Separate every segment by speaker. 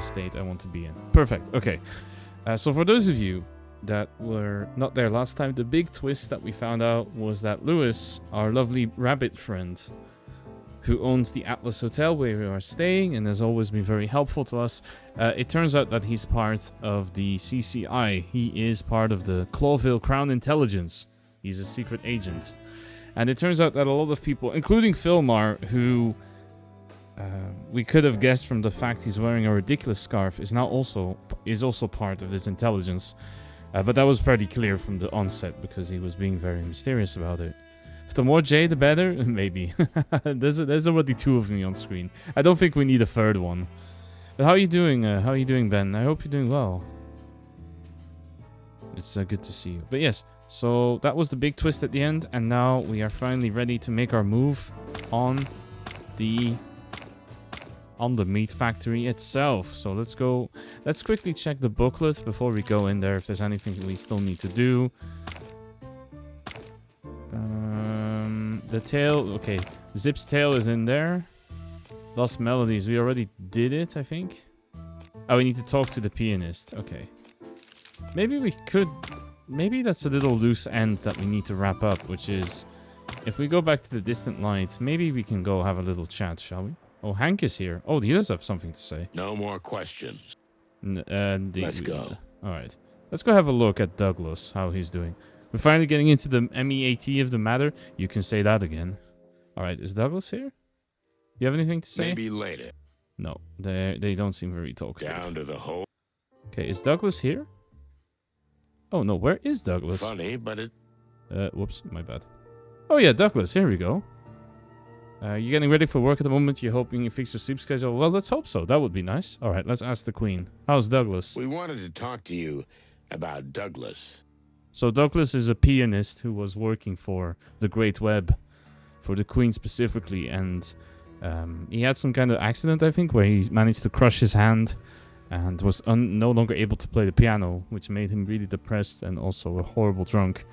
Speaker 1: state I want to be in. Perfect. Okay. So for those of you that were not there last time, the big twist that we found out was that Lewis, our lovely rabbit friend, who owns the Atlas Hotel where we are staying and has always been very helpful to us, it turns out that he's part of the CCI. He is part of the Clawville Crown Intelligence. He's a secret agent. And it turns out that a lot of people, including Philmar, who we could have guessed from the fact he's wearing a ridiculous scarf, is also part of this intelligence. But that was pretty clear from the onset because he was being very mysterious about it. The more J, the better? Maybe. There's already 2 of me on screen. I don't think we need a 3rd one. But how are you doing? How are you doing, Ben? I hope you're doing well. It's good to see you. But yes, so that was the big twist at the end. And now we are finally ready to make our move on the meat factory itself. So let's go. Let's quickly check the booklet before we go in there if there's anything we still need to do. The tail, okay. Zip's tail is in there. Lost Melodies, we already did it, I think. Oh, we need to talk to the pianist. Okay. Maybe we could... Maybe that's a little loose end that we need to wrap up, which is... If we go back to the distant light, maybe we can go have a little chat, shall we? Oh, Hank is here. Oh, he does have something to say.
Speaker 2: No more questions.
Speaker 1: Let's
Speaker 2: go.
Speaker 1: Alright. Let's go have a look at Douglas, how he's doing. We're finally getting into the MEAT of the matter. You can say that again. Alright, is Douglas here? You have anything to say?
Speaker 2: Maybe later.
Speaker 1: No, they don't seem very talkative.
Speaker 2: Down to the hole.
Speaker 1: Okay, is Douglas here? Oh no, where is Douglas?
Speaker 2: Funny, but it...
Speaker 1: Whoops, my bad. Oh yeah, Douglas, here we go. You getting ready for work at the moment? You're hoping you fix your sleep schedule? Well, let's hope so. That would be nice. Alright, let's ask the Queen. How's Douglas?
Speaker 2: We wanted to talk to you about Douglas.
Speaker 1: So Douglas is a pianist who was working for the Great Web, for the Queen specifically, and he had some kind of accident, I think, where he managed to crush his hand and was no longer able to play the piano, which made him really depressed and also a horrible drunk.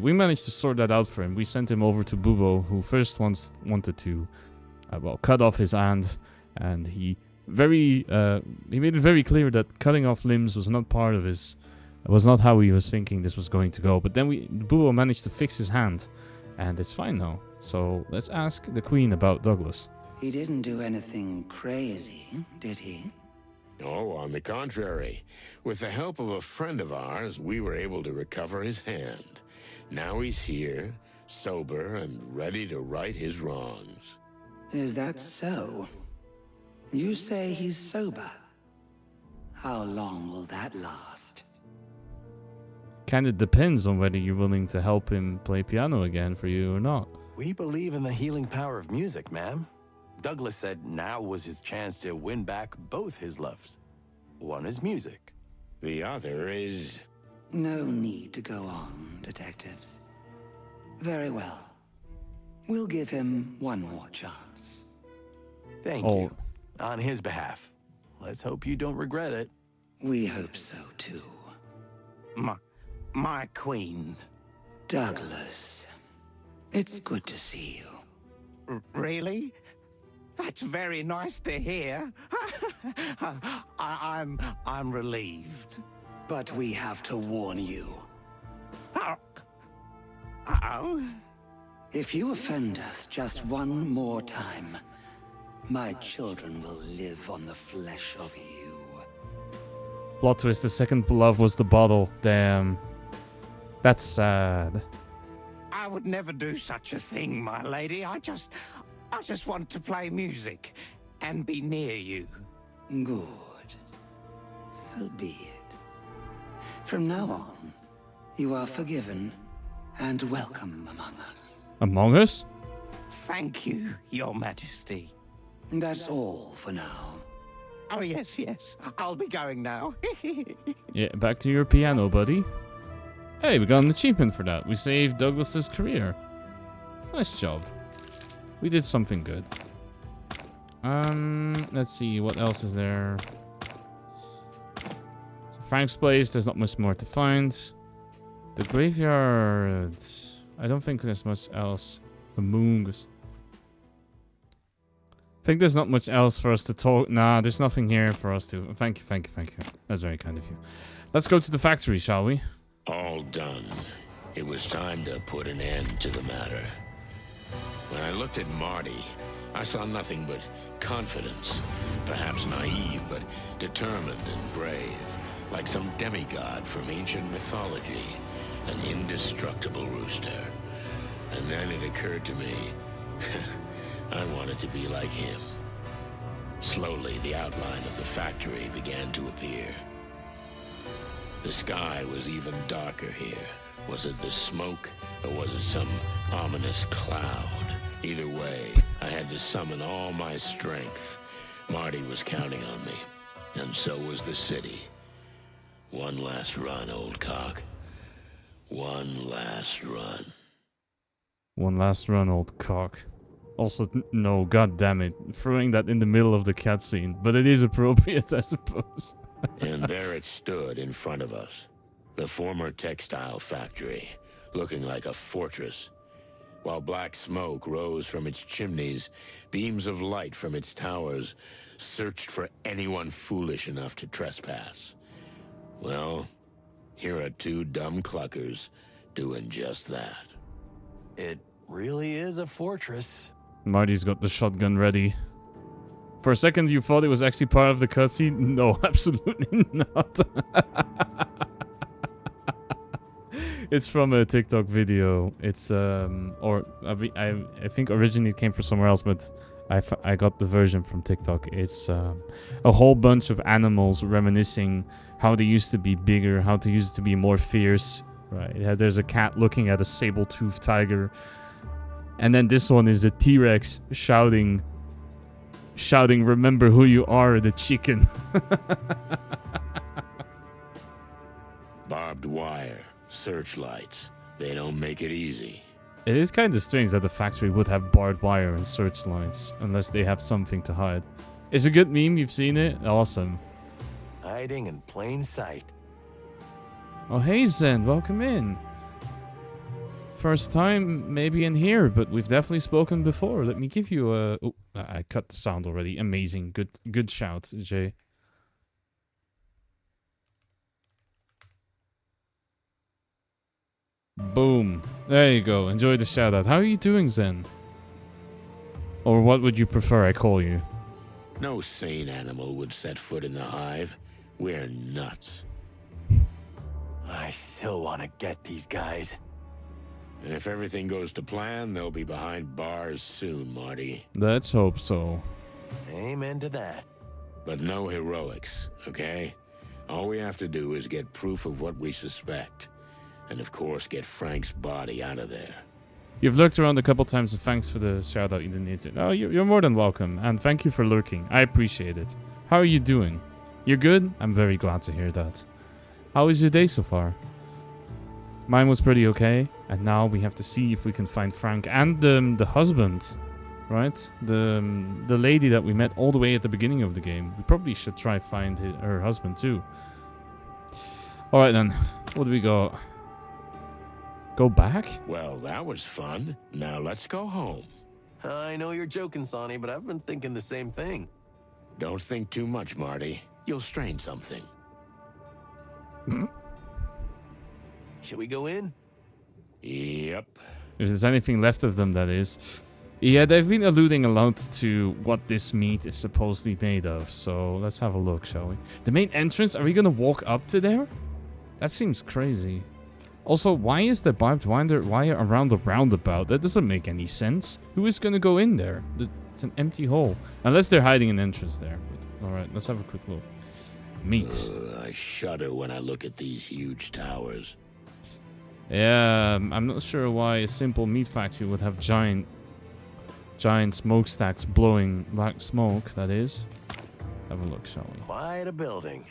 Speaker 1: We managed to sort that out for him. We sent him over to Bubo, who first wanted to, cut off his hand, and he made it very clear that cutting off limbs was not part of his... It was not how he was thinking this was going to go. But then Bubo managed to fix his hand. And it's fine now. So let's ask the Queen about Douglas.
Speaker 3: He didn't do anything crazy, did he?
Speaker 2: Oh, on the contrary. With the help of a friend of ours, we were able to recover his hand. Now he's here, sober and ready to right his wrongs.
Speaker 3: Is that so? You say he's sober. How long will that last?
Speaker 1: Kind of depends on whether you're willing to help him play piano again for you or not.
Speaker 4: We believe in the healing power of music, ma'am. Douglas said now was his chance to win back both his loves. One is music.
Speaker 2: The other is...
Speaker 3: No need to go on, detectives. Very well. We'll give him one more chance.
Speaker 4: Thank you. On his behalf. Let's hope you don't regret it.
Speaker 3: We hope so, too.
Speaker 5: My queen.
Speaker 3: Douglas, it's good to see you.
Speaker 5: Really? That's very nice to hear. I'm relieved.
Speaker 3: But we have to warn you.
Speaker 5: Uh-oh.
Speaker 3: If you offend us just one more time, my children will live on the flesh of you.
Speaker 1: Plot twist, the second love was the bottle. Damn. That's sad.
Speaker 5: I would never do such a thing, my lady. I just want to play music and be near you.
Speaker 3: Good. So be it. From now on, you are forgiven and welcome among us.
Speaker 1: Among us?
Speaker 5: Thank you, Your Majesty.
Speaker 3: That's all for now.
Speaker 5: Oh, yes. I'll be going now.
Speaker 1: Yeah, back to your piano, buddy. Hey, we got an achievement for that. We saved Douglas's career. Nice job. We did something good. Let's see, what else is there? So Frank's place, there's not much more to find. The graveyard, I don't think there's much else among us. think there's not much else for us to talk. Nah, there's nothing here for us to... Thank you, thank you, thank you. That's very kind of you. Let's go to the factory, shall we?
Speaker 2: All done. It was time to put an end to the matter. When I looked at Marty, I saw nothing but confidence. Perhaps naive, but determined and brave. Like some demigod from ancient mythology. An indestructible rooster. And then it occurred to me, I wanted to be like him. Slowly, the outline of the factory began to appear. The sky was even darker here. Was it the smoke, or was it some ominous cloud? Either way, I had to summon all my strength. Marty was counting on me, and so was the city. One last run, old cock. One last run.
Speaker 1: One last run, old cock. Also, no, god damn it. Throwing that in the middle of the cutscene. But it is appropriate, I suppose.
Speaker 2: And there it stood in front of us. The former textile factory, looking like a fortress. While black smoke rose from its chimneys, beams of light from its towers searched for anyone foolish enough to trespass. Well, here are two dumb cluckers doing just that.
Speaker 4: It really is a fortress.
Speaker 1: Marty's got the shotgun ready. For a second, you thought it was actually part of the cutscene? No, absolutely not. It's from a TikTok video. It's, or I think originally it came from somewhere else, but I got the version from TikTok. It's a whole bunch of animals reminiscing how they used to be bigger, how they used to be more fierce. Right? There's a cat looking at a saber-toothed tiger. And then this one is a T-Rex shouting, remember who you are, the chicken.
Speaker 2: Barbed wire, searchlights. They don't make it easy.
Speaker 1: It is kind of strange that the factory would have barbed wire and searchlights, unless they have something to hide. It's a good meme, you've seen it? Awesome.
Speaker 4: Hiding in plain sight.
Speaker 1: Oh, hey Zen, welcome in. First time maybe in here, but we've definitely spoken before. Let me give you a... Oh, I cut the sound already. Amazing. Good shout, Jay. Boom. There you go. Enjoy the shout out. How are you doing, Zen? Or what would you prefer I call you?
Speaker 2: No sane animal would set foot in the hive. We're nuts.
Speaker 4: I still want to get these guys.
Speaker 2: And if everything goes to plan, they'll be behind bars soon, Marty.
Speaker 1: Let's hope so.
Speaker 4: Amen to that.
Speaker 2: But no heroics, okay? All we have to do is get proof of what we suspect. And of course, get Frank's body out of there.
Speaker 1: You've lurked around a couple times, so thanks for the shout out. You didn't need to. No, you're more than welcome. And thank you for lurking. I appreciate it. How are you doing? You're good? I'm very glad to hear that. How is your day so far? Mine was pretty okay. And now we have to see if we can find Frank and the husband. Right? The lady that we met all the way at the beginning of the game. We probably should try find her husband too. Alright then. What do we got? Go back?
Speaker 2: Well, that was fun. Now let's go home.
Speaker 4: I know you're joking, Sonny, but I've been thinking the same thing.
Speaker 2: Don't think too much, Marty. You'll strain something.
Speaker 4: Should we go in?
Speaker 2: Yep.
Speaker 1: If there's anything left of them, that is. Yeah, they've been alluding a lot to what this meat is supposedly made of. So let's have a look, shall we? The main entrance, are we going to walk up to there? That seems crazy. Also, why is the barbed wire around the roundabout? That doesn't make any sense. Who is going to go in there? It's an empty hole. Unless they're hiding an entrance there. But, all right, let's have a quick look. Meat.
Speaker 2: I shudder when I look at these huge towers.
Speaker 1: Yeah, I'm not sure why a simple meat factory would have giant smokestacks blowing black smoke, that is. Have a look, shall we?
Speaker 4: Quite a building.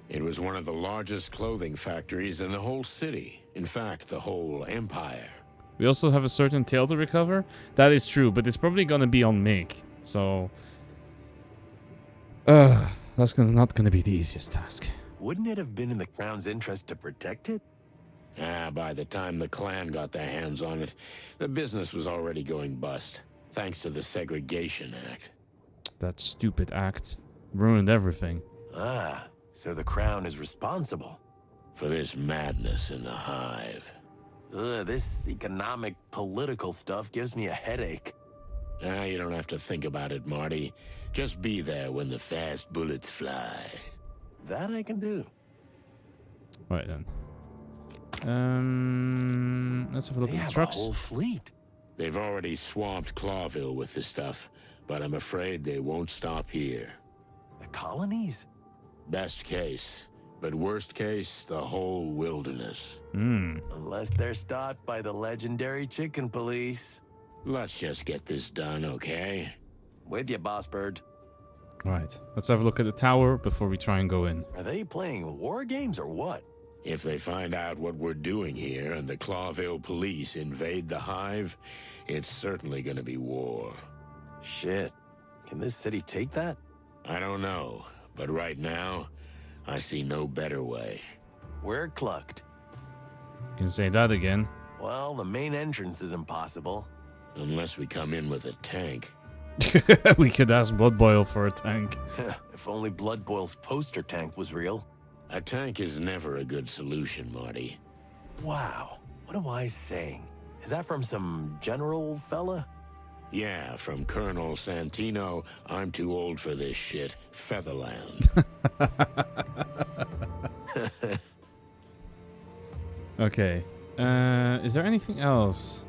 Speaker 2: It was one of the largest clothing factories in the whole city. In fact, the whole empire.
Speaker 1: We also have a certain tail to recover. That is true, but it's probably gonna be on Mick. So... that's not gonna be the easiest task.
Speaker 4: Wouldn't it have been in the Crown's interest to protect it?
Speaker 2: By the time the clan got their hands on it, the business was already going bust, thanks to the Segregation Act.
Speaker 1: That stupid act ruined everything.
Speaker 4: Ah, so the Crown is responsible.
Speaker 2: For this madness in the Hive.
Speaker 4: Ugh, this economic, political stuff gives me a headache.
Speaker 2: Ah, you don't have to think about it, Marty. Just be there when the fast bullets fly.
Speaker 4: That I can do.
Speaker 1: Right then. Let's have a look
Speaker 4: They
Speaker 1: at the
Speaker 4: have
Speaker 1: trucks.
Speaker 4: a whole fleet.
Speaker 2: They've already swamped Clawville with the stuff, but I'm afraid they won't stop here.
Speaker 4: The colonies?
Speaker 2: Best case, but worst case, the whole wilderness.
Speaker 4: Unless they're stopped by the legendary chicken police.
Speaker 2: Let's just get this done, okay?
Speaker 4: With you, Boss Bird.
Speaker 1: Right. Let's have a look at the tower before we try and go in.
Speaker 4: Are they playing war games or what?
Speaker 2: If they find out what we're doing here and the Clawville police invade the Hive, it's certainly gonna be war.
Speaker 4: Shit. Can this city take that?
Speaker 2: I don't know, but right now, I see no better way.
Speaker 4: We're clucked.
Speaker 1: You can say that again.
Speaker 4: Well, the main entrance is impossible.
Speaker 2: Unless we come in with a tank.
Speaker 1: We could ask Blood Boil for a tank.
Speaker 4: If only Blood Boil's poster tank was real.
Speaker 2: A tank is never a good solution, Marty.
Speaker 4: Wow. What a wise saying. Is that from some general fella?
Speaker 2: Yeah, from Colonel Santino, I'm too old for this shit, Featherland.
Speaker 1: Okay. Is there anything else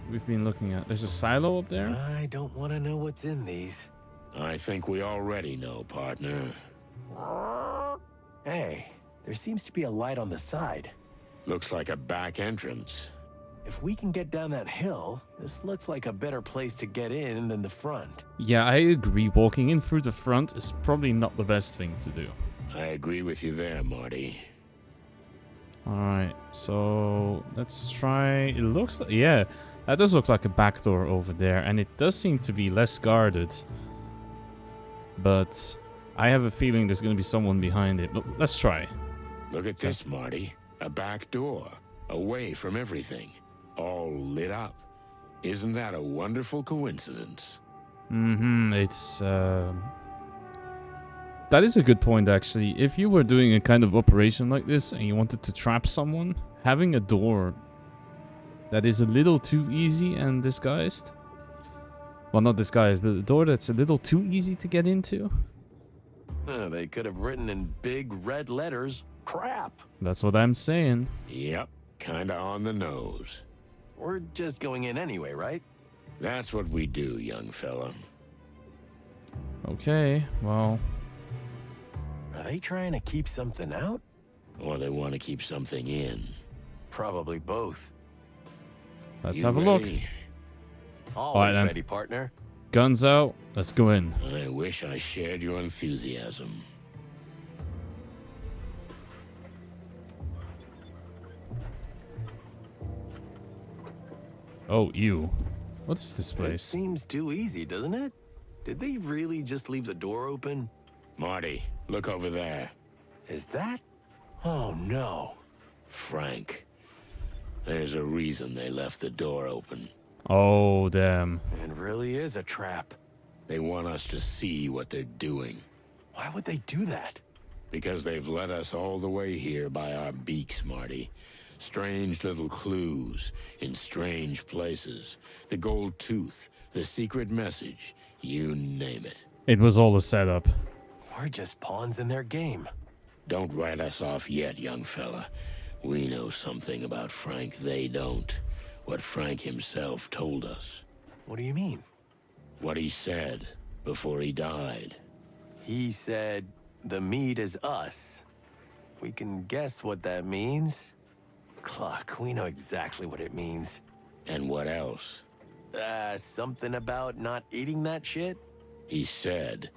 Speaker 1: we've been looking at? There's a silo up there?
Speaker 4: I don't want to know what's in these.
Speaker 2: I think we already know, partner.
Speaker 4: Hey, there seems to be a light on the side.
Speaker 2: Looks like a back entrance.
Speaker 4: If we can get down that hill, this looks like a better place to get in than the front.
Speaker 1: Yeah, I agree. Walking in through the front is probably not the best thing to do.
Speaker 2: I agree with you there, Marty.
Speaker 1: Alright, so let's try... It looks like... Yeah, that does look like a back door over there. And it does seem to be less guarded. But I have a feeling there's going to be someone behind it. But let's try.
Speaker 2: Look at this, Marty. A back door. Away from everything. All lit up. Isn't that a wonderful coincidence?
Speaker 1: It's... That is a good point, actually. If you were doing a kind of operation like this and you wanted to trap someone, having a door that is a little too easy and disguised... Well, not disguised, but a door that's a little too easy to get into.
Speaker 4: They could have written in big red letters, crap.
Speaker 1: That's what I'm saying.
Speaker 2: Yep, kinda on the nose.
Speaker 4: We're just going in anyway, right?
Speaker 2: That's what we do, young fella.
Speaker 1: Okay, well...
Speaker 4: Are they trying to keep something out?
Speaker 2: Or they want to keep something in.
Speaker 4: Probably both.
Speaker 1: Let's
Speaker 2: You
Speaker 1: have a look.
Speaker 2: ready?
Speaker 4: Always
Speaker 1: then.
Speaker 4: ready, partner.
Speaker 1: Guns out. Let's go in.
Speaker 2: I wish I shared your enthusiasm.
Speaker 1: Oh, ew. What is this
Speaker 4: It
Speaker 1: place?
Speaker 4: seems too easy, doesn't it? Did they really just leave the door open?
Speaker 2: Marty, look over there.
Speaker 4: Is that? Oh no.
Speaker 2: Frank. There's a reason they left the door open.
Speaker 1: Oh, damn.
Speaker 4: It really is a trap.
Speaker 2: They want us to see what they're doing.
Speaker 4: Why would they do that?
Speaker 2: Because they've led us all the way here by our beaks, Marty. Strange little clues in strange places. The gold tooth, the secret message, you name it.
Speaker 1: It was all a setup.
Speaker 4: We're just pawns in their game.
Speaker 2: Don't write us off yet, young fella. We know something about Frank they don't. What Frank himself told us.
Speaker 4: What do you mean?
Speaker 2: What he said before he died.
Speaker 4: He said, the meat is us. We can guess what that means. Cluck, we know exactly what it means.
Speaker 2: And what else?
Speaker 4: Something about not eating that shit?
Speaker 2: He said,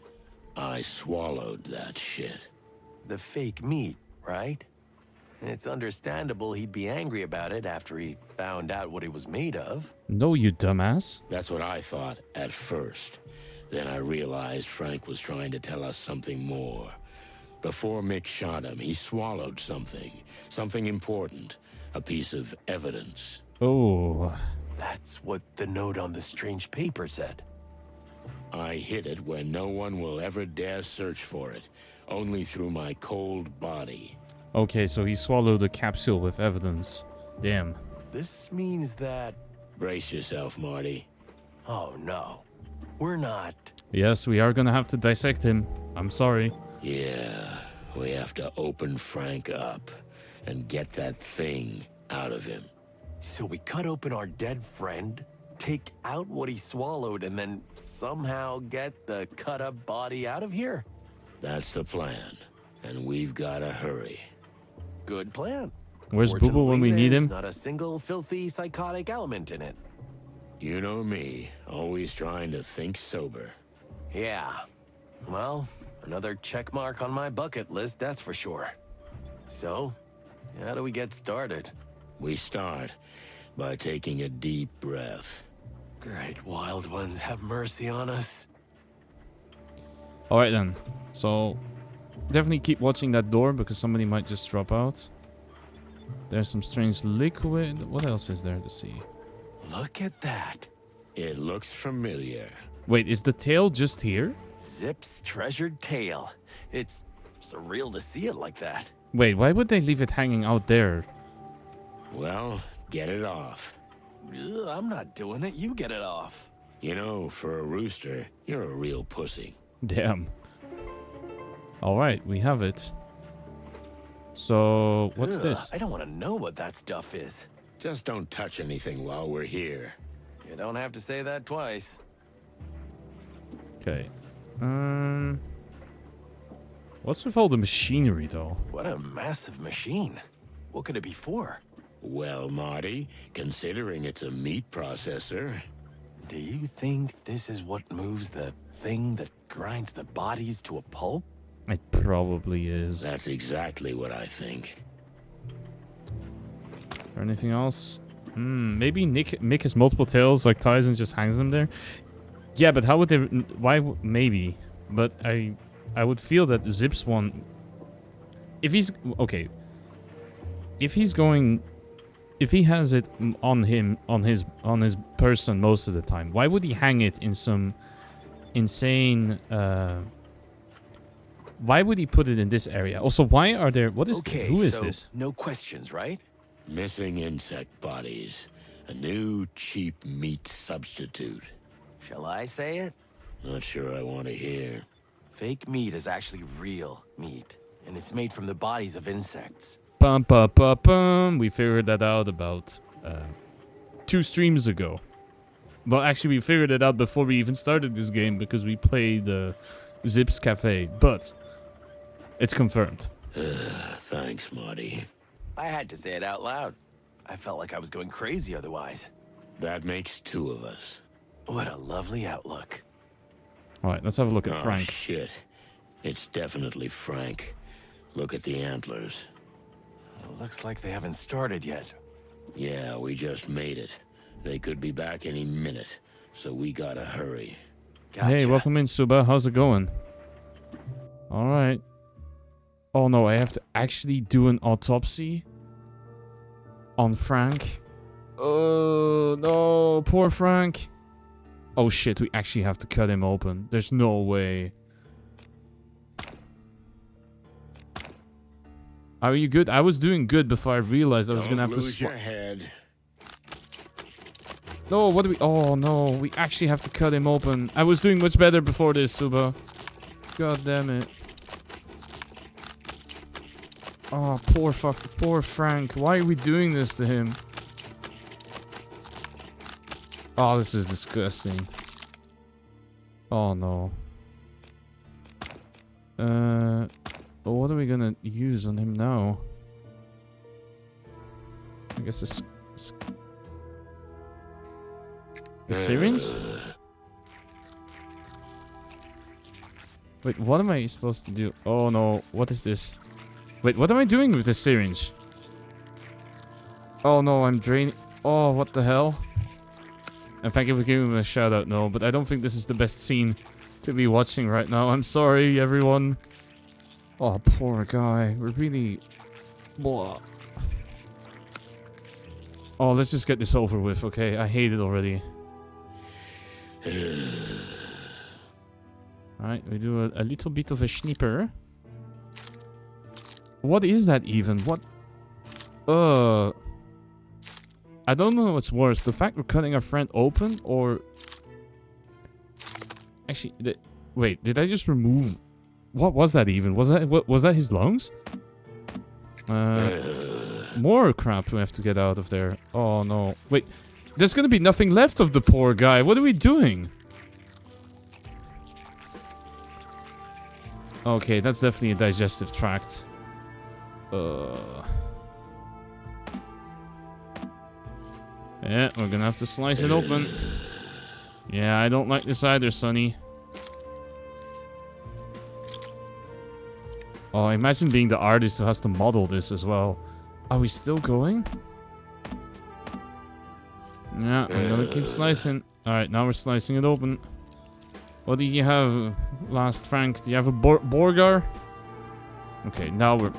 Speaker 2: I swallowed that shit.
Speaker 4: The fake meat, right? It's understandable he'd be angry about it after he found out what it was made of.
Speaker 1: No, you dumbass.
Speaker 2: That's what I thought at first. Then I realized Frank was trying to tell us something more. Before Mick shot him, he swallowed something. Something important. A piece of evidence.
Speaker 1: Oh.
Speaker 4: That's what the note on the strange paper said.
Speaker 2: I hid it where no one will ever dare search for it. Only through my cold body.
Speaker 1: Okay, so he swallowed a capsule with evidence. Damn.
Speaker 4: This means that...
Speaker 2: Brace yourself, Marty.
Speaker 4: Oh, no. We're not...
Speaker 1: Yes, we are gonna have to dissect him. I'm sorry.
Speaker 2: Yeah, we have to open Frank up and get that thing out of him.
Speaker 4: So we cut open our dead friend, take out what he swallowed, and then somehow get the cut-up body out of here?
Speaker 2: That's the plan, and we've got to hurry.
Speaker 4: Good plan.
Speaker 1: Where's Boo Boo when we need
Speaker 4: There's
Speaker 1: him?
Speaker 4: not a single filthy psychotic element in it.
Speaker 2: You know me, always trying to think sober.
Speaker 4: Yeah. Well, another check mark on my bucket list, that's for sure. So, how do we get started?
Speaker 2: We start by taking a deep breath.
Speaker 4: Great wild ones, have mercy on us.
Speaker 1: Alright then. So, definitely keep watching that door because somebody might just drop out. There's some strange liquid. What else is there to see?
Speaker 4: Look at that.
Speaker 2: It looks familiar.
Speaker 1: Wait, is the tail just here?
Speaker 4: Zip's treasured tail. It's surreal to see it like that.
Speaker 1: Wait, why would they leave it hanging out there?
Speaker 2: Well, get it off.
Speaker 4: Ugh, I'm not doing it. You get it off.
Speaker 2: You know, for a rooster, you're a real pussy.
Speaker 1: Damn. Alright, we have it. So, what's
Speaker 4: Ugh,
Speaker 1: this?
Speaker 4: I don't want to know what that stuff is.
Speaker 2: Just don't touch anything while we're here.
Speaker 4: You don't have to say that twice.
Speaker 1: Okay. What's with all the machinery, though?
Speaker 4: What a massive machine. What could it be for?
Speaker 2: Well, Marty, considering it's a meat processor,
Speaker 4: Do you think this is what moves the thing that grinds the bodies to a pulp?
Speaker 1: It probably is.
Speaker 2: that's exactly what I think.
Speaker 1: Or anything else? Maybe Mick has multiple tails like Tyson just hangs them there. Yeah, but how would they... Why... Maybe. But I would feel that Zip's one... If he's... Okay. If he's going... If he has it on him, on his person most of the time, why would he hang it in some insane... Why would he put it in this area? Also, why are there... What is...
Speaker 4: Okay,
Speaker 1: who is
Speaker 4: so
Speaker 1: this?
Speaker 4: no questions, right?
Speaker 2: Missing insect bodies. A new, cheap meat substitute.
Speaker 4: Shall I say it?
Speaker 2: Not sure I want to hear.
Speaker 4: Fake meat is actually real meat, and it's made from the bodies of insects.
Speaker 1: Bum, bum, bum, bum. We figured that out about 2 streams ago. Well, actually, we figured it out before we even started this game because we played Zip's Cafe. But it's confirmed.
Speaker 2: Thanks, Marty.
Speaker 4: I had to say it out loud. I felt like I was going crazy otherwise.
Speaker 2: That makes 2 of us.
Speaker 4: What a lovely outlook.
Speaker 1: All right, let's have a look at
Speaker 2: Oh,
Speaker 1: Frank.
Speaker 2: shit. It's definitely Frank. Look at the antlers.
Speaker 4: It looks like they haven't started yet.
Speaker 2: Yeah, we just made it. They could be back any minute, so we gotta hurry.
Speaker 4: Gotcha.
Speaker 1: Hey, welcome in, Suba. How's it going? All right. Oh no, I have to actually do an autopsy on Frank. Oh no, poor Frank. Oh shit, we actually have to cut him open. There's no way. Are you good? I was doing good before I realized I was gonna have to
Speaker 2: lose your head.
Speaker 1: No, what do we... Oh no, we actually have to cut him open. I was doing much better before this, Suba. God damn it. Oh, poor Frank. Why are we doing this to him? Oh, this is disgusting. Oh no. What are we gonna use on him now? I guess it's the syringe? Wait, what am I supposed to do? Oh no, what is this? Wait, what am I doing with the syringe? Oh no, I'm draining... Oh, what the hell? And thank you for giving me a shout out, no, but I don't think this is the best scene to be watching right now. I'm sorry, everyone. Oh, poor guy. We're really... Blah. Oh, let's just get this over with, okay? I hate it already. Alright, we do a little bit of a sniper. What is that even? What? I don't know what's worse. The fact we're cutting our friend open or... Actually, wait, did I just remove... What was that even? Was that his lungs? More crap we have to get out of there. Oh no. Wait, there's gonna be nothing left of the poor guy. What are we doing? Okay, that's definitely a digestive tract. Yeah, we're gonna have to slice it open. Yeah, I don't like this either, Sonny. Oh, imagine being the artist who has to model this as well. Are we still going? Yeah, I'm gonna keep slicing. Alright, now we're slicing it open. What do you have, last Frank? Do you have a Borgar? Okay, now we're...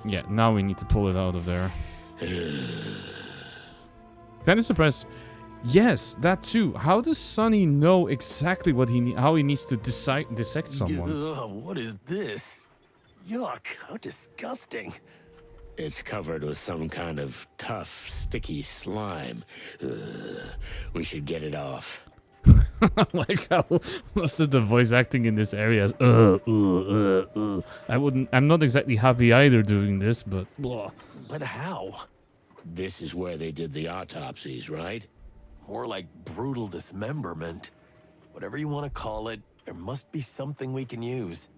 Speaker 1: Yeah, now we need to pull it out of there. Kind of surprised. Yes, that too. How does Sonny know exactly what how he needs to dissect someone?
Speaker 4: Ugh, what is this? Yuck, how disgusting.
Speaker 2: It's covered with some kind of tough, sticky slime. We should get it off.
Speaker 1: Like how most of the voice acting in this area is I'm not exactly happy either doing this, but blah.
Speaker 4: But how?
Speaker 2: This is where they did the autopsies, right?
Speaker 4: More like brutal dismemberment. Whatever you want to call it, there must be something we can use.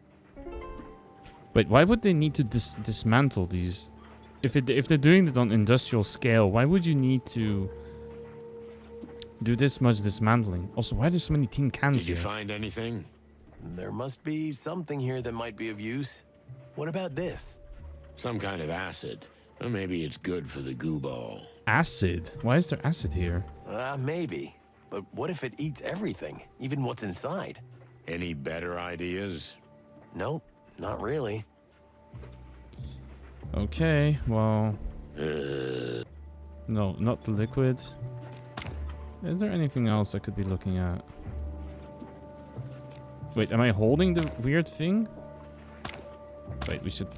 Speaker 1: Wait, why would they need to dismantle these? If they're doing it on industrial scale, why would you need to do this much dismantling? Also, why are there so many tin cans
Speaker 2: Did you
Speaker 1: here?
Speaker 2: find anything?
Speaker 4: There must be something here that might be of use. What about this?
Speaker 2: Some kind of acid. Or maybe it's good for the goo ball.
Speaker 1: Acid? Why is there acid here?
Speaker 4: Maybe. But what if it eats everything, even what's inside?
Speaker 2: Any better ideas?
Speaker 4: Nope, not really.
Speaker 1: Okay, well... No, not the liquid. Is there anything else I could be looking at? Wait, am I holding the weird thing? Wait, we should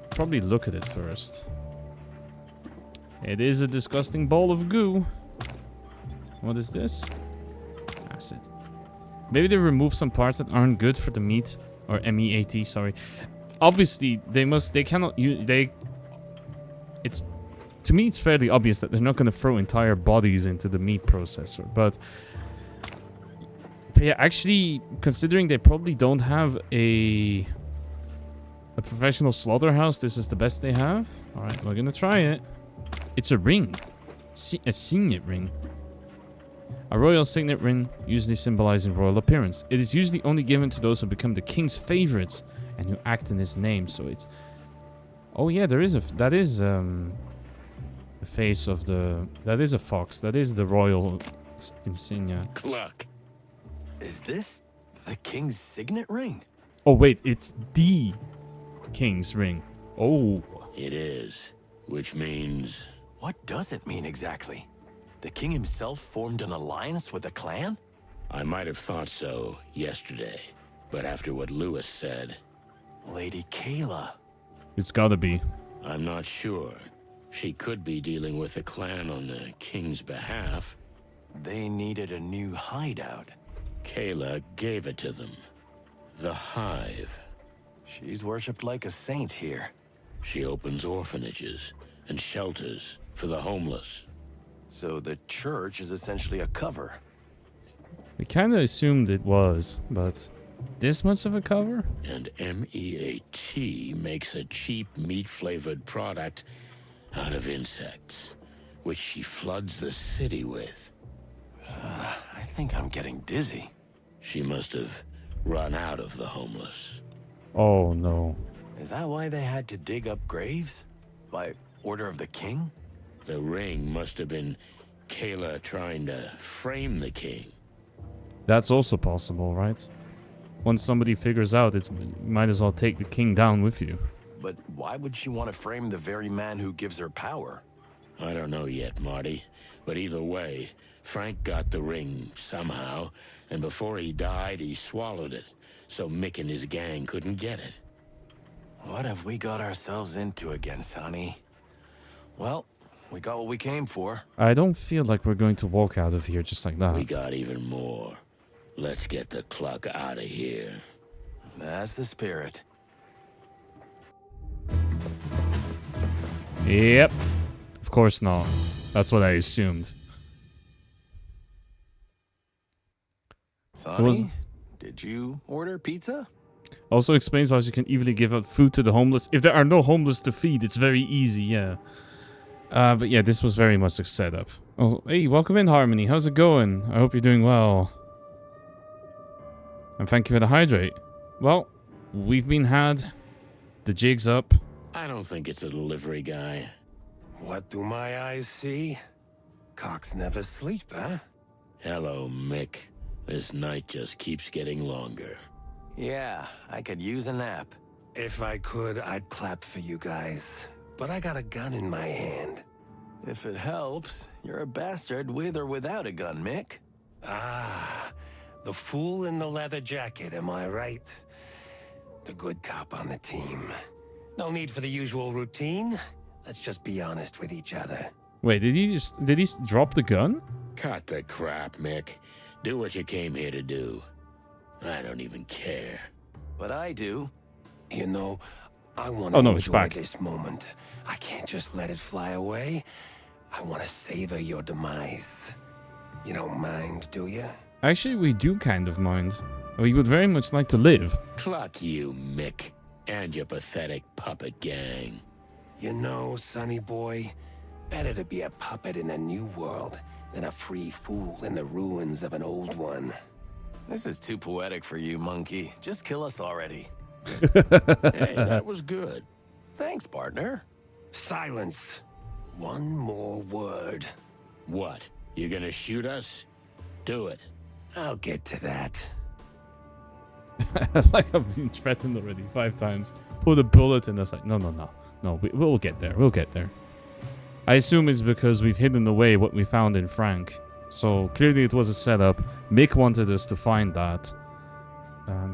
Speaker 1: probably look at it first. It is a disgusting bowl of goo. What is this? Acid. Maybe they remove some parts that aren't good for the meat. Or MEAT, sorry. Obviously, they cannot use... To me, it's fairly obvious that they're not going to throw entire bodies into the meat processor. But yeah, actually, considering they probably don't have a professional slaughterhouse, this is the best they have. All right, we're going to try it. It's a ring. A signet ring. A royal signet ring, usually symbolizing royal appearance. It is usually only given to those who become the king's favorites and who act in his name. So it's... Oh yeah, that is the face of the... That is a fox. That is the royal insignia.
Speaker 2: Cluck.
Speaker 4: Is this the king's signet ring?
Speaker 1: Oh wait, it's the king's ring. Oh.
Speaker 2: It is. Which means...
Speaker 4: What does it mean exactly? The king himself formed an alliance with a clan?
Speaker 2: I might have thought so yesterday. But after what Lewis said...
Speaker 4: Lady Kayla.
Speaker 1: It's gotta be.
Speaker 2: I'm not sure. She could be dealing with the clan on the king's behalf.
Speaker 4: They needed a new hideout.
Speaker 2: Kayla gave it to them. The Hive.
Speaker 4: She's worshipped like a saint here.
Speaker 2: She opens orphanages and shelters for the homeless.
Speaker 4: So the church is essentially a cover.
Speaker 1: We kind of assumed it was, but this much of a cover?
Speaker 2: And MEAT makes a cheap meat-flavored product out of insects, which she floods the city with.
Speaker 4: I think I'm getting dizzy.
Speaker 2: She must have run out of the homeless.
Speaker 1: Oh no.
Speaker 4: Is that why they had to dig up graves? By order of the king?
Speaker 2: The ring must have been Kayla trying to frame the king.
Speaker 1: That's also possible, right? Once somebody figures out, you might as well take the king down with you.
Speaker 4: But why would she want to frame the very man who gives her power?
Speaker 2: I don't know yet, Marty. But either way, Frank got the ring somehow, and before he died, he swallowed it, so Mick and his gang couldn't get it.
Speaker 4: What have we got ourselves into again, Sonny? Well, we got what we came for.
Speaker 1: I don't feel like we're going to walk out of here just like that.
Speaker 2: We got even more. Let's get the clock out of here.
Speaker 4: That's the spirit.
Speaker 1: Yep. Of course not. That's what I assumed.
Speaker 4: Sonny, did you order pizza?
Speaker 1: Also explains how you can easily give out food to the homeless. If there are no homeless to feed, it's very easy, yeah. But yeah, this was very much a setup. Oh, hey, welcome in, Harmony. How's it going? I hope you're doing well. And thank you for the hydrate. Well, we've been had. The jig's up.
Speaker 2: I don't think it's a delivery guy.
Speaker 6: What do my eyes see? Cocks never sleep, huh?
Speaker 2: Hello, Mick. This night just keeps getting longer.
Speaker 4: Yeah, I could use a nap.
Speaker 6: If I could, I'd clap for you guys. But I got a gun in my hand.
Speaker 4: If it helps, you're a bastard with or without a gun, Mick.
Speaker 6: Ah, the fool in the leather jacket, am I right? The good cop on the team. No need for the usual routine. Let's just be honest with each other.
Speaker 1: Wait, did he drop the gun?
Speaker 2: Cut the crap, Mick. Do what you came here to do. I don't even care.
Speaker 4: But I do.
Speaker 6: You know, I want to
Speaker 1: it's
Speaker 6: enjoy
Speaker 1: back.
Speaker 6: this moment. I can't just let it fly away. I want to savor your demise. You don't mind, do you?
Speaker 1: Actually, we do kind of mind. We would very much like to live.
Speaker 2: Cluck you, Mick. And your pathetic puppet gang.
Speaker 6: You know, sonny boy, better to be a puppet in a new world than a free fool in the ruins of an old one.
Speaker 4: This is too poetic for you, monkey. Just kill us already.
Speaker 2: Hey, that was good.
Speaker 4: Thanks, partner.
Speaker 6: Silence. One more word.
Speaker 2: What? You gonna shoot us? Do it.
Speaker 6: I'll get to that.
Speaker 1: Like I've been threatened already 5 times. Put a bullet in us. Like, no. No, we'll get there. We'll get there. I assume it's because we've hidden away what we found in Frank. So clearly it was a setup. Mick wanted us to find that.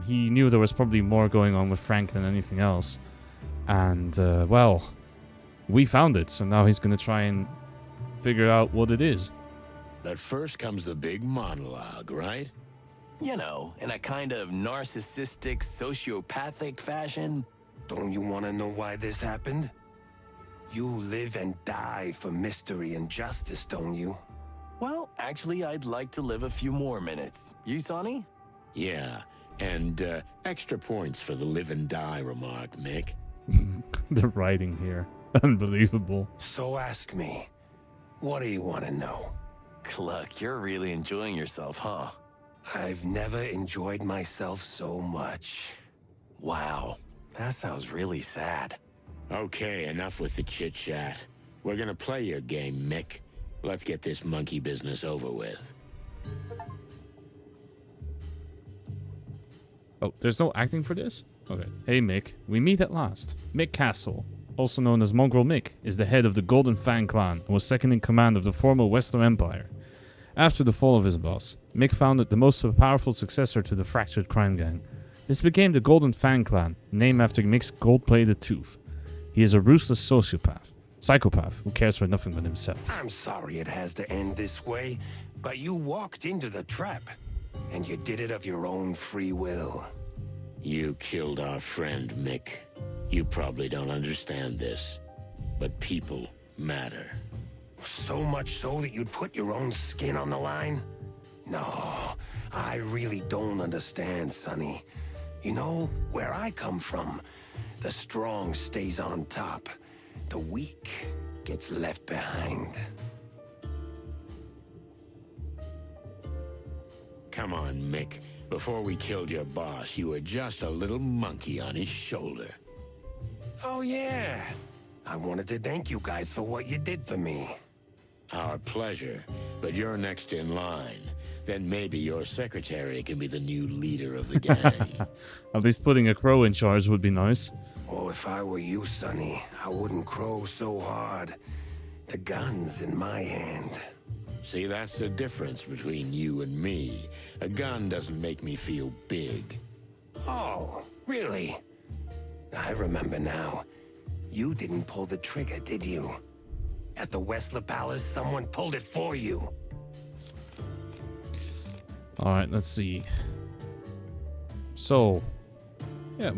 Speaker 1: He knew there was probably more going on with Frank than anything else. And, well, we found it. So now he's going to try and figure out what it is.
Speaker 2: But first comes the big monologue, right?
Speaker 4: You know, in a kind of narcissistic, sociopathic fashion.
Speaker 6: Don't you want to know why this happened? You live and die for mystery and justice, don't you?
Speaker 4: Well, actually, I'd like to live a few more minutes. You, Sonny?
Speaker 2: Yeah, and extra points for the live and die remark, Mick.
Speaker 1: The writing here. Unbelievable.
Speaker 6: So ask me, what do you want to know?
Speaker 4: Cluck, you're really enjoying yourself, huh?
Speaker 6: I've never enjoyed myself so much.
Speaker 4: Wow, that sounds really sad.
Speaker 2: Okay, enough with the chit-chat. We're gonna play your game, Mick. Let's get this monkey business over with.
Speaker 1: Oh, there's no acting for this? Okay. Hey, Mick. We meet at last. Mick Castle, also known as Mongrel Mick, is the head of the Golden Fang clan and was second in command of the former Western Empire. After the fall of his boss, Mick founded the most powerful successor to the fractured crime gang. This became the Golden Fang clan, named after Mick's gold-plated tooth. He is a ruthless psychopath who cares for nothing but himself.
Speaker 6: I'm sorry it has to end this way, but you walked into the trap, and you did it of your own free will.
Speaker 2: You killed our friend, Mick. You probably don't understand this, but people matter.
Speaker 6: So much so that you'd put your own skin on the line? No, I really don't understand, Sonny. You know, where I come from, the strong stays on top. The weak gets left behind.
Speaker 2: Come on, Mick. Before we killed your boss, you were just a little monkey on his shoulder.
Speaker 6: Oh, yeah. I wanted to thank you guys for what you did for me.
Speaker 2: Our pleasure, but you're next in line. Then maybe your secretary can be the new leader of the gang.
Speaker 1: At least putting a crow in charge would be nice.
Speaker 6: Oh, if I were you, Sonny, I wouldn't crow so hard. The gun's in my hand.
Speaker 2: See, that's the difference between you and me. A gun doesn't make me feel big.
Speaker 6: Oh, really? I remember now. You didn't pull the trigger, did you? At the Westler Palace, someone pulled it for you.
Speaker 1: All right, let's see. So, yeah,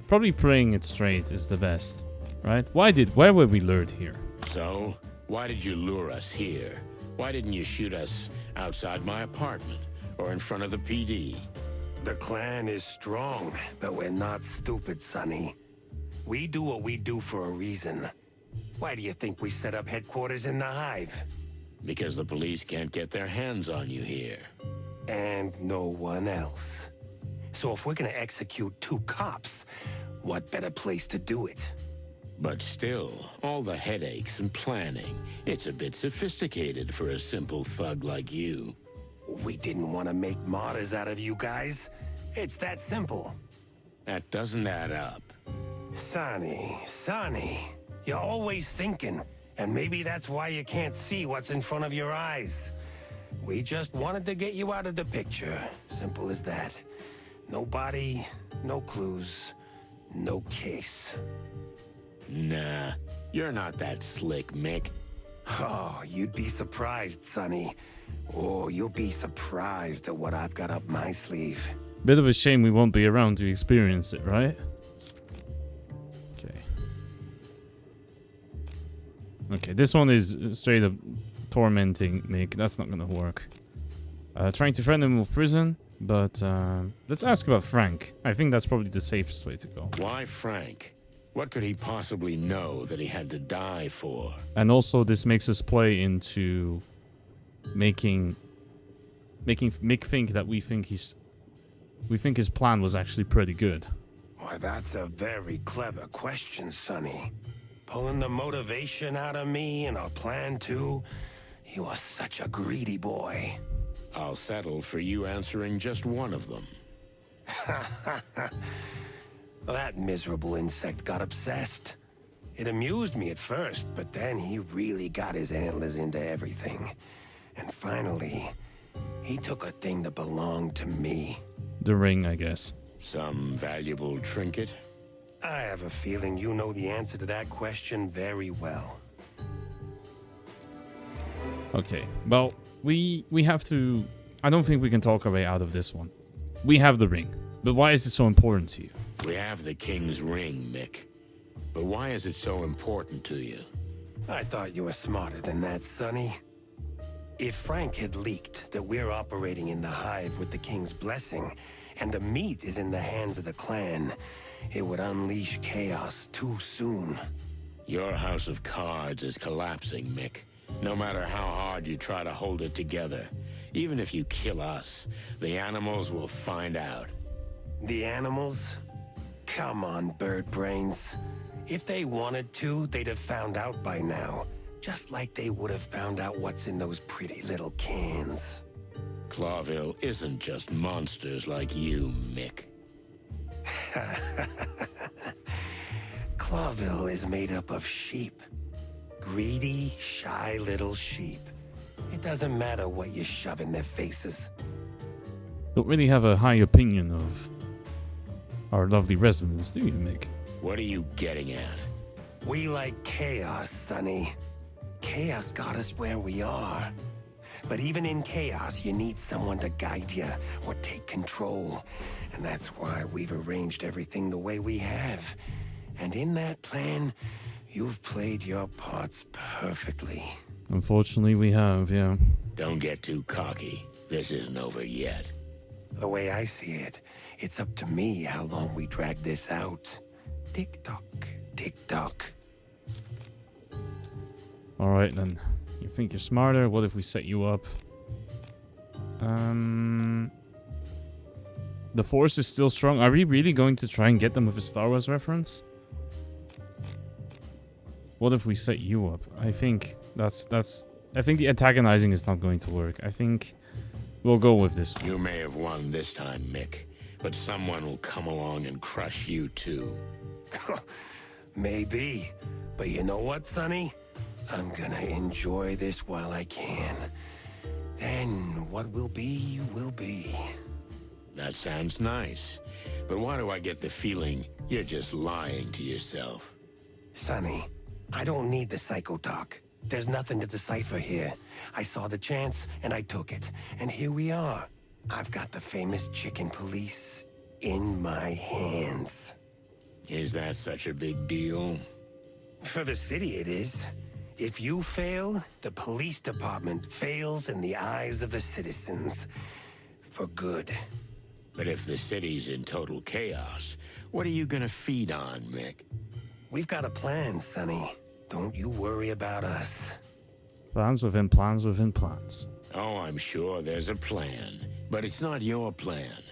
Speaker 1: probably playing it straight is the best, right? Why were we lured here?
Speaker 2: So, why did you lure us here? Why didn't you shoot us outside my apartment or in front of the PD?
Speaker 6: The clan is strong, but we're not stupid, Sonny. We do what we do for a reason. Why do you think we set up headquarters in the Hive?
Speaker 2: Because the police can't get their hands on you here.
Speaker 6: And no one else. So if we're gonna execute 2 cops, what better place to do it?
Speaker 2: But still, all the headaches and planning, it's a bit sophisticated for a simple thug like you.
Speaker 6: We didn't want to make martyrs out of you guys. It's that simple.
Speaker 2: That doesn't add up.
Speaker 6: Sonny, you're always thinking, and maybe that's why you can't see what's in front of your eyes. We just wanted to get you out of the picture. Simple as that. No body, no clues, no case.
Speaker 2: Nah, you're not that slick, Mick.
Speaker 6: Oh, you'd be surprised, Sonny. Oh, you'll be surprised at what I've got up my sleeve.
Speaker 1: Bit of a shame we won't be around to experience it, right? Okay, this one is straight up tormenting Mick. That's not gonna work. Trying to threaten him with prison, but let's ask about Frank. I think that's probably the safest way to go.
Speaker 2: Why Frank? What could he possibly know that he had to die for?
Speaker 1: And also, this makes us play into making Mick think that we think his plan was actually pretty good.
Speaker 6: Why, that's a very clever question, Sonny. Pulling the motivation out of me and our plan too. You are such a greedy boy.
Speaker 2: I'll settle for you answering just one of them.
Speaker 6: That miserable insect got obsessed. It amused me at first, but then he really got his antlers into everything. And finally, he took a thing that belonged to me.
Speaker 1: The ring, I guess.
Speaker 2: Some valuable trinket?
Speaker 6: I have a feeling you know the answer to that question very well.
Speaker 1: Okay, well, we have to... I don't think we can talk our way out of this one. We have the ring, but why is it so important to you?
Speaker 2: We have the king's ring, Mick. But why is it so important to you?
Speaker 6: I thought you were smarter than that, Sonny. If Frank had leaked that we're operating in the Hive with the King's blessing, and the meat is in the hands of the clan, it would unleash chaos too soon.
Speaker 2: Your house of cards is collapsing, Mick. No matter how hard you try to hold it together, even if you kill us, the animals will find out.
Speaker 6: The animals? Come on, bird brains. If they wanted to, they'd have found out by now. Just like they would have found out what's in those pretty little cans.
Speaker 2: Clawville isn't just monsters like you, Mick.
Speaker 6: Clawville is made up of sheep. Greedy, shy little sheep. It doesn't matter what you shove in their faces.
Speaker 1: Don't really have a high opinion of our lovely residents, do you, Mick?
Speaker 2: What are you getting at?
Speaker 6: We like chaos, Sonny. Chaos got us where we are. But even in chaos, you need someone to guide you or take control. And that's why we've arranged everything the way we have. And in that plan, you've played your parts perfectly.
Speaker 1: Unfortunately, we have, yeah.
Speaker 2: Don't get too cocky. This isn't over yet.
Speaker 6: The way I see it, it's up to me how long we drag this out. Tick-tock, tick-tock.
Speaker 1: Alright then. You think you're smarter? What if we set you up? The Force is still strong. Are we really going to try and get them with a Star Wars reference? What if we set you up? I think I think the antagonizing is not going to work. I think we'll go with this one.
Speaker 2: You may have won this time, Mick, but someone will come along and crush you too.
Speaker 6: Maybe. But you know what, Sonny? I'm gonna enjoy this while I can. Then what will be, will be.
Speaker 2: That sounds nice. But why do I get the feeling you're just lying to yourself?
Speaker 6: Sonny, I don't need the psycho talk. There's nothing to decipher here. I saw the chance, and I took it. And here we are. I've got the famous chicken police in my hands.
Speaker 2: Is that such a big deal?
Speaker 6: For the city, it is. If you fail, the police department fails in the eyes of the citizens. For good.
Speaker 2: But if the city's in total chaos, what are you gonna feed on, Mick?
Speaker 6: We've got a plan, Sonny. Don't you worry about us.
Speaker 1: Plans within plans within plans.
Speaker 2: Oh, I'm sure there's a plan. But it's not your plan.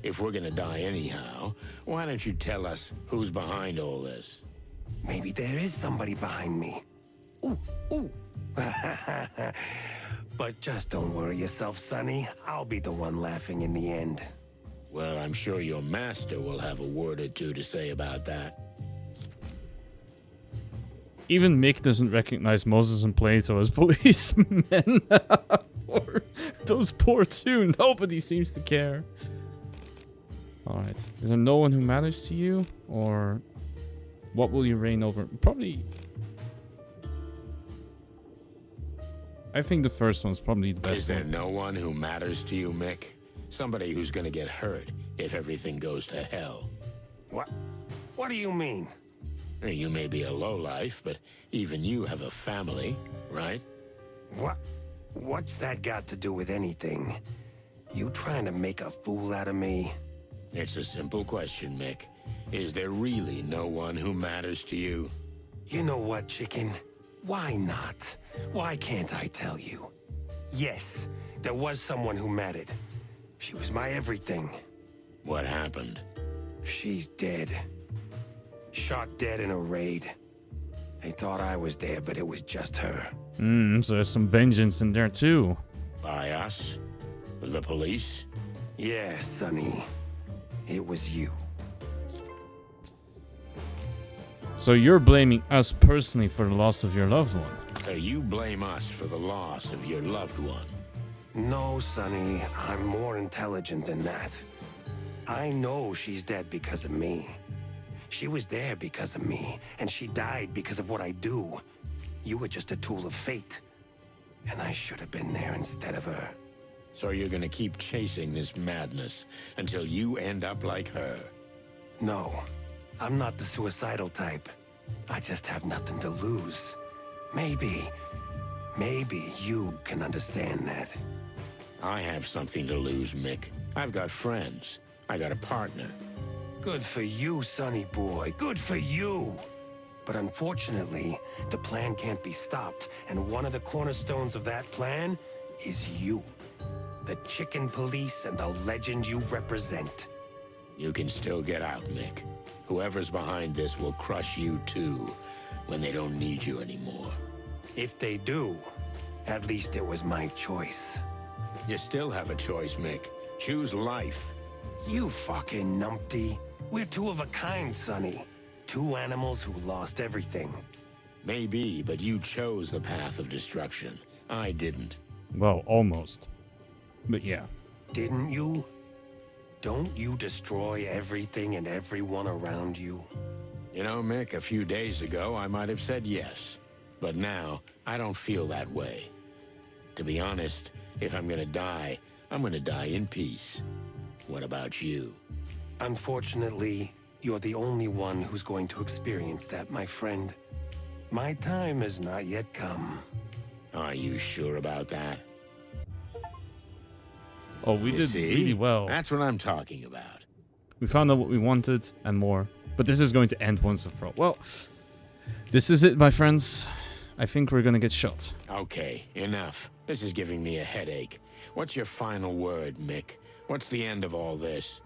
Speaker 2: If we're gonna die anyhow, why don't you tell us who's behind all this?
Speaker 6: Maybe there is somebody behind me. Ooh, ooh. But just don't worry yourself, Sonny. I'll be the one laughing in the end.
Speaker 2: Well, I'm sure your master will have a word or two to say about that.
Speaker 1: Even Mick doesn't recognize Moses and Plato as policemen. Or those poor two. Nobody seems to care. Alright. Is there no one who matters to you? Or what will you reign over? Probably... I think the first one's probably the best
Speaker 2: Is there
Speaker 1: one.
Speaker 2: no one who matters to you, Mick? Somebody who's gonna get hurt if everything goes to hell.
Speaker 6: What? What do you mean?
Speaker 2: You may be a lowlife, but even you have a family, right?
Speaker 6: What? What's that got to do with anything? You trying to make a fool out of me?
Speaker 2: It's a simple question, Mick. Is there really no one who matters to you?
Speaker 6: You know what, chicken? Why not? Why can't I tell you? Yes, there was someone who mattered. She was my everything.
Speaker 2: What happened?
Speaker 6: She's dead. Shot dead in a raid. They thought I was there, but it was just her.
Speaker 1: So there's some vengeance in there too.
Speaker 2: By us? The police?
Speaker 6: Yeah, Sonny. It was you.
Speaker 1: So you're blaming us personally for the loss of your loved one.
Speaker 2: So you blame us for the loss of your loved one.
Speaker 6: No, Sonny. I'm more intelligent than that. I know she's dead because of me. She was there because of me, and she died because of what I do. You were just a tool of fate. And I should have been there instead of her.
Speaker 2: So you're gonna keep chasing this madness until you end up like her.
Speaker 6: No, I'm not the suicidal type. I just have nothing to lose. Maybe you can understand that.
Speaker 2: I have something to lose, Mick. I've got friends. I got a partner.
Speaker 6: Good for you, Sonny boy. Good for you. But unfortunately, the plan can't be stopped, and one of the cornerstones of that plan is you. The chicken police and the legend you represent.
Speaker 2: You can still get out, Mick. Whoever's behind this will crush you too, when they don't need you anymore.
Speaker 6: If they do, at least it was my choice.
Speaker 2: You still have a choice, Mick. Choose life.
Speaker 6: You fucking numpty. We're two of a kind, Sonny. Two animals who lost everything.
Speaker 2: Maybe, but you chose the path of destruction. I didn't.
Speaker 1: Well, almost. But yeah.
Speaker 6: Didn't you? Don't you destroy everything and everyone around you?
Speaker 2: You know, Mick, a few days ago, I might have said yes. But now, I don't feel that way. To be honest, if I'm gonna die, I'm gonna die in peace. What about you?
Speaker 6: Unfortunately, you're the only one who's going to experience that, my friend. My time has not yet come.
Speaker 2: Are you sure about that?
Speaker 1: Oh, we
Speaker 2: You
Speaker 1: did
Speaker 2: see?
Speaker 1: really well.
Speaker 2: That's what I'm talking about.
Speaker 1: We found out what we wanted and more. But this is going to end once and for all. Well, this is it, my friends. I think we're gonna get shot.
Speaker 2: Okay, enough. This is giving me a headache. What's your final word, Mick? What's the end of all this?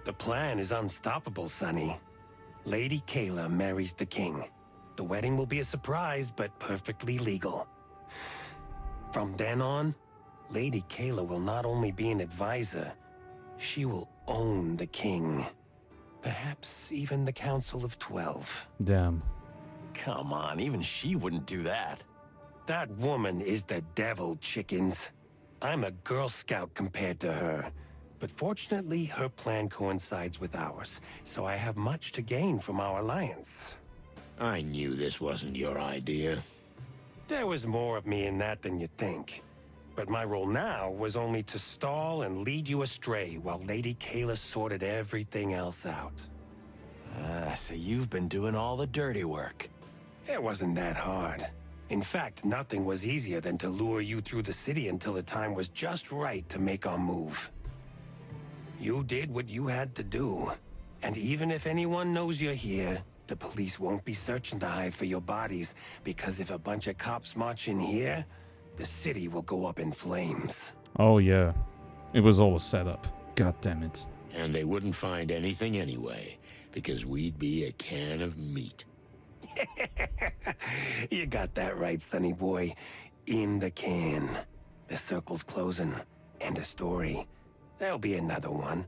Speaker 6: The plan is unstoppable, Sonny. Lady Kayla marries the king. The wedding will be a surprise, but perfectly legal. From then on, Lady Kayla will not only be an advisor, she will own the king. Perhaps even the Council of 12.
Speaker 1: Damn.
Speaker 4: Come on, even she wouldn't do that.
Speaker 6: That woman is the devil, chickens. I'm a Girl Scout compared to her. But fortunately, her plan coincides with ours, so I have much to gain from our alliance.
Speaker 2: I knew this wasn't your idea.
Speaker 6: There was more of me in that than you think. But my role now was only to stall and lead you astray while Lady Kayla sorted everything else out.
Speaker 4: So you've been doing all the dirty work.
Speaker 6: It wasn't that hard. In fact, nothing was easier than to lure you through the city until the time was just right to make our move. You did what you had to do. And even if anyone knows you're here, the police won't be searching the Hive for your bodies, because if a bunch of cops march in here, the city will go up in flames.
Speaker 1: Oh yeah, it was all a setup. God damn it.
Speaker 2: And they wouldn't find anything anyway, because we'd be a can of meat.
Speaker 6: You got that right, sonny boy. In the can. The circle's closing. End of story. There'll be another one.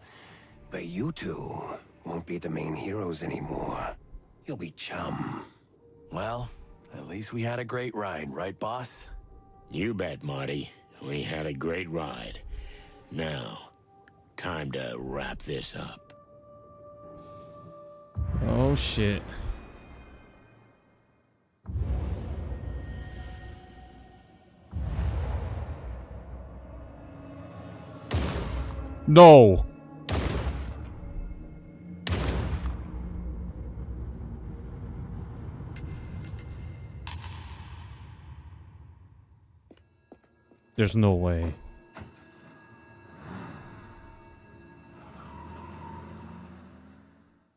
Speaker 6: But you two won't be the main heroes anymore. You'll be chum.
Speaker 4: Well, at least we had a great ride, right, boss?
Speaker 2: You bet, Marty. We had a great ride. Now, time to wrap this up.
Speaker 1: Oh shit. No. There's no way.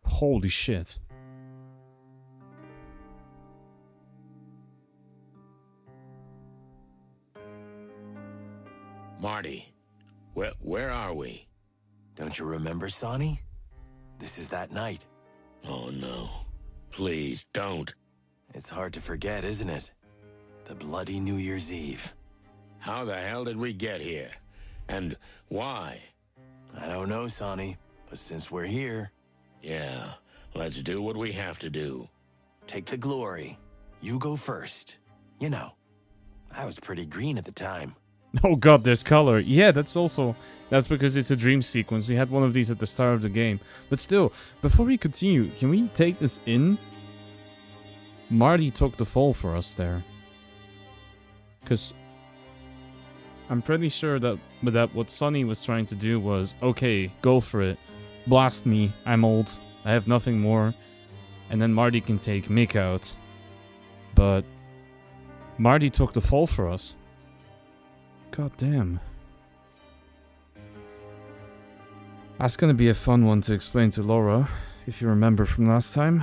Speaker 1: Holy shit.
Speaker 2: Marty, where are we?
Speaker 4: Don't you remember, Sonny? This is that night.
Speaker 2: Oh no. Please, don't.
Speaker 4: It's hard to forget, isn't it? The bloody New Year's Eve.
Speaker 2: How the hell did we get here? And why?
Speaker 4: I don't know, Sonny, but since we're here...
Speaker 2: Yeah, let's do what we have to do.
Speaker 4: Take the glory. You go first. You know, I was pretty green at the time.
Speaker 1: Oh god, there's color. Yeah, that's because it's a dream sequence. We had one of these at the start of the game. But still, before we continue, can we take this in? Marty took the fall for us there. Because I'm pretty sure that what Sonny was trying to do was, okay, go for it. Blast me. I'm old. I have nothing more. And then Marty can take Mick out. But Marty took the fall for us. God damn. That's gonna be a fun one to explain to Laura, if you remember from last time.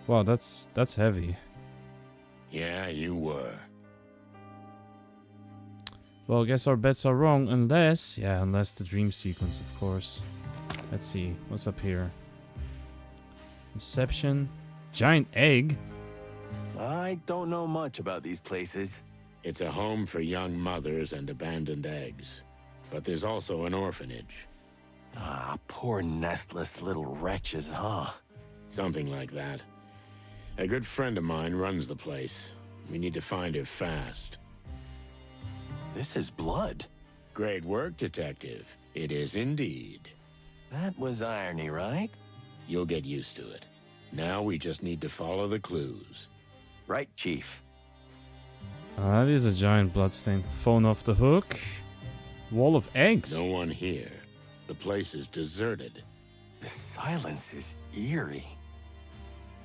Speaker 1: Wow, that's heavy.
Speaker 2: Yeah, you were.
Speaker 1: Well, I guess our bets are wrong, unless the dream sequence, of course. Let's see, what's up here? Reception. Giant egg?
Speaker 4: I don't know much about these places.
Speaker 2: It's a home for young mothers and abandoned eggs. But there's also an orphanage.
Speaker 4: Ah, poor nestless little wretches, huh?
Speaker 2: Something like that. A good friend of mine runs the place. We need to find her fast.
Speaker 4: This is blood.
Speaker 2: Great work, Detective. It is indeed.
Speaker 4: That was irony, right?
Speaker 2: You'll get used to it. Now we just need to follow the clues.
Speaker 4: Right, Chief.
Speaker 1: That is a giant bloodstain. Phone off the hook. Wall of eggs.
Speaker 2: No one here. The place is deserted.
Speaker 4: The silence is eerie.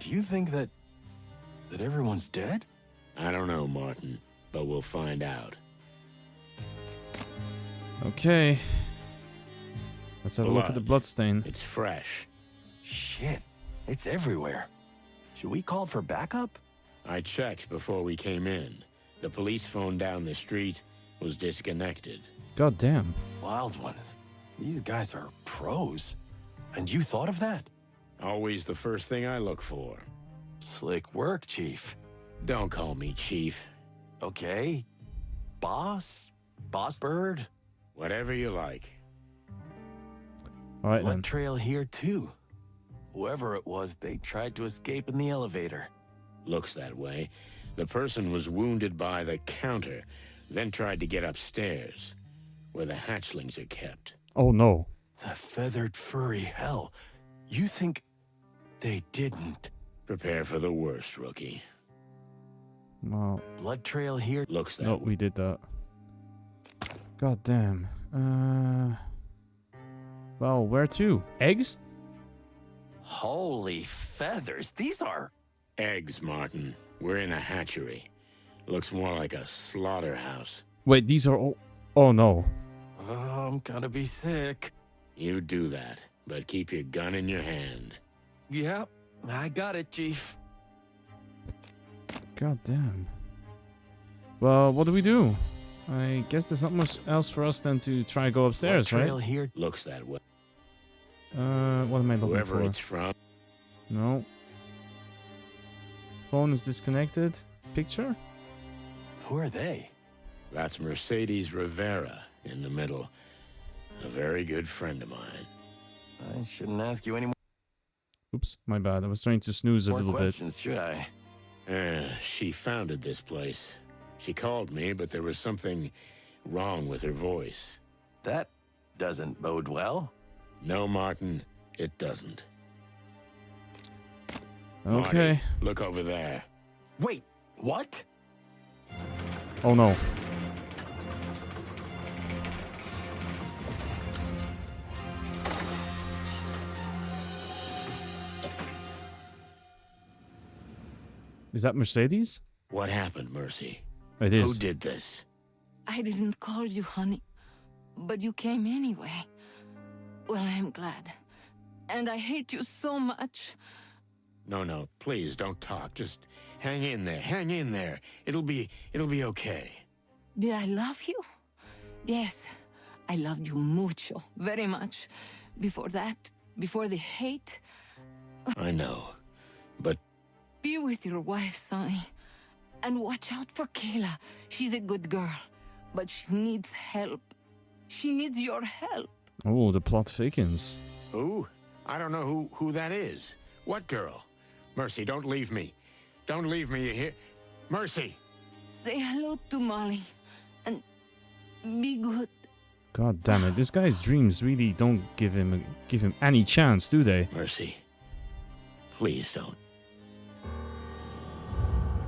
Speaker 4: Do you think that everyone's dead?
Speaker 2: I don't know, Martin, but we'll find out.
Speaker 1: Okay. Let's have a look at the bloodstain.
Speaker 2: It's fresh.
Speaker 4: Shit, it's everywhere. Should we call for backup?
Speaker 2: I checked before we came in. The police phone down the street was disconnected.
Speaker 1: God damn.
Speaker 4: Wild ones. These guys are pros. And you thought of that?
Speaker 2: Always the first thing I look for.
Speaker 4: Slick work, Chief.
Speaker 2: Don't call me Chief.
Speaker 4: Okay. Boss? Boss Bird?
Speaker 2: Whatever you like.
Speaker 1: All right,
Speaker 4: Blood
Speaker 1: then.
Speaker 4: trail here, too. Whoever it was, they tried to escape in the elevator.
Speaker 2: Looks that way. The person was wounded by the counter, then tried to get upstairs, where the hatchlings are kept.
Speaker 1: Oh no.
Speaker 4: The feathered furry hell. You think they didn't?
Speaker 2: Prepare for the worst, rookie.
Speaker 1: Well,
Speaker 4: Blood trail here.
Speaker 2: Looks that
Speaker 1: no,
Speaker 2: way.
Speaker 1: we did that. God damn. Well, where to? Eggs?
Speaker 4: Holy feathers. These are...
Speaker 2: Eggs, Martin. We're in a hatchery. Looks more like a slaughterhouse.
Speaker 1: Wait, these are all... Oh no.
Speaker 4: Oh, I'm gonna be sick.
Speaker 2: You do that, but keep your gun in your hand.
Speaker 4: Yep, I got it, Chief.
Speaker 1: God damn. Well, what do we do? I guess there's not much else for us than to try and go upstairs,
Speaker 4: Blood
Speaker 1: right?
Speaker 4: trail here.
Speaker 2: Looks that way.
Speaker 1: What am I looking
Speaker 2: Whoever
Speaker 1: for?
Speaker 2: it's from.
Speaker 1: No. Phone is disconnected. Picture?
Speaker 4: Who are they?
Speaker 2: That's Mercedes Rivera in the middle. A very good friend of mine.
Speaker 4: I shouldn't ask you any
Speaker 1: Oops, my bad. I was trying to snooze a
Speaker 4: more
Speaker 1: little bit.
Speaker 4: questions, should I?
Speaker 2: She founded this place. She called me, but there was something wrong with her voice.
Speaker 4: That doesn't bode well.
Speaker 2: No, Martin, it doesn't.
Speaker 1: Okay.
Speaker 2: Marty, look over there.
Speaker 4: Wait, what?
Speaker 1: Oh no. Is that Mercedes?
Speaker 2: What happened, Mercy?
Speaker 1: It
Speaker 2: Who
Speaker 1: is.
Speaker 2: did this?
Speaker 7: I didn't call you, honey, but you came anyway. Well, I am glad. And I hate you so much.
Speaker 2: No, please don't talk. Just hang in there. Hang in there. It'll be okay.
Speaker 7: Did I love you? Yes, I loved you mucho, very much. Before that, before the hate,
Speaker 2: I know. But
Speaker 7: be with your wife, Sonny. And watch out for Kayla. She's a good girl, but she needs help. She needs your help.
Speaker 1: Oh, the plot thickens.
Speaker 2: who? I don't know who that is. What girl? Mercy, don't leave me. Don't leave me, you hear? Mercy!
Speaker 7: Say hello to Molly. And be good.
Speaker 1: God damn it. This guy's dreams really don't give him any chance, do they?
Speaker 2: Mercy. Please don't.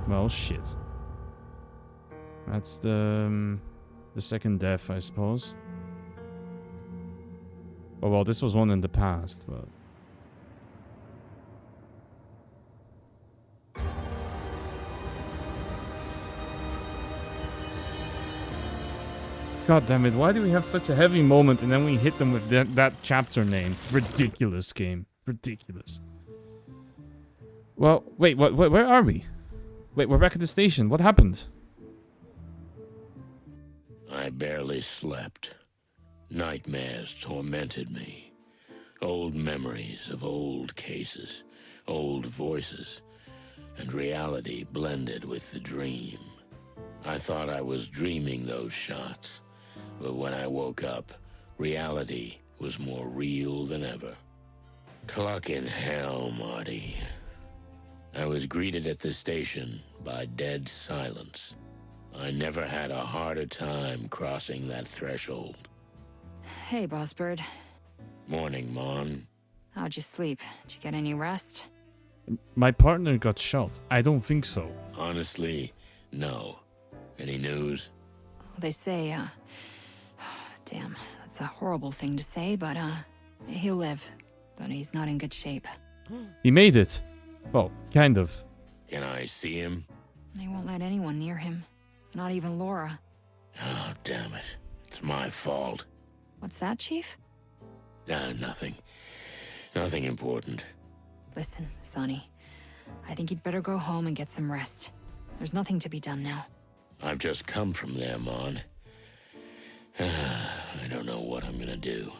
Speaker 1: Well, shit. That's the second death, I suppose. Oh, well, this was one in the past, but... God damn it, why do we have such a heavy moment and then we hit them with that chapter name? Ridiculous game. Ridiculous. Well, wait, where are we? Wait, we're back at the station. What happened?
Speaker 2: I barely slept. Nightmares tormented me. Old memories of old cases, old voices, and reality blended with the dream. I thought I was dreaming those shots, but when I woke up, reality was more real than ever. Clucking hell, Marty. I was greeted at the station by dead silence. I never had a harder time crossing that threshold.
Speaker 7: Hey, Boss Bird.
Speaker 2: Morning, Mon.
Speaker 7: How'd you sleep? Did you get any rest?
Speaker 1: My partner got shot. I don't think so.
Speaker 2: Honestly, no. Any news?
Speaker 7: They say, damn, that's a horrible thing to say, but, he'll live. But he's not in good shape.
Speaker 1: He made it. Well, kind of.
Speaker 2: Can I see him?
Speaker 7: They won't let anyone near him. Not even Laura.
Speaker 2: Oh, damn it. It's my fault.
Speaker 7: What's that, Chief?
Speaker 2: Nothing. Nothing important.
Speaker 7: Listen, Sonny. I think you'd better go home and get some rest. There's nothing to be done now.
Speaker 2: I've just come from there, Mon. I don't know what I'm gonna do.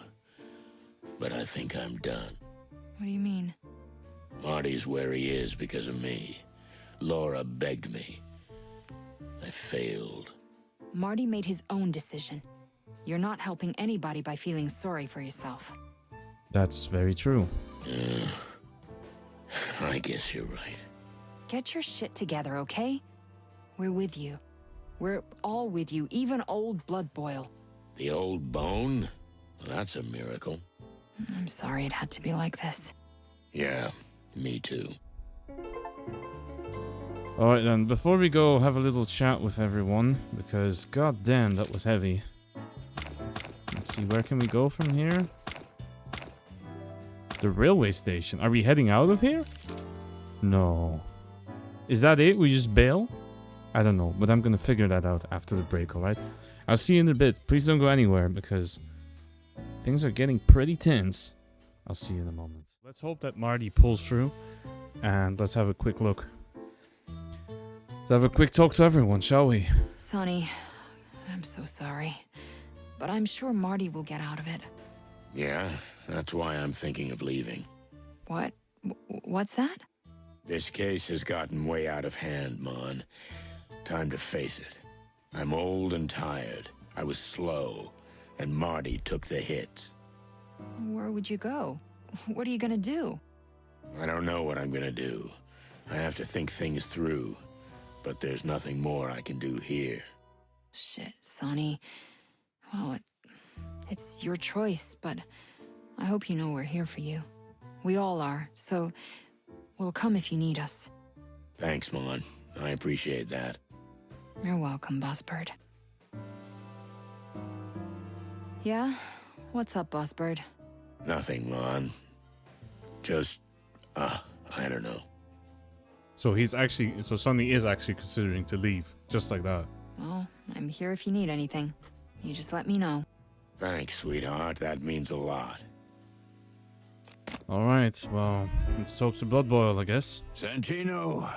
Speaker 2: But I think I'm done.
Speaker 7: What do you mean?
Speaker 2: Marty's where he is because of me. Laura begged me. I failed.
Speaker 7: Marty made his own decision. You're not helping anybody by feeling sorry for yourself.
Speaker 1: That's very true.
Speaker 2: I guess you're right.
Speaker 7: get your shit together, okay? We're with you. We're all with you, even old Blood Boil.
Speaker 2: The old bone? Well, that's a miracle.
Speaker 7: I'm sorry it had to be like this.
Speaker 2: Yeah, me too.
Speaker 1: Alright then, before we go have a little chat with everyone, because goddamn that was heavy. Let's see, where can we go from here? The railway station. Are we heading out of here? No. Is that it? We just bail? I don't know, but I'm gonna figure that out after the break, alright? I'll see you in a bit. Please don't go anywhere, because things are getting pretty tense. I'll see you in a moment. Let's hope that Marty pulls through, and let's have a quick look. Let's have a quick talk to everyone, shall we?
Speaker 7: Sonny, I'm so sorry. But I'm sure Marty will get out of it.
Speaker 2: Yeah, that's why I'm thinking of leaving.
Speaker 7: What? What's that?
Speaker 2: This case has gotten way out of hand, Mon. Time to face it. I'm old and tired. I was slow, and Marty took the hit.
Speaker 7: Where would you go? What are you gonna do?
Speaker 2: I don't know what I'm gonna do. I have to think things through, but there's nothing more I can do here.
Speaker 7: Shit, Sonny. Well, it's your choice, but I hope you know we're here for you. We all are, so we'll come if you need us.
Speaker 2: Thanks, Mon. I appreciate that.
Speaker 7: You're welcome, Bossbird. Yeah? What's up, Bossbird?
Speaker 2: Nothing, Mon. Just, I don't know.
Speaker 1: So so Sonny is actually considering to leave, just like that.
Speaker 7: Well, I'm here if you need anything. You just let me know.
Speaker 2: Thanks, sweetheart. That means a lot.
Speaker 1: Alright, well, let's talk to Blood Boil, I guess.
Speaker 6: Santino,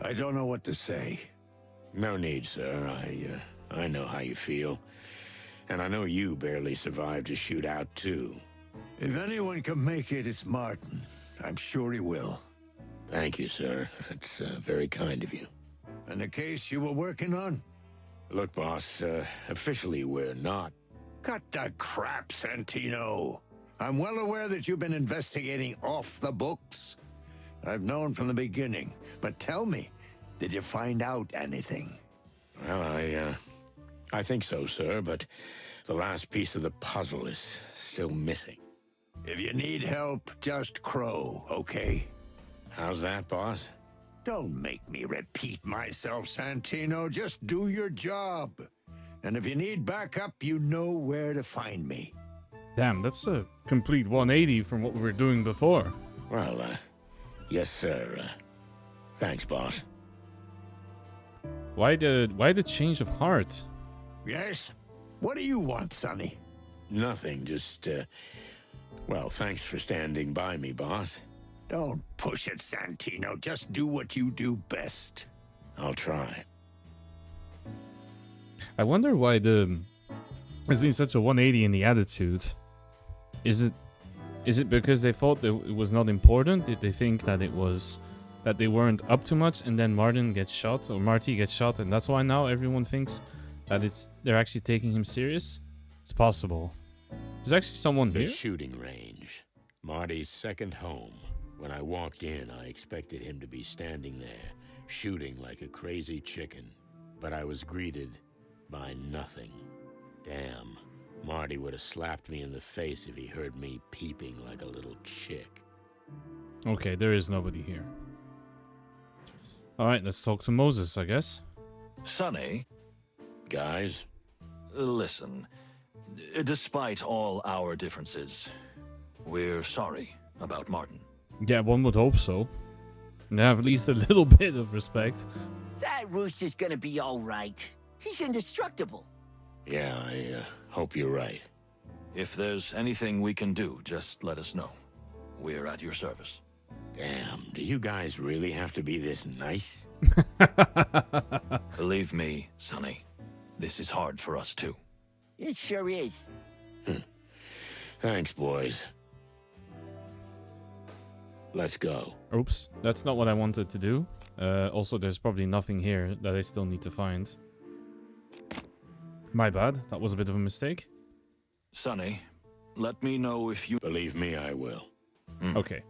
Speaker 6: I don't know what to say.
Speaker 2: No need, sir. I know how you feel. And I know you barely survived a shootout, too.
Speaker 6: If anyone can make it, it's Martin. I'm sure he will.
Speaker 2: Thank you, sir. That's very kind of you.
Speaker 6: And the case you were working on?
Speaker 2: Look, boss, officially we're not.
Speaker 6: Cut the crap, Santino. I'm well aware that you've been investigating off the books. I've known from the beginning. But tell me, did you find out anything?
Speaker 2: Well, I think so, sir, but the last piece of the puzzle is still missing.
Speaker 6: If you need help, just crow, okay?
Speaker 2: How's that, boss?
Speaker 6: Don't make me repeat myself, Santino. Just do your job. And if you need backup, you know where to find me.
Speaker 1: Damn, that's a complete 180 from what we were doing before.
Speaker 2: Well, yes, sir. Thanks, boss.
Speaker 1: Why the change of heart?
Speaker 6: Yes? What do you want, Sonny?
Speaker 2: Nothing, just, well, thanks for standing by me, boss.
Speaker 6: Don't push it, Santino. Just do what you do best.
Speaker 2: I'll try.
Speaker 1: I wonder why there's been such a 180 in the attitude. Is it because they thought that it was not important? Did they think that that they weren't up to much, and then Marty gets shot, and that's why now everyone thinks that they're actually taking him serious? It's possible. There's actually someone
Speaker 2: The
Speaker 1: here.
Speaker 2: shooting range. Marty's second home. When I walked in, I expected him to be standing there, shooting like a crazy chicken. But I was greeted by nothing. Damn, Marty would have slapped me in the face if he heard me peeping like a little chick.
Speaker 1: Okay, there is nobody here. Alright, let's talk to Moses, I guess.
Speaker 8: Sonny,
Speaker 2: Guys?
Speaker 8: listen. Despite all our differences, we're sorry about Martin.
Speaker 1: Yeah, one would hope so. And have at least a little bit of respect.
Speaker 9: That rooster's gonna be all right. He's indestructible.
Speaker 2: Yeah, I hope you're right.
Speaker 8: If there's anything we can do, just let us know. We're at your service.
Speaker 2: Damn, do you guys really have to be this nice?
Speaker 8: Believe me, Sonny, this is hard for us too.
Speaker 9: It sure is.
Speaker 2: Thanks, boys. Let's go.
Speaker 1: Oops, that's not what I wanted to do. Also, there's probably nothing here that I still need to find. My bad, that was a bit of a mistake.
Speaker 8: Sonny, let me know if you...
Speaker 2: Believe me, I will.
Speaker 1: Okay.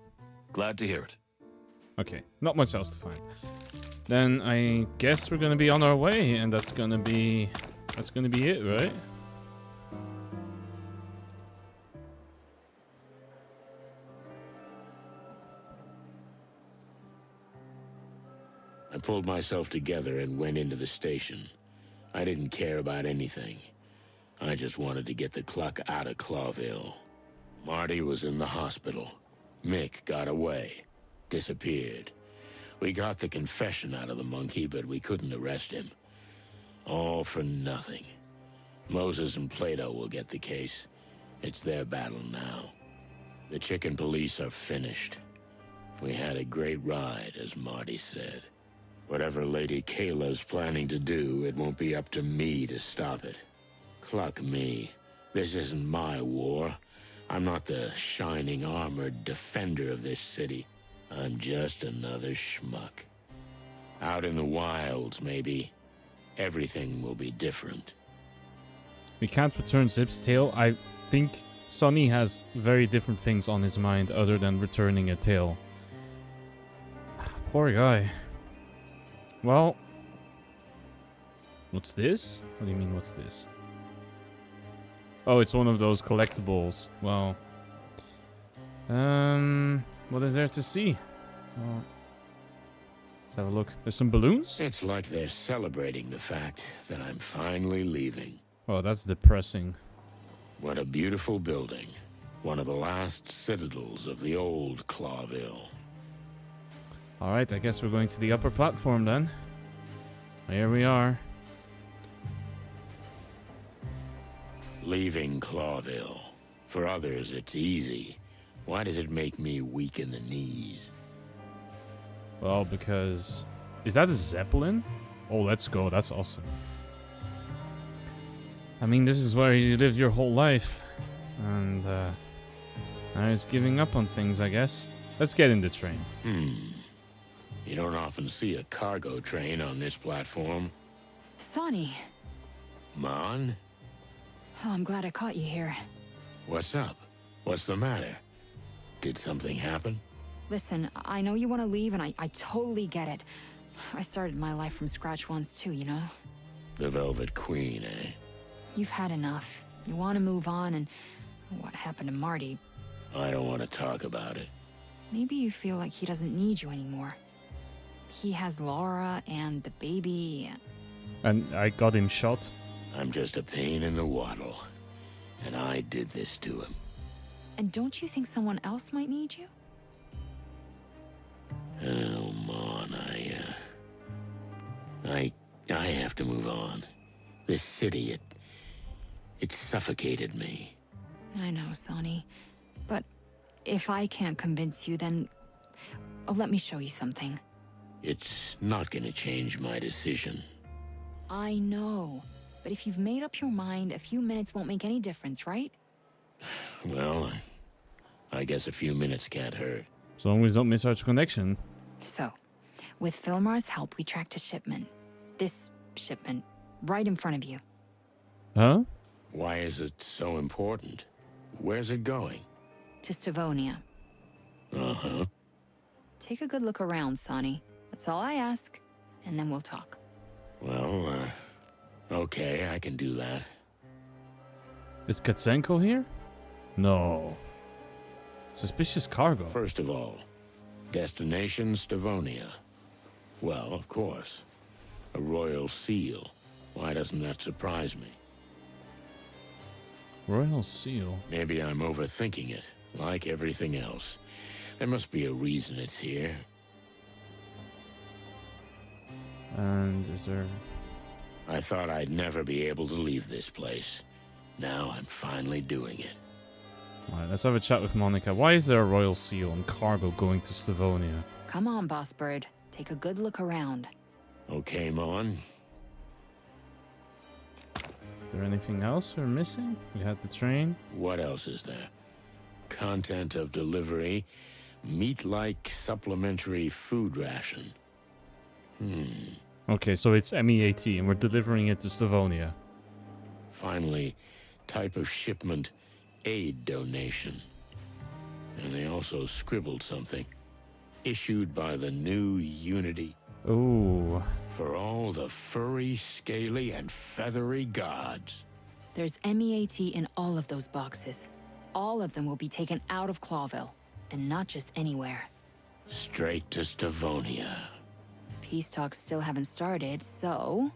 Speaker 8: Glad to hear it.
Speaker 1: Okay, not much else to find. Then I guess we're gonna be on our way, and that's gonna be it, right?
Speaker 2: I pulled myself together and went into the station. I didn't care about anything. I just wanted to get the cluck out of Clawville. Marty was in the hospital. Mick got away. Disappeared. We got the confession out of the monkey, but we couldn't arrest him. All for nothing. Moses and Plato will get the case. It's their battle now. The chicken police are finished. We had a great ride, as Marty said. Whatever Lady Kayla's planning to do, it won't be up to me to stop it. Cluck me. This isn't my war. I'm not the shining armored defender of this city. I'm just another schmuck. Out in the wilds, maybe. Everything will be different.
Speaker 1: We can't return Zip's tail. I think Sonny has very different things on his mind other than returning a tail. Poor guy. Well, what's this? What do you mean, what's this? Oh, it's one of those collectibles. Well, what is there to see? Well, let's have a look. There's some balloons?
Speaker 2: It's like they're celebrating the fact that I'm finally leaving.
Speaker 1: Oh, that's depressing.
Speaker 2: What a beautiful building. One of the last citadels of the old Clawville.
Speaker 1: Alright, I guess we're going to the upper platform then. Here we are.
Speaker 2: Leaving Clawville. For others, it's easy. Why does it make me weak in the knees?
Speaker 1: Well, because... Is that a Zeppelin? Oh, let's go. That's awesome. I mean, this is where you lived your whole life. And, now it's giving up on things, I guess. Let's get in the train.
Speaker 2: You don't often see a cargo train on this platform.
Speaker 7: Sonny.
Speaker 2: Mon?
Speaker 7: Oh, I'm glad I caught you here.
Speaker 2: What's up? What's the matter? Did something happen?
Speaker 7: Listen, I know you want to leave, and I totally get it. I started my life from scratch once too, you know?
Speaker 2: The Velvet Queen, eh?
Speaker 7: You've had enough. You want to move on, and what happened to Marty?
Speaker 2: I don't want to talk about it.
Speaker 7: Maybe you feel like he doesn't need you anymore. He has Laura and the baby.
Speaker 1: And I got him shot.
Speaker 2: I'm just a pain in the waddle. And I did this to him.
Speaker 7: And don't you think someone else might need you?
Speaker 2: Oh, Mon, I have to move on. This city, it suffocated me.
Speaker 7: I know, Sonny. But if I can't convince you, then let me show you something.
Speaker 2: It's not gonna change my decision.
Speaker 7: I know. But if you've made up your mind, a few minutes won't make any difference, right?
Speaker 2: Well, I guess a few minutes can't hurt.
Speaker 1: As long as we don't miss our connection.
Speaker 7: So, with Filmar's help, we tracked a shipment. This shipment, right in front of you.
Speaker 1: Huh?
Speaker 2: Why is it so important? Where's it going?
Speaker 7: To Stavonia.
Speaker 2: Uh-huh.
Speaker 7: Take a good look around, Sonny. That's all I ask, and then we'll talk.
Speaker 2: Well, okay, I can do that.
Speaker 1: Is Katsenko here? No. Suspicious cargo.
Speaker 2: First of all, destination Stavonia. Well, of course. A royal seal. Why doesn't that surprise me?
Speaker 1: Royal seal.
Speaker 2: Maybe I'm overthinking it, like everything else. There must be a reason it's here.
Speaker 1: And is there...
Speaker 2: I thought I'd never be able to leave this place. Now I'm finally doing it.
Speaker 1: Alright, let's have a chat with Monica. Why is there a royal seal and cargo going to Stavonia?
Speaker 7: Come on, Boss Bird. Take a good look around.
Speaker 2: Okay, Mon.
Speaker 1: Is there anything else we're missing? We had the train.
Speaker 2: What else is there? Content of delivery. Meat-like supplementary food ration.
Speaker 1: Okay, so it's MEAT and we're delivering it to Stavonia.
Speaker 2: Finally, type of shipment, aid donation. And they also scribbled something. issued by the new Unity
Speaker 1: Oh.
Speaker 2: for all the furry, scaly, and feathery gods.
Speaker 7: There's MEAT in all of those boxes. All of them will be taken out of Clawville, and not just anywhere.
Speaker 2: Straight to Stavonia.
Speaker 7: Peace talks still haven't started, so...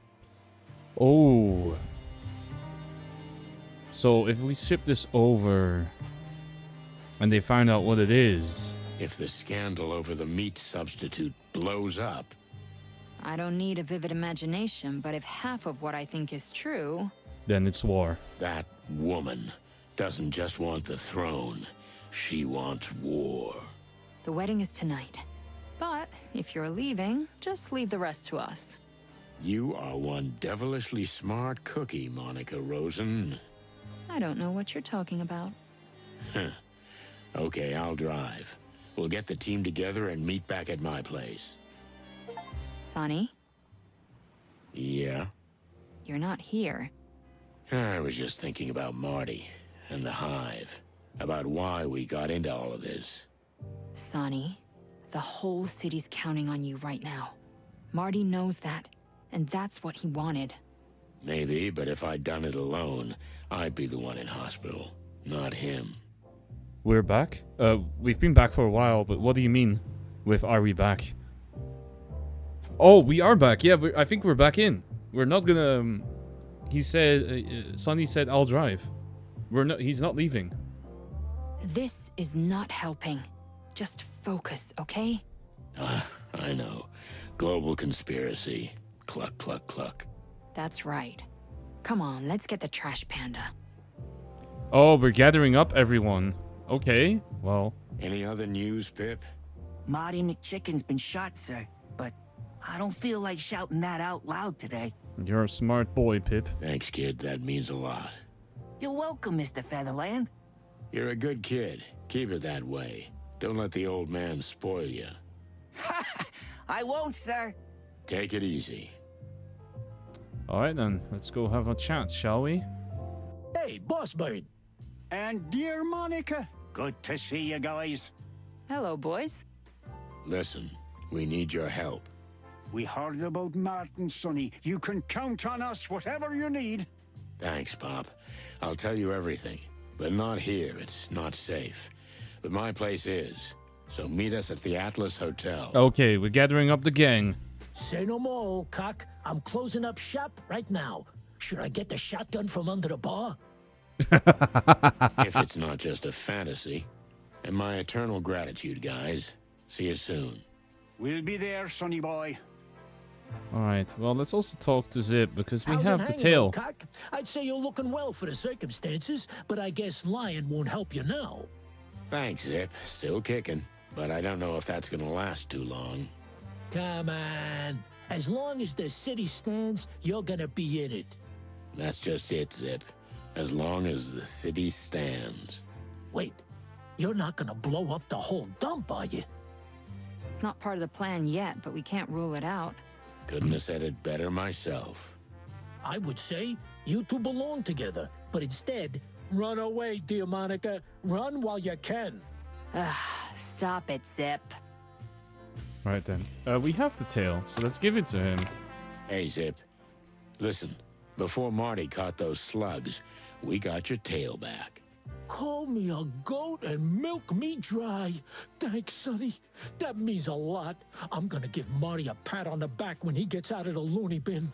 Speaker 1: Oh. So if we ship this over and they find out what it is...
Speaker 2: If the scandal over the meat substitute blows up,
Speaker 7: I don't need a vivid imagination, but if half of what I think is true...
Speaker 1: then it's war.
Speaker 2: that woman doesn't just want the throne. She wants war.
Speaker 7: The wedding is tonight. But if you're leaving, just leave the rest to us.
Speaker 2: You are one devilishly smart cookie, Monica Rosen.
Speaker 7: I don't know what you're talking about.
Speaker 2: Okay, I'll drive. We'll get the team together and meet back at my place.
Speaker 7: Sonny,
Speaker 2: Yeah?
Speaker 7: you're not here.
Speaker 2: I was just thinking about Marty and the Hive. About why we got into all of this.
Speaker 7: Sonny, the whole city's counting on you right now. Marty knows that, and that's what he wanted.
Speaker 2: Maybe, but if I'd done it alone, I'd be the one in hospital, not him.
Speaker 1: We're back? We've been back for a while, but what do you mean with are we back? Oh, we are back. Yeah, I think we're back in. We're not gonna... he said... Sonny said I'll drive. He's not leaving.
Speaker 7: This is not helping. Just focus, okay?
Speaker 2: I know. Global conspiracy. Cluck, cluck, cluck.
Speaker 7: That's right. Come on, let's get the trash panda.
Speaker 1: Oh, we're gathering up everyone. Okay, well...
Speaker 2: Any other news, Pip?
Speaker 9: Marty McChicken's been shot, sir, but I don't feel like shouting that out loud today.
Speaker 1: You're a smart boy, Pip.
Speaker 2: Thanks, kid. That means a lot.
Speaker 9: You're welcome, Mr. Featherland.
Speaker 2: You're a good kid. Keep it that way. Don't let the old man spoil you.
Speaker 9: I won't, sir.
Speaker 2: Take it easy.
Speaker 1: Alright then, let's go have a chat, shall we?
Speaker 10: Hey, Boss Bird.
Speaker 5: And dear Monica, good to see you guys.
Speaker 7: Hello, boys.
Speaker 2: Listen, we need your help.
Speaker 5: We heard about Martin, Sonny. You can count on us, whatever you need.
Speaker 2: Thanks, Pop. I'll tell you everything. But not here. It's not safe. But my place is. So meet us at the Atlas Hotel.
Speaker 1: Okay, we're gathering up the gang.
Speaker 10: Say no more, cock. I'm closing up shop right now. Should I get the shotgun from under the bar?
Speaker 2: If it's not just a fantasy. And my eternal gratitude, guys. See you soon.
Speaker 5: We'll be there, Sonny boy.
Speaker 1: Alright, well, let's also talk to Zip, because we
Speaker 10: How's
Speaker 1: have
Speaker 10: it
Speaker 1: the
Speaker 10: hanging,
Speaker 1: tail.
Speaker 10: old cock? I'd say you're looking well for the circumstances, but I guess lying won't help you now.
Speaker 2: Thanks, Zip. Still kicking. But I don't know if that's gonna last too long.
Speaker 10: Come on. As long as the city stands, you're gonna be in it.
Speaker 2: That's just it, Zip. As long as the city stands.
Speaker 10: Wait, you're not gonna blow up the whole dump, are you?
Speaker 7: It's not part of the plan yet, but we can't rule it out.
Speaker 2: Couldn't have said it better myself.
Speaker 10: I would say you two belong together, but instead, run away, dear Monica. Run while you can.
Speaker 7: Stop it, Zip.
Speaker 1: Right then. We have the tail, so let's give it to him.
Speaker 2: Hey, Zip. Listen, before Marty caught those slugs, we got your tail back.
Speaker 10: Call me a goat and milk me dry. Thanks, Sonny. That means a lot. I'm gonna give Marty a pat on the back when he gets out of the loony bin.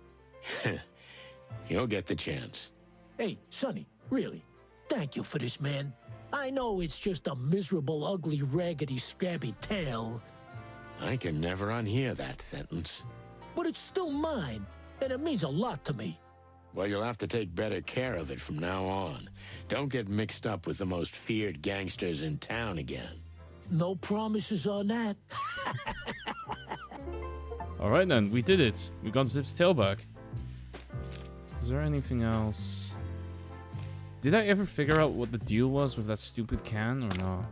Speaker 2: You'll get the chance.
Speaker 10: Hey, Sonny, really, thank you for this, man. I know it's just a miserable, ugly, raggedy, scabby tail,
Speaker 2: I can never unhear that sentence.
Speaker 10: but it's still mine, and it means a lot to me.
Speaker 2: Well, you'll have to take better care of it from now on. Don't get mixed up with the most feared gangsters in town again.
Speaker 10: No promises on that.
Speaker 1: Alright then, we did it. We got Zip's tail back. Is there anything else? Did I ever figure out what the deal was with that stupid can or not?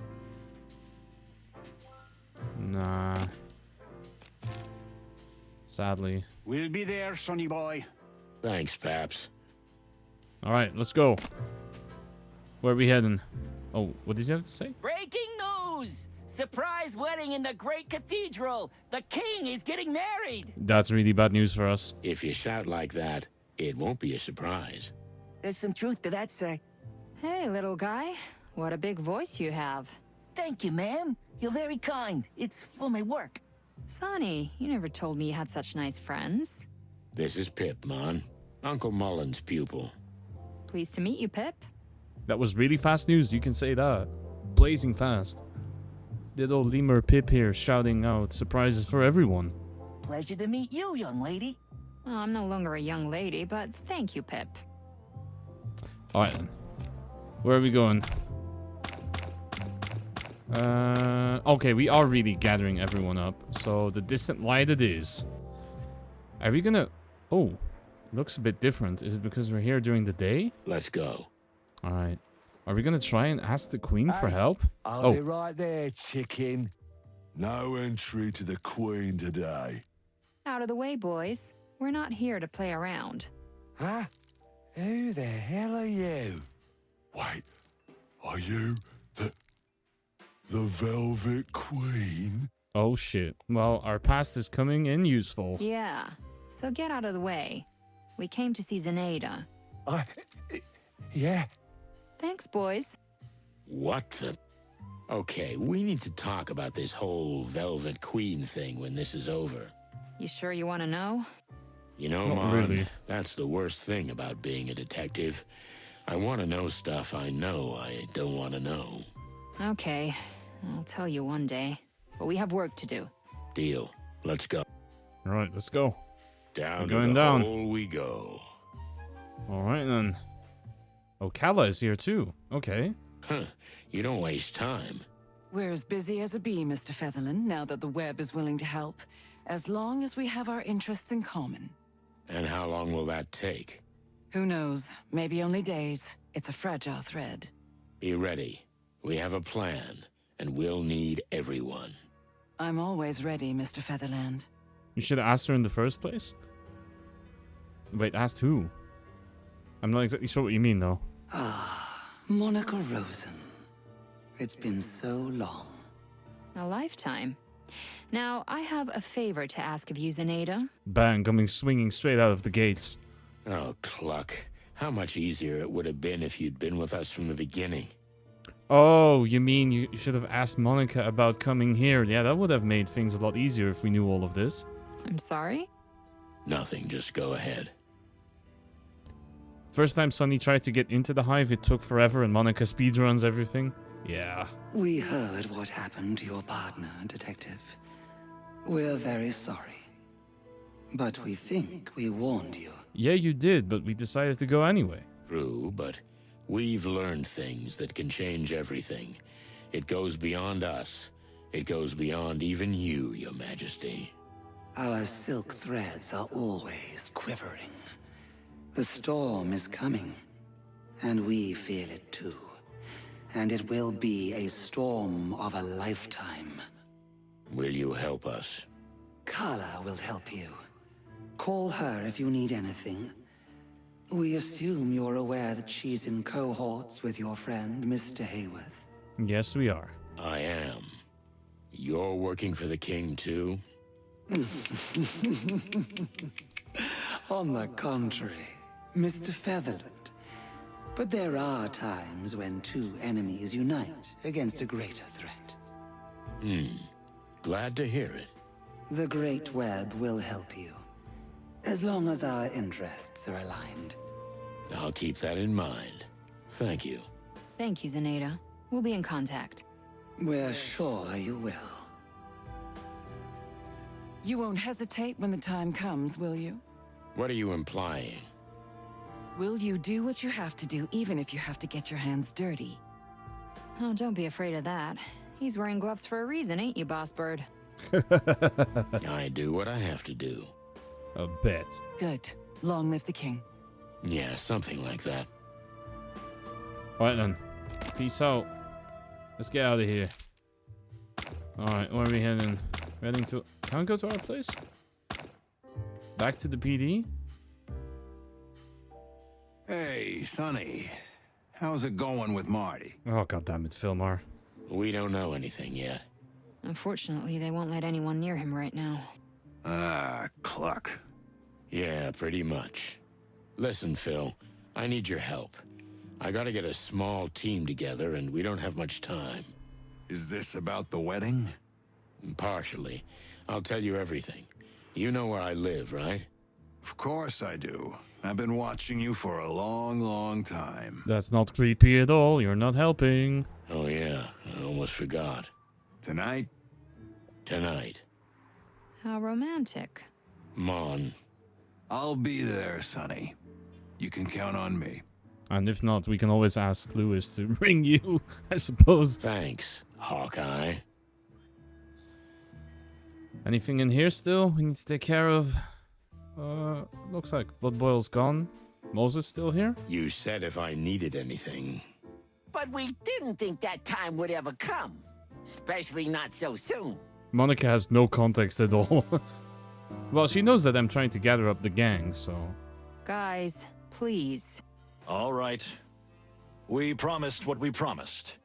Speaker 1: Nah. Sadly.
Speaker 5: We'll be there, Sonny boy.
Speaker 2: Thanks, Paps.
Speaker 1: Alright, let's go. Where are we heading? Oh, what does he have to say?
Speaker 9: Breaking news! Surprise wedding in the great cathedral! The king is getting married!
Speaker 1: That's really bad news for us.
Speaker 2: If you shout like that, it won't be a surprise.
Speaker 9: There's some truth to that, sir.
Speaker 7: Hey, little guy. What a big voice you have.
Speaker 9: Thank you, ma'am. You're very kind. It's for my work.
Speaker 7: Sonny, you never told me you had such nice friends.
Speaker 2: This is Pip, Mon. Uncle Mullen's pupil.
Speaker 7: Pleased to meet you, Pip.
Speaker 1: That was really fast news, you can say that. Blazing fast. Little lemur Pip here shouting out surprises for everyone.
Speaker 9: Pleasure to meet you, young lady.
Speaker 7: Oh, I'm no longer a young lady, but thank you, Pip.
Speaker 1: Alright then. Where are we going? Okay, we are really gathering everyone up. So the distant light it is. Are we gonna... Oh, it looks a bit different. Is it because we're here during the day?
Speaker 2: Let's go.
Speaker 1: Alright. Are we gonna try and ask the queen for help?
Speaker 11: Hold it right there, chicken. No entry to the queen today.
Speaker 7: Out of the way, boys. We're not here to play around.
Speaker 11: Huh? Who the hell are you? Wait, are you the Velvet Queen?
Speaker 1: Oh shit. Well, our past is coming in useful.
Speaker 7: Yeah, so get out of the way. We came to see Zenaida.
Speaker 11: Yeah.
Speaker 7: Thanks, boys.
Speaker 2: What the... Okay, we need to talk about this whole Velvet Queen thing when this is over.
Speaker 7: You sure you want to know?
Speaker 2: You know,
Speaker 1: Not
Speaker 2: Mon,
Speaker 1: really.
Speaker 2: that's the worst thing about being a detective. I want to know stuff I know I don't want to know.
Speaker 7: Okay, I'll tell you one day. But we have work to do.
Speaker 2: Deal. Let's go.
Speaker 1: Alright, let's go.
Speaker 2: Down
Speaker 1: We're
Speaker 2: to
Speaker 1: going
Speaker 2: the
Speaker 1: down.
Speaker 2: hole we go.
Speaker 1: Alright then. Oh, Kala is here too. Okay.
Speaker 2: Huh. You don't waste time.
Speaker 12: We're as busy as a bee, Mr. Featherland, now that the web is willing to help, as long as we have our interests in common.
Speaker 2: And how long will that take?
Speaker 12: Who knows? Maybe only days. It's a fragile thread.
Speaker 2: Be ready. We have a plan, and we'll need everyone.
Speaker 12: I'm always ready, Mr. Featherland.
Speaker 1: You should have asked her in the first place. Wait, asked who? I'm not exactly sure what you mean though.
Speaker 3: Ah, Monica Rosen. It's been so long.
Speaker 7: A lifetime. Now, I have a favor to ask of you, Zenaida.
Speaker 1: Bang, coming swinging straight out of the gates.
Speaker 2: Oh, Cluck. How much easier it would have been if you'd been with us from the beginning.
Speaker 1: Oh, you mean you should have asked Monica about coming here. Yeah, that would have made things a lot easier if we knew all of this.
Speaker 7: I'm sorry?
Speaker 2: Nothing, just go ahead.
Speaker 1: First time Sonny tried to get into the hive, it took forever and Monica speedruns everything. Yeah.
Speaker 3: We heard what happened to your partner, Detective. We're very sorry. But we think we warned you.
Speaker 1: Yeah, you did, but we decided to go anyway.
Speaker 2: True, but we've learned things that can change everything. It goes beyond us. It goes beyond even you, Your Majesty.
Speaker 3: Our silk threads are always quivering. The storm is coming, and we feel it too. And it will be a storm of a lifetime.
Speaker 2: Will you help us?
Speaker 3: Carla will help you. Call her if you need anything. We assume you're aware that she's in cohorts with your friend, Mr. Hayworth.
Speaker 1: Yes, we are.
Speaker 2: I am. You're working for the king, too?
Speaker 3: On the contrary, Mr. Featherland. But there are times when two enemies unite against a greater threat.
Speaker 2: Glad to hear it.
Speaker 3: The Great Web will help you, as long as our interests are aligned.
Speaker 2: I'll keep that in mind. Thank you.
Speaker 7: Thank you, Zenaida. We'll be in contact.
Speaker 3: We're sure you will.
Speaker 12: You won't hesitate when the time comes, will you?
Speaker 2: What are you implying?
Speaker 12: Will you do what you have to do, even if you have to get your hands dirty?
Speaker 7: Oh, don't be afraid of that. He's wearing gloves for a reason, ain't you, Boss Bird?
Speaker 2: I do what I have to do.
Speaker 1: A bet.
Speaker 12: Good. Long live the king.
Speaker 2: Yeah, something like that.
Speaker 1: Alright then. Peace out. Let's get out of here. Alright, where are we heading? Heading to... Can we go to our place? Back to the PD?
Speaker 13: Hey, Sonny. How's it going with Marty?
Speaker 1: Oh, goddammit, Philmar.
Speaker 2: We don't know anything yet.
Speaker 7: Unfortunately, they won't let anyone near him right now.
Speaker 13: Ah, cluck.
Speaker 2: Yeah, pretty much. Listen, Phil, I need your help. I gotta get a small team together, and we don't have much time.
Speaker 13: Is this about the wedding?
Speaker 2: Partially. I'll tell you everything. You know where I live, right?
Speaker 13: Of course I do. I've been watching you for a long, long time.
Speaker 1: That's not creepy at all. You're not helping.
Speaker 2: Oh yeah, I almost forgot.
Speaker 13: Tonight?
Speaker 2: Tonight.
Speaker 7: How romantic.
Speaker 2: Mon.
Speaker 13: I'll be there, Sonny. You can count on me.
Speaker 1: And if not, we can always ask Lewis to bring you, I suppose.
Speaker 2: Thanks, Hawkeye.
Speaker 1: Anything in here still we need to take care of? Looks like Blood Boil's gone. Moses still here?
Speaker 2: You said if I needed anything.
Speaker 5: But we didn't think that time would ever come. Especially not so soon.
Speaker 1: Monica has no context at all. Well, she knows that I'm trying to gather up the gang, so...
Speaker 7: Guys, please.
Speaker 8: All right. We promised what we promised.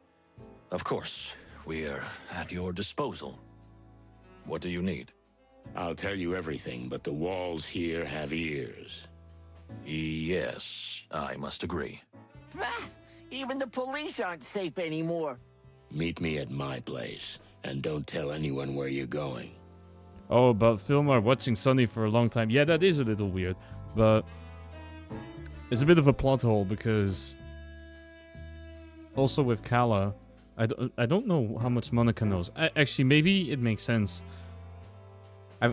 Speaker 8: Of course, we're at your disposal. What do you need?
Speaker 2: I'll tell you everything, but the walls here have ears.
Speaker 8: Yes, I must agree.
Speaker 5: Bah! Even the police aren't safe anymore.
Speaker 2: Meet me at my place, and don't tell anyone where you're going.
Speaker 1: Oh, but Filmar watching Sonny for a long time. Yeah, that is a little weird, but... It's a bit of a plot hole, because... Also with Kala, I don't know how much Monica knows. Actually, maybe it makes sense. I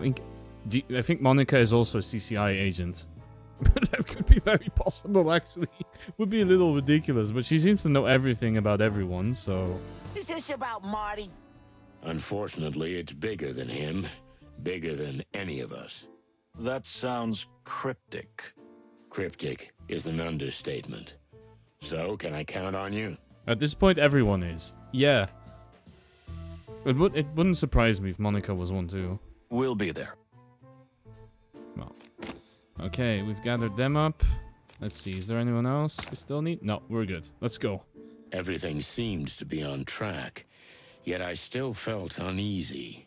Speaker 1: think Monica is also a CCI agent. That could be very possible, actually. Would be a little ridiculous, but she seems to know everything about everyone, so...
Speaker 5: Is this about Marty?
Speaker 2: Unfortunately, it's bigger than him. Bigger than any of us.
Speaker 8: That sounds cryptic.
Speaker 2: Cryptic is an understatement. So, can I count on you?
Speaker 1: At this point, everyone is. Yeah. It wouldn't surprise me if Monica was one too.
Speaker 8: We'll be there.
Speaker 1: Well. Okay, we've gathered them up. Let's see, is there anyone else we still need? No, we're good. Let's go.
Speaker 2: Everything seemed to be on track, yet I still felt uneasy.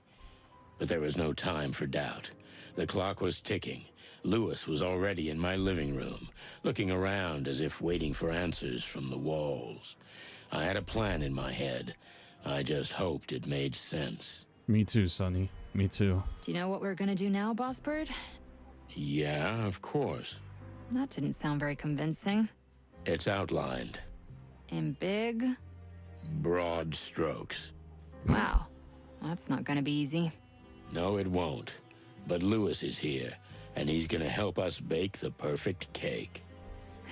Speaker 2: But there was no time for doubt. The clock was ticking. Lewis was already in my living room, looking around as if waiting for answers from the walls. I had a plan in my head. I just hoped it made sense.
Speaker 1: Me too, Sonny. Me too.
Speaker 7: Do you know what we're gonna do now, Boss Bird?
Speaker 2: Yeah, of course.
Speaker 7: That didn't sound very convincing.
Speaker 2: It's outlined.
Speaker 7: In big?
Speaker 2: Broad strokes.
Speaker 7: Wow. That's not gonna be easy.
Speaker 2: No, it won't. But Lewis is here, and he's gonna help us bake the perfect cake.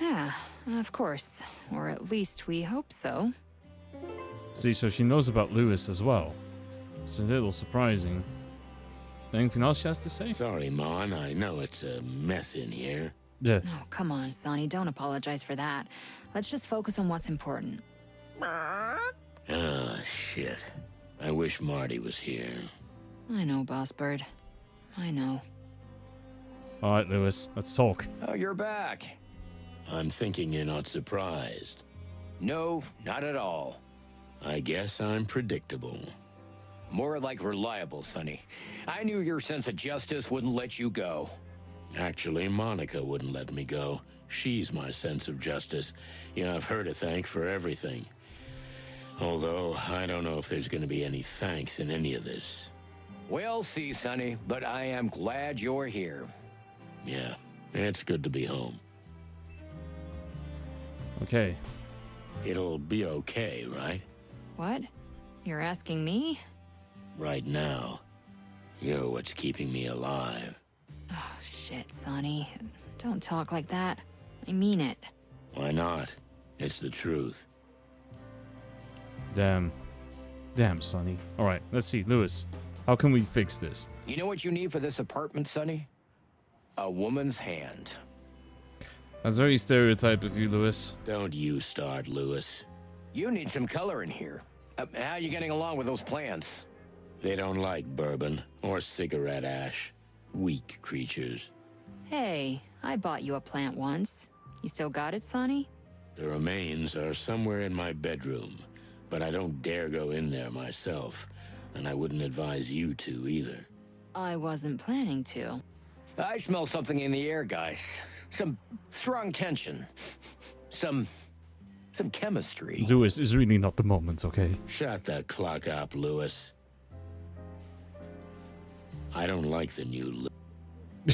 Speaker 7: Yeah, of course. Or at least we hope so.
Speaker 1: See, so she knows about Lewis as well. It's a little surprising. Anything else she has to say?
Speaker 2: Sorry, Mon. I know it's a mess in here.
Speaker 1: Yeah.
Speaker 7: Oh, come on, Sonny. Don't apologize for that. Let's just focus on what's important.
Speaker 2: Ah, shit. I wish Marty was here.
Speaker 7: I know, Boss Bird. I know.
Speaker 1: Alright, Lewis. Let's talk.
Speaker 14: Oh, you're back.
Speaker 2: I'm thinking you're not surprised.
Speaker 14: No, not at all.
Speaker 2: I guess I'm predictable.
Speaker 14: More like reliable, Sonny. I knew your sense of justice wouldn't let you go.
Speaker 2: Actually, Monica wouldn't let me go. She's my sense of justice. You have her to thank for everything. Although, I don't know if there's going to be any thanks in any of this.
Speaker 14: We'll see, Sonny, but I am glad you're here.
Speaker 2: Yeah, it's good to be home.
Speaker 1: Okay.
Speaker 2: It'll be okay, right?
Speaker 7: What? You're asking me?
Speaker 2: Right now. You're what's keeping me alive.
Speaker 7: Oh, shit, Sonny. Don't talk like that. I mean it.
Speaker 2: Why not? It's the truth.
Speaker 1: Damn. Damn, Sonny. Alright, let's see. Lewis, how can we fix this?
Speaker 14: You know what you need for this apartment, Sonny? A woman's hand.
Speaker 1: That's very stereotype of you, Lewis.
Speaker 2: Don't you start, Lewis.
Speaker 14: You need some color in here. How are you getting along with those plants?
Speaker 2: They don't like bourbon or cigarette ash. Weak creatures.
Speaker 7: Hey, I bought you a plant once. You still got it, Sonny?
Speaker 2: The remains are somewhere in my bedroom, but I don't dare go in there myself. And I wouldn't advise you to either.
Speaker 7: I wasn't planning to.
Speaker 14: I smell something in the air, guys. Some strong tension. Some chemistry.
Speaker 1: Lewis is really not the moment, okay?
Speaker 2: Shut the clock up, Lewis. I don't like the new...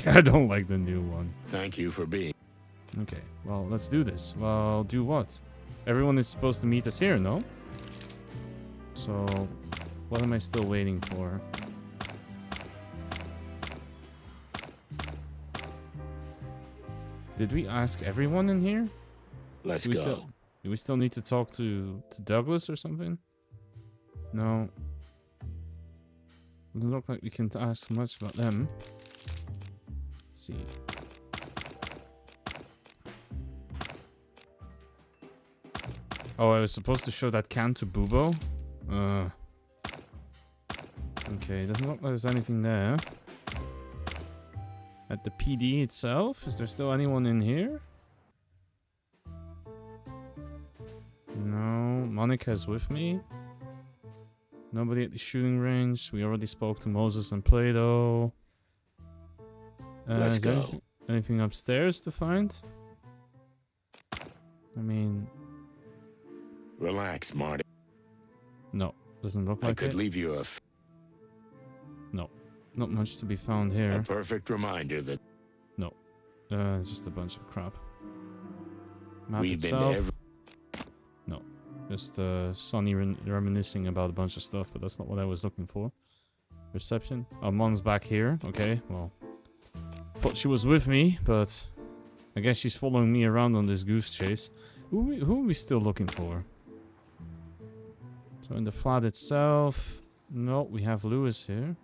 Speaker 1: I don't like the new one.
Speaker 2: Thank you for being...
Speaker 1: Okay, well, let's do this. Well, do what? Everyone is supposed to meet us here, no? So, what am I still waiting for? Did we ask everyone in here?
Speaker 2: Let's go.
Speaker 1: Do we still need to talk to Douglas or something? No. Doesn't look like we can ask much about them. Let's see. Oh, I was supposed to show that can to Bubo? Okay, doesn't look like there's anything there. At the PD itself? Is there still anyone in here? No, Monica's with me. Nobody at the shooting range. We already spoke to Moses and Plato.
Speaker 2: Let's go.
Speaker 1: Anything upstairs to find? I mean...
Speaker 2: Relax, Marty.
Speaker 1: No, doesn't look like
Speaker 2: I could
Speaker 1: it.
Speaker 2: leave you
Speaker 1: No, not much to be found here.
Speaker 2: a perfect reminder that
Speaker 1: No, it's just a bunch of crap. Map
Speaker 2: we've been
Speaker 1: itself?
Speaker 2: to every...
Speaker 1: No, just Sonny reminiscing about a bunch of stuff, but that's not what I was looking for. Reception. Oh, Mon's back here. Okay, well, thought she was with me, but I guess she's following me around on this goose chase. Who are we still looking for? So in the flat itself, no, we have Lewis here.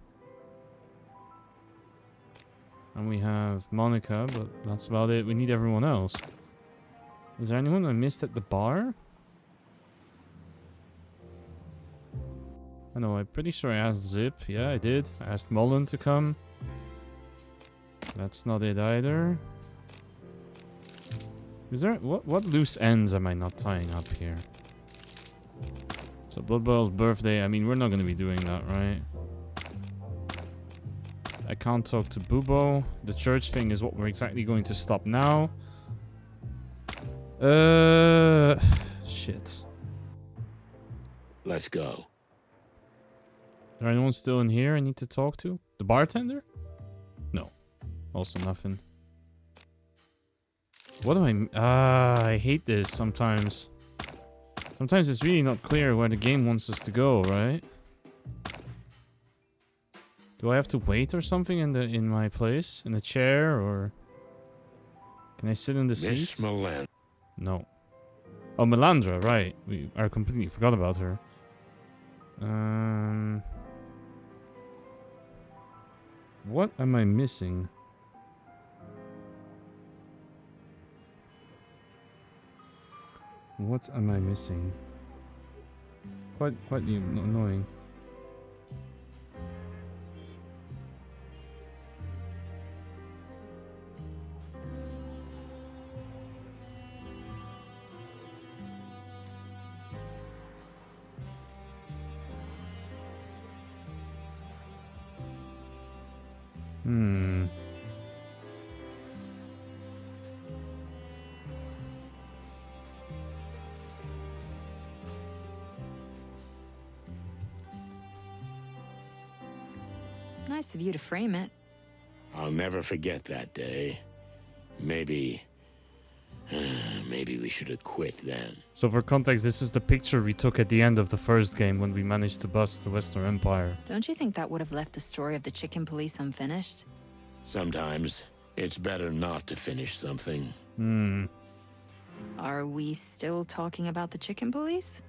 Speaker 1: And we have Monica, but that's about it. We need everyone else. Is there anyone I missed at the bar? I know, I'm pretty sure I asked Zip. Yeah, I did. I asked Mullen to come. That's not it either. Is there... What loose ends am I not tying up here? So Blood Boil's birthday. I mean, we're not going to be doing that, right? I can't talk to Bubo. The church thing is what we're exactly going to stop now. Shit.
Speaker 2: Let's go.
Speaker 1: Is there anyone still in here I need to talk to? The bartender? No. Also nothing. What do I hate this sometimes. Sometimes it's really not clear where the game wants us to go, right? Do I have to wait or something in my place? In the chair, or... Can I sit in the seat?
Speaker 2: Miss Milan.
Speaker 1: No. Oh, Melandra, right. I completely forgot about her. What am I missing? What am I missing? Quite annoying.
Speaker 7: Nice of you to frame it.
Speaker 2: I'll never forget that day. Maybe we should have quit then.
Speaker 1: So for context, this is the picture we took at the end of the first game when we managed to bust the Western Empire.
Speaker 7: Don't you think that would have left the story of the chicken police unfinished?
Speaker 2: Sometimes it's better not to finish something.
Speaker 7: Are we still talking about the chicken police?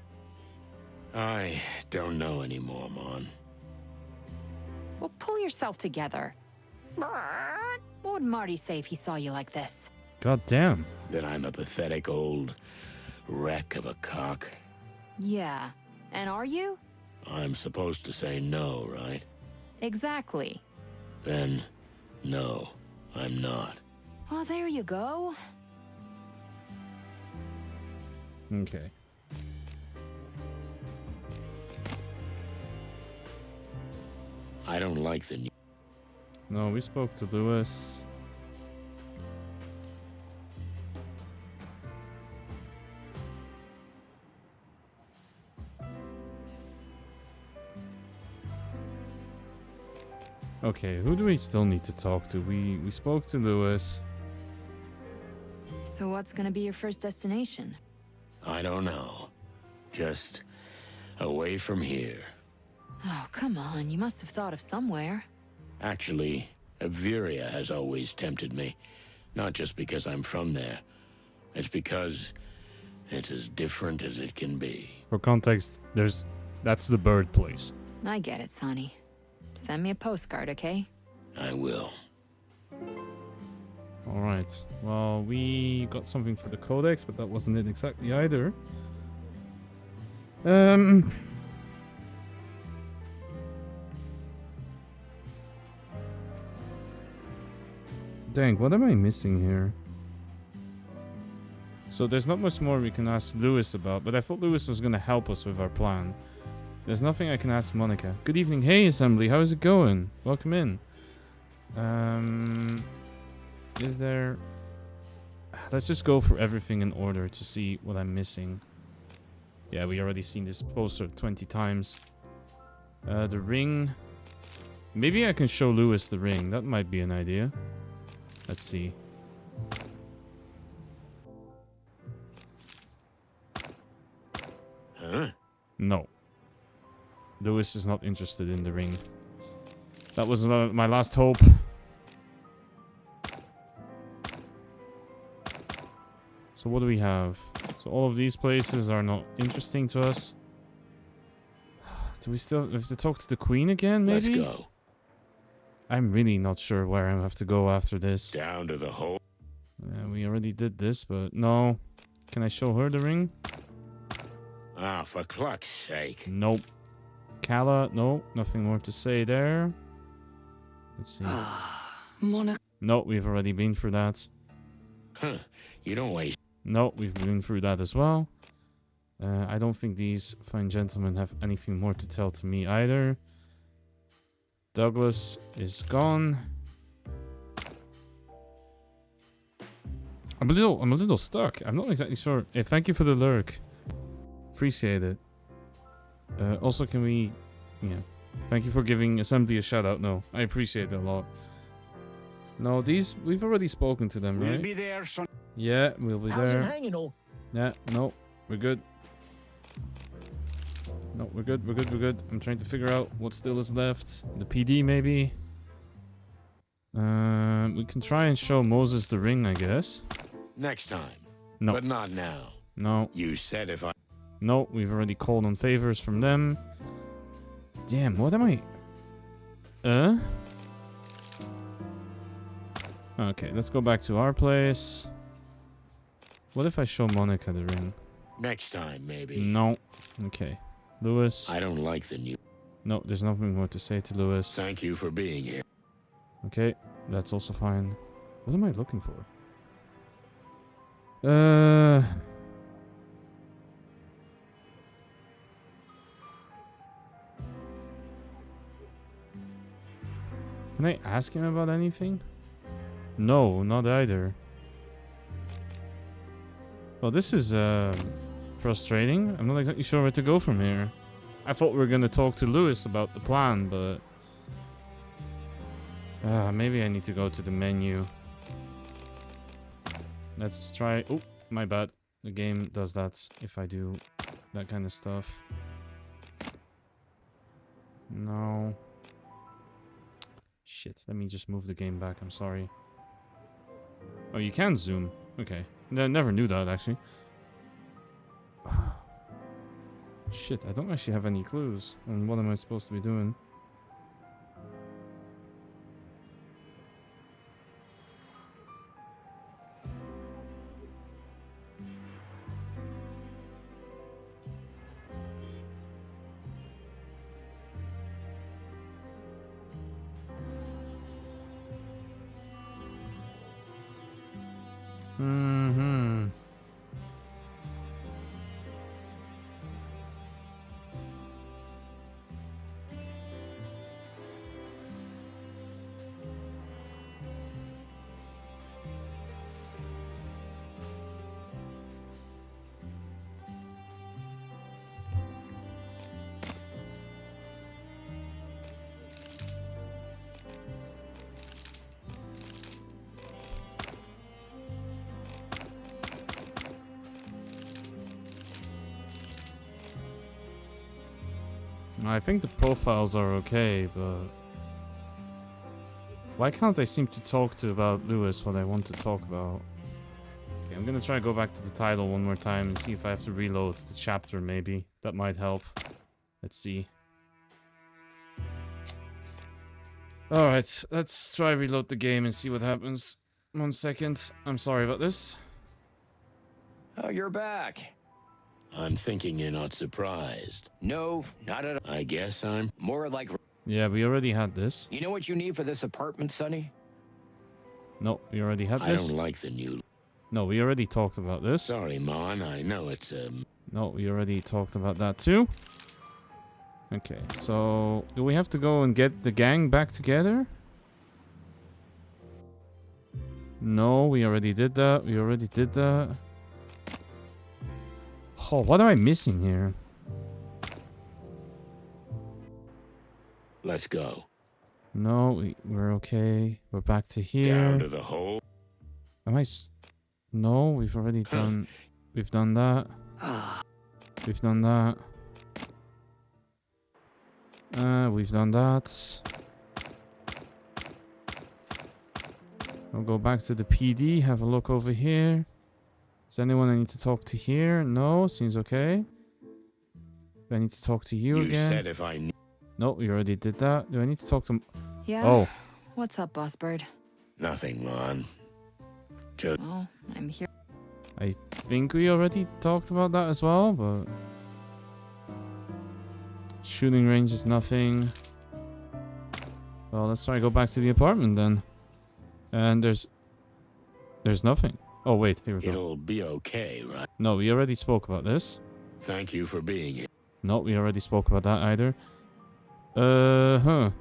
Speaker 2: I don't know anymore, Mon.
Speaker 7: Well, pull yourself together. What would Marty say if he saw you like this?
Speaker 1: God damn.
Speaker 2: That I'm a pathetic old wreck of a cock.
Speaker 7: Yeah. And are you?
Speaker 2: I'm supposed to say no, right?
Speaker 7: Exactly.
Speaker 2: Then, no, I'm not.
Speaker 7: Well, there you go.
Speaker 1: Okay.
Speaker 2: I don't like the new...
Speaker 1: No, we spoke to Lewis. Okay, who do we still need to talk to? We spoke to Lewis.
Speaker 7: So what's gonna be your first destination?
Speaker 2: I don't know. Just away from here.
Speaker 7: Oh, come on. You must have thought of somewhere.
Speaker 2: Actually, Averia has always tempted me. Not just because I'm from there. It's because it's as different as it can be.
Speaker 1: For context, that's the bird place.
Speaker 7: I get it, Sonny. Send me a postcard, okay?
Speaker 2: I will.
Speaker 1: Alright. Well, we got something for the codex, but that wasn't it exactly either. Dang, what am I missing here? So there's not much more we can ask Lewis about, but I thought Lewis was gonna help us with our plan. There's nothing I can ask Monica. Good evening. Hey, Assembly. How's it going? Welcome in. Is there... Let's just go for everything in order to see what I'm missing. Yeah, we already seen this poster 20 times. The ring. Maybe I can show Lewis the ring. That might be an idea. Let's see.
Speaker 2: Huh?
Speaker 1: No. Lewis is not interested in the ring. That was my last hope. So what do we have? So all of these places are not interesting to us. Do we still have to talk to the queen again, maybe?
Speaker 2: Let's go.
Speaker 1: I'm really not sure where I have to go after this.
Speaker 2: Down to the hole.
Speaker 1: We already did this, but no. Can I show her the ring?
Speaker 2: Ah, for cluck's sake.
Speaker 1: Nope. Kala, no. Nothing more to say there. Let's see.
Speaker 9: Monica.
Speaker 1: No, we've already been through that.
Speaker 2: Huh. You don't waste...
Speaker 1: No, we've been through that as well. I don't think these fine gentlemen have anything more to tell to me either. Douglas is gone. I'm a little stuck. I'm not exactly sure. Hey, thank you for the lurk. Appreciate it. Also, can we... Yeah. Thank you for giving Assembly a shout out. No, I appreciate it a lot. No, these... We've already spoken to them, right?
Speaker 10: We'll be there, son.
Speaker 1: Yeah, we'll be
Speaker 10: How's
Speaker 1: there.
Speaker 10: it hanging, oh?
Speaker 1: Yeah, no, we're good. No, we're good, we're good, we're good. I'm trying to figure out what still is left. The PD, maybe? We can try and show Moses the ring, I guess.
Speaker 2: Next time.
Speaker 1: No.
Speaker 2: But not now.
Speaker 1: No.
Speaker 2: You said if I...
Speaker 1: No, we've already called on favors from them. Damn, what am I... Okay, let's go back to our place. What if I show Monica the ring?
Speaker 2: Next time, maybe.
Speaker 1: No. Okay. Lewis.
Speaker 2: I don't like the new...
Speaker 1: No, there's nothing more to say to Lewis.
Speaker 2: Thank you for being here.
Speaker 1: Okay, that's also fine. What am I looking for? Can I ask him about anything? No, not either. Well, this is frustrating. I'm not exactly sure where to go from here. I thought we were gonna talk to Lewis about the plan, but... maybe I need to go to the menu. Let's try... Oh, my bad. The game does that if I do that kind of stuff. No. Shit, let me just move the game back. I'm sorry. Oh, you can zoom. Okay. Never knew that, actually. Shit, I don't actually have any clues on what am I supposed to be doing. I think the profiles are okay, but... Why can't I seem to talk to about Lewis what I want to talk about? Okay, I'm gonna try to go back to the title one more time and see if I have to reload the chapter, maybe. That might help. Let's see. Alright, let's try reload the game and see what happens. 1 second. I'm sorry about this.
Speaker 14: Oh, you're back.
Speaker 2: I'm thinking you're not surprised.
Speaker 14: No, not at all.
Speaker 2: I guess I'm...
Speaker 14: More like...
Speaker 1: Yeah, we already had this.
Speaker 14: You know what you need for this apartment, Sonny?
Speaker 1: No, we already had
Speaker 2: I
Speaker 1: this.
Speaker 2: don't like the new...
Speaker 1: No, we already talked about this.
Speaker 2: Sorry, Mon. I know it's,
Speaker 1: No, we already talked about that too. Okay, so... Do we have to go and get the gang back together? No, we already did that. We already did that. Oh, what am I missing here?
Speaker 2: Let's go.
Speaker 1: No, we're okay. We're back to here.
Speaker 2: Down to the hole.
Speaker 1: Am I... No, we've already done... We've done that. We've done that. We've done that. I'll go back to the PD, have a look over here. Is there anyone I need to talk to here? No, seems okay. Do I need to talk to you again?
Speaker 2: You said if I knew...
Speaker 1: No, we already did that. Do I need to talk to...
Speaker 7: Yeah?
Speaker 1: Oh.
Speaker 7: What's up, Boss Bird?
Speaker 2: Nothing, Mon. Just...
Speaker 7: Well, I'm here.
Speaker 1: I think we already talked about that as well, but... Shooting range is nothing. Well, let's try to go back to the apartment then. And there's nothing. Oh, wait, here we go.
Speaker 2: It'll be okay, right?
Speaker 1: No, we already spoke about this.
Speaker 2: Thank you for being here.
Speaker 1: No, we already spoke about that either. Huh.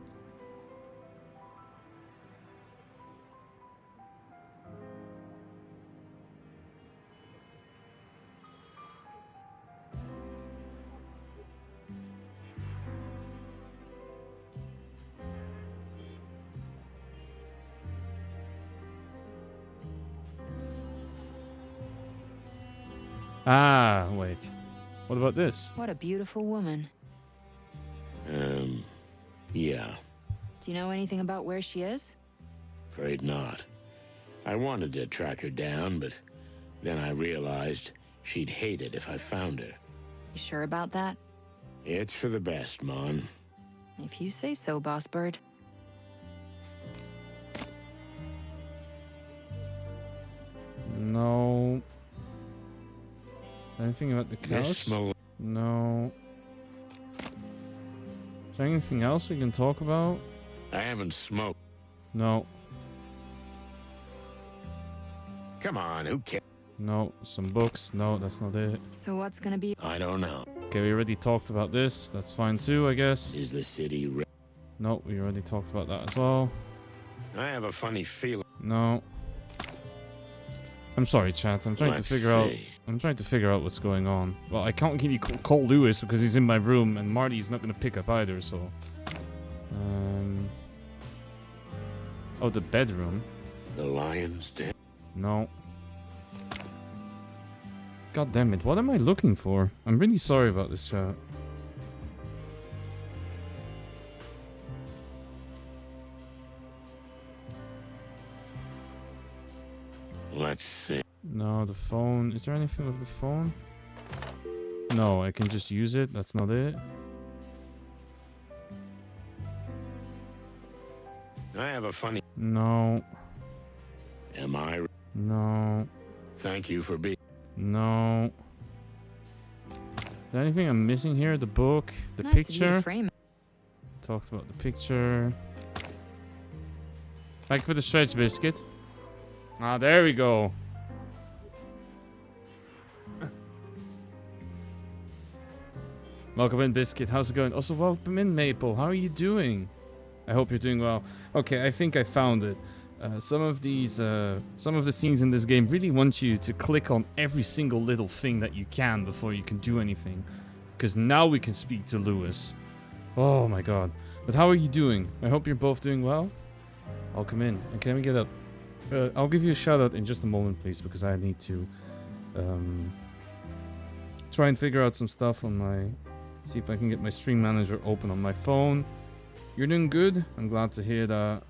Speaker 1: Ah, wait. What about this?
Speaker 7: What a beautiful woman.
Speaker 2: Yeah.
Speaker 7: Do you know anything about where she is?
Speaker 2: Afraid not. I wanted to track her down, but then I realized she'd hate it if I found her.
Speaker 7: You sure about that?
Speaker 2: It's for the best, Mon.
Speaker 7: If you say so, Boss Bird.
Speaker 1: No. Anything about the couch?
Speaker 2: Miss
Speaker 1: No. Is there anything else we can talk about?
Speaker 2: I haven't smoked.
Speaker 1: No.
Speaker 2: Come on, who cares?
Speaker 1: No. Some books? No, that's not it.
Speaker 7: So what's gonna be?
Speaker 2: I don't know.
Speaker 1: Okay, we already talked about this. That's fine too, I guess.
Speaker 2: Is the city ready?
Speaker 1: No, we already talked about that as well.
Speaker 2: I have a funny feeling.
Speaker 1: No. I'm sorry, chat. I'm trying to figure out. I'm trying to figure out what's going on. Well, I can't really call Lewis because he's in my room, and Marty's not gonna pick up either. So, oh, the bedroom.
Speaker 2: The lion's den.
Speaker 1: No. God damn it! What am I looking for? I'm really sorry about this, chat.
Speaker 2: Let's see.
Speaker 1: No, the phone. Is there anything with the phone? No, I can just use it. That's not it.
Speaker 2: I have a funny...
Speaker 1: No.
Speaker 2: Am I...
Speaker 1: No.
Speaker 2: Thank you for being...
Speaker 1: No. Is there anything I'm missing here? The book? The
Speaker 7: Nice of you to
Speaker 1: picture?
Speaker 7: frame it.
Speaker 1: Talked about the picture. Thank you for the stretch biscuit. Ah, there we go. Welcome in, Biscuit. How's it going? Also, welcome in, Maple. How are you doing? I hope you're doing well. Okay, I think I found it. Some of the scenes in this game really want you to click on every single little thing that you can before you can do anything. Because now we can speak to Lewis. Oh my god. But how are you doing? I hope you're both doing well. I'll come in. And can we get up? I'll give you a shout out in just a moment, please, because I need to try and figure out some stuff on my See if I can get my stream manager open on my phone. You're doing good. I'm glad to hear that.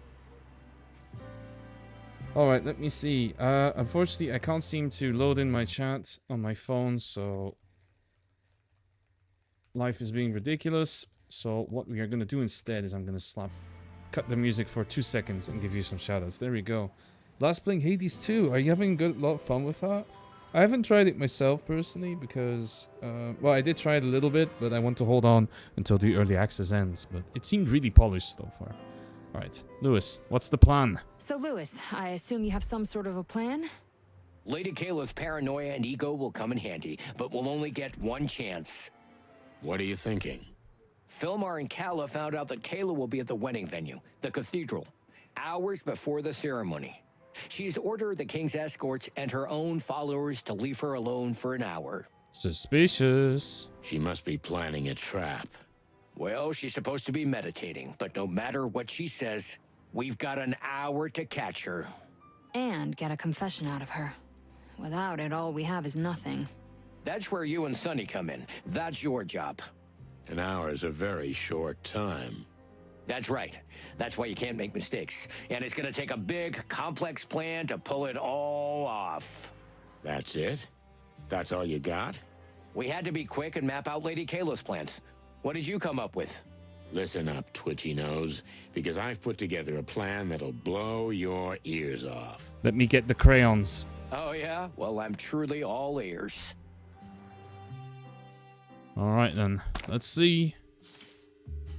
Speaker 1: Alright, let me see. Unfortunately, I can't seem to load in my chat on my phone, so... Life is being ridiculous. So what we are going to do instead is I'm going to cut the music for 2 seconds and give you some shoutouts. There we go. Last playing Hades 2. Are you having a lot of fun with that? I haven't tried it myself personally because... well, I did try it a little bit, but I want to hold on until the early access ends. But it seemed really polished so far. Alright, Lewis, what's the plan?
Speaker 7: So, Lewis, I assume you have some sort of a plan?
Speaker 14: Lady Kayla's paranoia and ego will come in handy, but we'll only get one chance.
Speaker 2: What are you thinking?
Speaker 14: Philmar and Kala found out that Kayla will be at the wedding venue, the cathedral, hours before the ceremony. She's ordered the king's escorts and her own followers to leave her alone for an hour.
Speaker 1: Suspicious.
Speaker 2: She must be planning a trap.
Speaker 14: Well, she's supposed to be meditating, but no matter what she says, we've got an hour to catch her.
Speaker 7: And get a confession out of her. Without it, all we have is nothing.
Speaker 14: That's where you and Sonny come in. That's your job.
Speaker 2: An hour is a very short time.
Speaker 14: That's right. That's why you can't make mistakes. And it's gonna take a big, complex plan to pull it all off.
Speaker 2: That's it? That's all you got?
Speaker 14: We had to be quick and map out Lady Kayla's plans. What did you come up with?
Speaker 2: Listen up, Twitchy Nose, because I've put together a plan that'll blow your ears off.
Speaker 1: Let me get the crayons.
Speaker 14: Oh yeah? Well, I'm truly all ears.
Speaker 1: Alright then, let's see.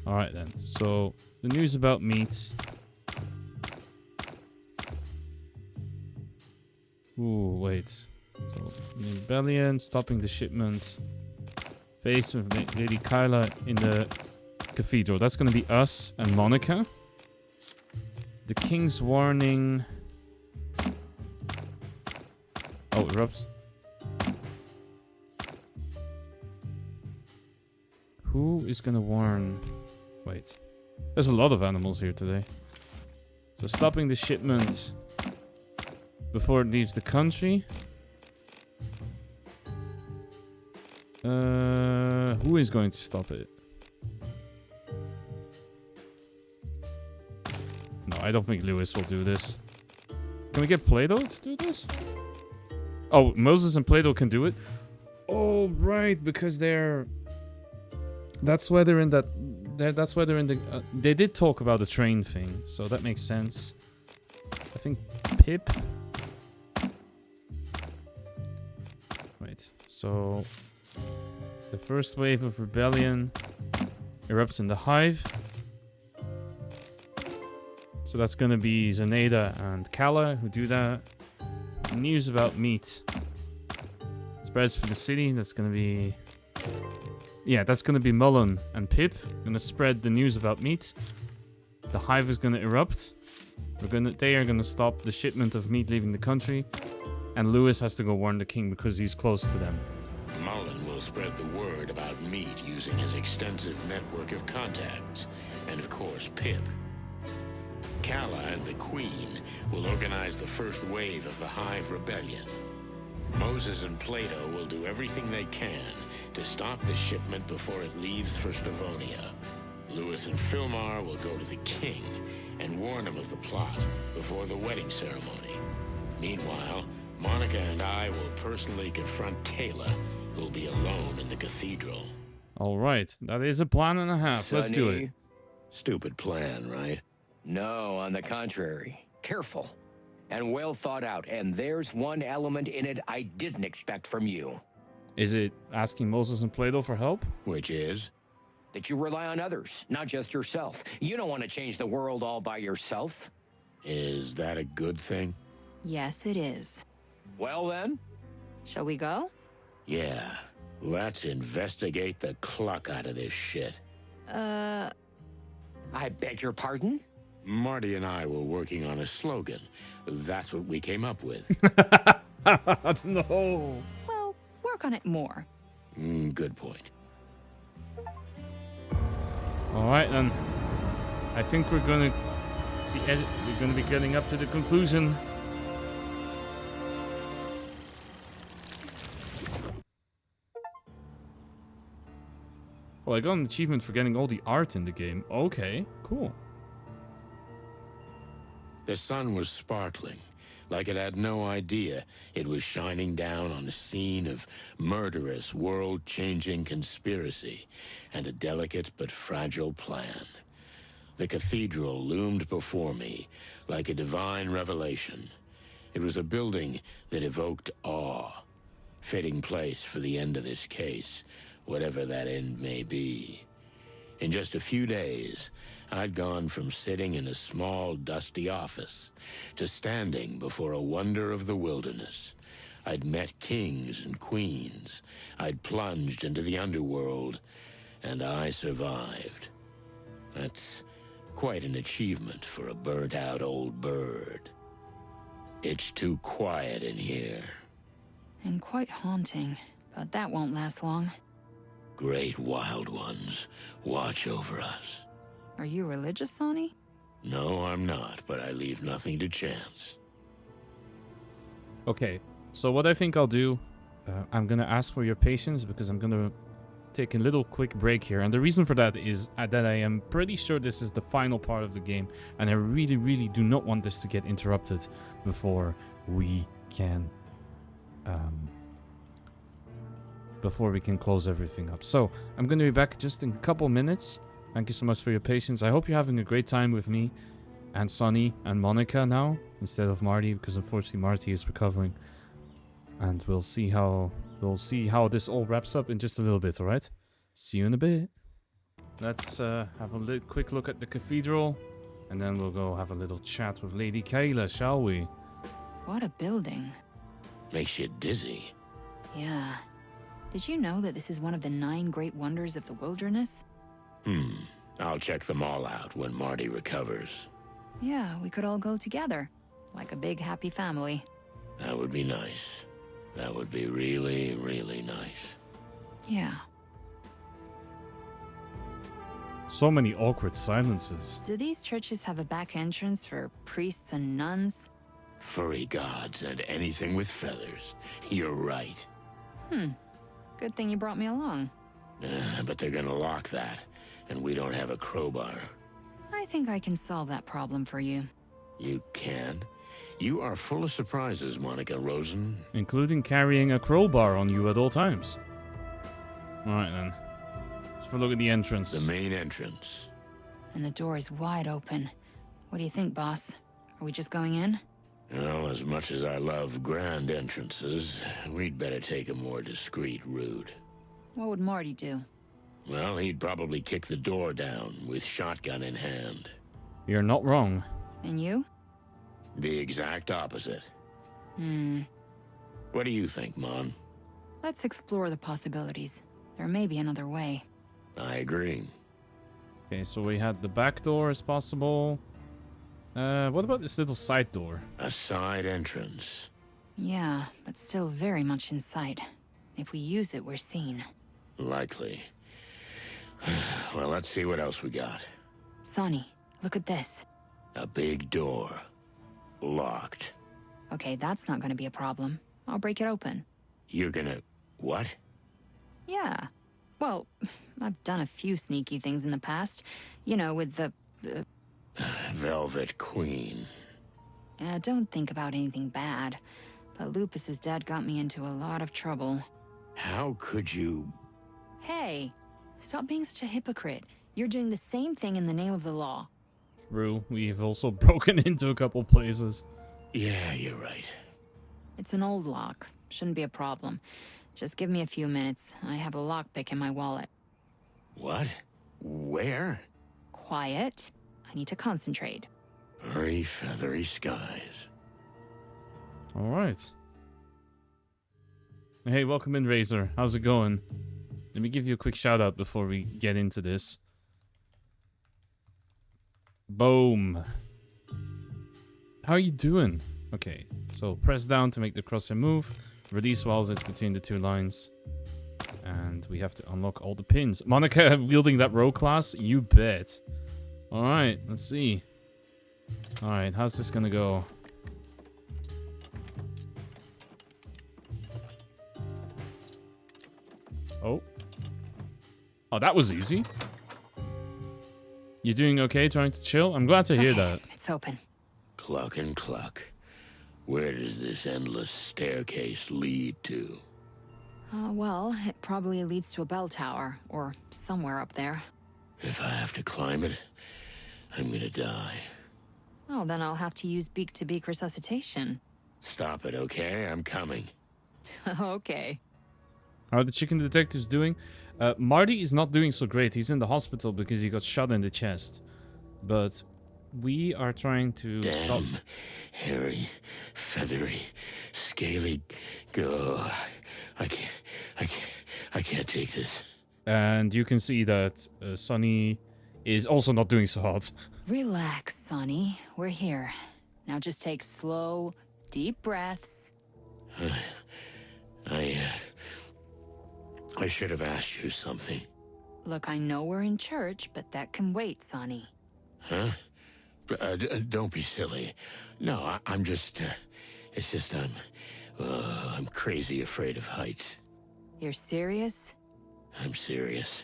Speaker 1: Alright then, so the news about meat. Ooh, wait. So, rebellion, stopping the shipment. Face of Lady Kyla in the cathedral. That's gonna be us and Monica. The king's warning. Oh, it erupts. Who is gonna warn? Wait. There's a lot of animals here today. So stopping the shipment before it leaves the country. Who is going to stop it? No, I don't think Lewis will do this. Can we get Plato to do this? Oh, Moses and Plato can do it? Oh, right, because they're... That's why they're in that... That's why they're in the... they did talk about the train thing, so that makes sense. I think Pip... Wait, so... The first wave of rebellion erupts in the Hive. So that's gonna be Zaneda and Kala who do that. News about meat. Spreads for the city, that's gonna be... Yeah, that's gonna be Mullen and Pip. Gonna spread the news about meat. The Hive is gonna erupt. They are gonna stop the shipment of meat leaving the country. And Lewis has to go warn the king because he's close to them.
Speaker 2: Mullen will spread the word about meat using his extensive network of contacts. And of course, Pip. Kala and the Queen will organize the first wave of the Hive Rebellion. Moses and Plato will do everything they can to stop the shipment before it leaves for Stavonia. Lewis and Philmar will go to the king and warn him of the plot before the wedding ceremony. Meanwhile, Monica and I will personally confront Kayla, who will be alone in the cathedral.
Speaker 1: Alright, that is a plan and a half.
Speaker 14: Sonny.
Speaker 1: Let's do it.
Speaker 2: Stupid plan, right?
Speaker 14: No, on the contrary. Careful. And well thought out. And there's one element in it I didn't expect from you.
Speaker 1: Is it asking Moses and Plato for help?
Speaker 2: Which is?
Speaker 14: That you rely on others, not just yourself. You don't want to change the world all by yourself.
Speaker 2: Is that a good thing?
Speaker 7: Yes, it is.
Speaker 14: Well then?
Speaker 7: Shall we go?
Speaker 2: Yeah. Let's investigate the cluck out of this shit.
Speaker 14: I beg your pardon?
Speaker 2: Marty and I were working on a slogan. That's what we came up with.
Speaker 1: No.
Speaker 7: Well, work on it more.
Speaker 2: Good point.
Speaker 1: Alright then. I think we're gonna be getting up to the conclusion. Oh, I got an achievement for getting all the art in the game. Okay, cool.
Speaker 2: The sun was sparkling, like it had no idea it was shining down on a scene of murderous, world-changing conspiracy and a delicate but fragile plan. The cathedral loomed before me like a divine revelation. It was a building that evoked awe, fitting place for the end of this case, whatever that end may be. In just a few days, I'd gone from sitting in a small, dusty office to standing before a wonder of the wilderness. I'd met kings and queens. I'd plunged into the underworld, and I survived. That's quite an achievement for a burnt-out old bird. It's too quiet in here.
Speaker 7: And quite haunting, but that won't last long.
Speaker 2: Great wild ones watch over us.
Speaker 7: Are you religious, Sonny?
Speaker 2: No, I'm not, but I leave nothing to chance.
Speaker 1: Okay, so what I think I'll do, I'm gonna ask for your patience because I'm gonna take a little quick break here. And the reason for that is that I am pretty sure this is the final part of the game. And I really, really do not want this to get interrupted before we can... before we can close everything up. So, I'm going to be back just in a couple minutes. Thank you so much for your patience. I hope you're having a great time with me and Sonny and Monica now, instead of Marty, because unfortunately Marty is recovering. And we'll see how this all wraps up in just a little bit, alright? See you in a bit. Let's have a quick look at the cathedral, and then we'll go have a little chat with Lady Kayla, shall we?
Speaker 7: What a building.
Speaker 2: Makes you dizzy.
Speaker 7: Yeah. Did you know that this is one of the 9 great wonders of the wilderness?
Speaker 2: I'll check them all out when Marty recovers.
Speaker 7: Yeah, we could all go together. Like a big happy family.
Speaker 2: That would be nice. That would be really, really nice.
Speaker 7: Yeah.
Speaker 1: So many awkward silences.
Speaker 7: Do these churches have a back entrance for priests and nuns?
Speaker 2: Furry gods and anything with feathers. You're right.
Speaker 7: Good thing you brought me along.
Speaker 2: But they're gonna lock that, and we don't have a crowbar.
Speaker 7: I think I can solve that problem for you.
Speaker 2: You can? You are full of surprises, Monica Rosen.
Speaker 1: Including carrying a crowbar on you at all times. Alright then. Let's have a look at the entrance.
Speaker 2: The main entrance.
Speaker 7: And the door is wide open. What do you think, boss? Are we just going in?
Speaker 2: Well, as much as I love grand entrances, we'd better take a more discreet route.
Speaker 7: What would Marty do?
Speaker 2: Well, he'd probably kick the door down with shotgun in hand.
Speaker 1: You're not wrong.
Speaker 7: And you?
Speaker 2: The exact opposite. What do you think, Mon?
Speaker 7: Let's explore the possibilities. There may be another way.
Speaker 2: I agree.
Speaker 1: Okay, so we had the back door as possible. What about this little side door?
Speaker 2: A side entrance.
Speaker 7: Yeah, but still very much in sight. If we use it, we're seen.
Speaker 2: Likely. Well, let's see what else we got.
Speaker 7: Sonny, look at this.
Speaker 2: A big door. Locked.
Speaker 7: Okay, that's not gonna be a problem. I'll break it open.
Speaker 2: You're gonna... what?
Speaker 7: Yeah. Well, I've done a few sneaky things in the past. You know, with the...
Speaker 2: Velvet Queen.
Speaker 7: Don't think about anything bad. But Lupus's dad got me into a lot of trouble.
Speaker 2: How could you...
Speaker 7: Hey, stop being such a hypocrite. You're doing the same thing in the name of the law.
Speaker 1: True, we've also broken into a couple places.
Speaker 2: Yeah, you're right.
Speaker 7: It's an old lock. Shouldn't be a problem. Just give me a few minutes. I have a lockpick in my wallet.
Speaker 2: What? Where?
Speaker 7: Quiet. I need to concentrate.
Speaker 2: Furry, feathery skies.
Speaker 1: Alright. Hey, welcome in, Razor. How's it going? Let me give you a quick shout out before we get into this. Boom. How are you doing? Okay, so press down to make the crosshair move. Release while it's between the two lines. And we have to unlock all the pins. Monica wielding that rogue class? You bet. Alright, let's see. Alright, how's this gonna go? Oh. Oh, that was easy. You doing okay, trying to chill? I'm glad to hear that.
Speaker 7: It's open.
Speaker 2: Cluck and cluck. Where does this endless staircase lead to?
Speaker 7: Well, it probably leads to a bell tower, or somewhere up there.
Speaker 2: If I have to climb it, I'm gonna die.
Speaker 7: Oh, then I'll have to use beak-to-beak resuscitation.
Speaker 2: Stop it, okay? I'm coming.
Speaker 7: Okay.
Speaker 1: How are the chicken detectives doing? Marty is not doing so great. He's in the hospital because he got shot in the chest. But we are trying to stop...
Speaker 2: hairy, feathery, scaly... Go. I can't take this.
Speaker 1: And you can see that Sonny is also not doing so hot.
Speaker 7: Relax, Sonny. We're here. Now just take slow, deep breaths.
Speaker 2: I should have asked you something.
Speaker 7: Look, I know we're in church, but that can wait, Sonny.
Speaker 2: Huh? Don't be silly. No, I'm just... it's just I'm crazy afraid of heights.
Speaker 7: You're serious?
Speaker 2: I'm serious.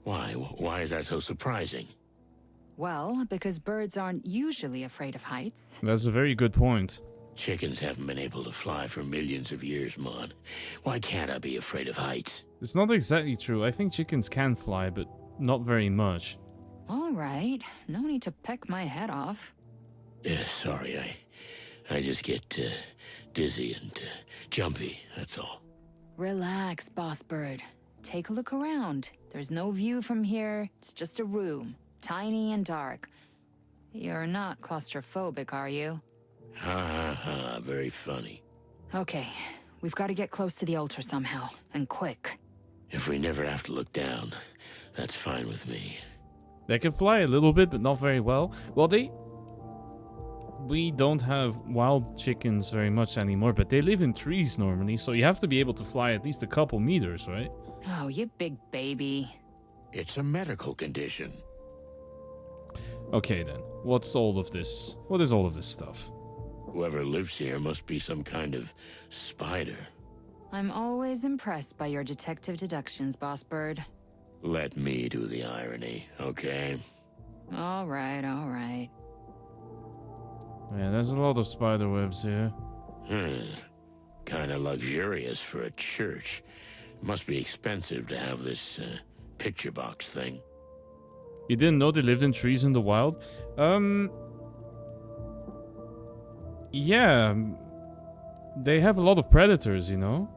Speaker 2: Why? Why is that so surprising?
Speaker 7: Well, because birds aren't usually afraid of heights.
Speaker 1: That's a very good point.
Speaker 2: Chickens haven't been able to fly for millions of years, Mon. Why can't I be afraid of heights?
Speaker 1: It's not exactly true. I think chickens can fly, but not very much.
Speaker 7: All right. No need to peck my head off.
Speaker 2: Yeah, sorry. I just get dizzy and jumpy, that's all.
Speaker 7: Relax, boss bird. Take a look around. There's no view from here. It's just a room. Tiny and dark. You're not claustrophobic, are you?
Speaker 2: Ha ha ha, very funny.
Speaker 7: Okay, we've got to get close to the altar somehow, and quick.
Speaker 2: If we never have to look down, that's fine with me.
Speaker 1: They can fly a little bit, but not very well. Well, we don't have wild chickens very much anymore, but they live in trees normally, so you have to be able to fly at least a couple meters, right?
Speaker 7: Oh, you big baby.
Speaker 2: It's a medical condition.
Speaker 1: Okay then, what's all of this? What is all of this stuff?
Speaker 2: Whoever lives here must be some kind of spider.
Speaker 7: I'm always impressed by your detective deductions, boss bird.
Speaker 2: Let me do the irony, okay?
Speaker 7: All right, all right.
Speaker 1: Yeah, there's a lot of spider webs here.
Speaker 2: Kinda luxurious for a church. Must be expensive to have this picture box thing.
Speaker 1: You didn't know they lived in trees in the wild? Yeah. They have a lot of predators, you know?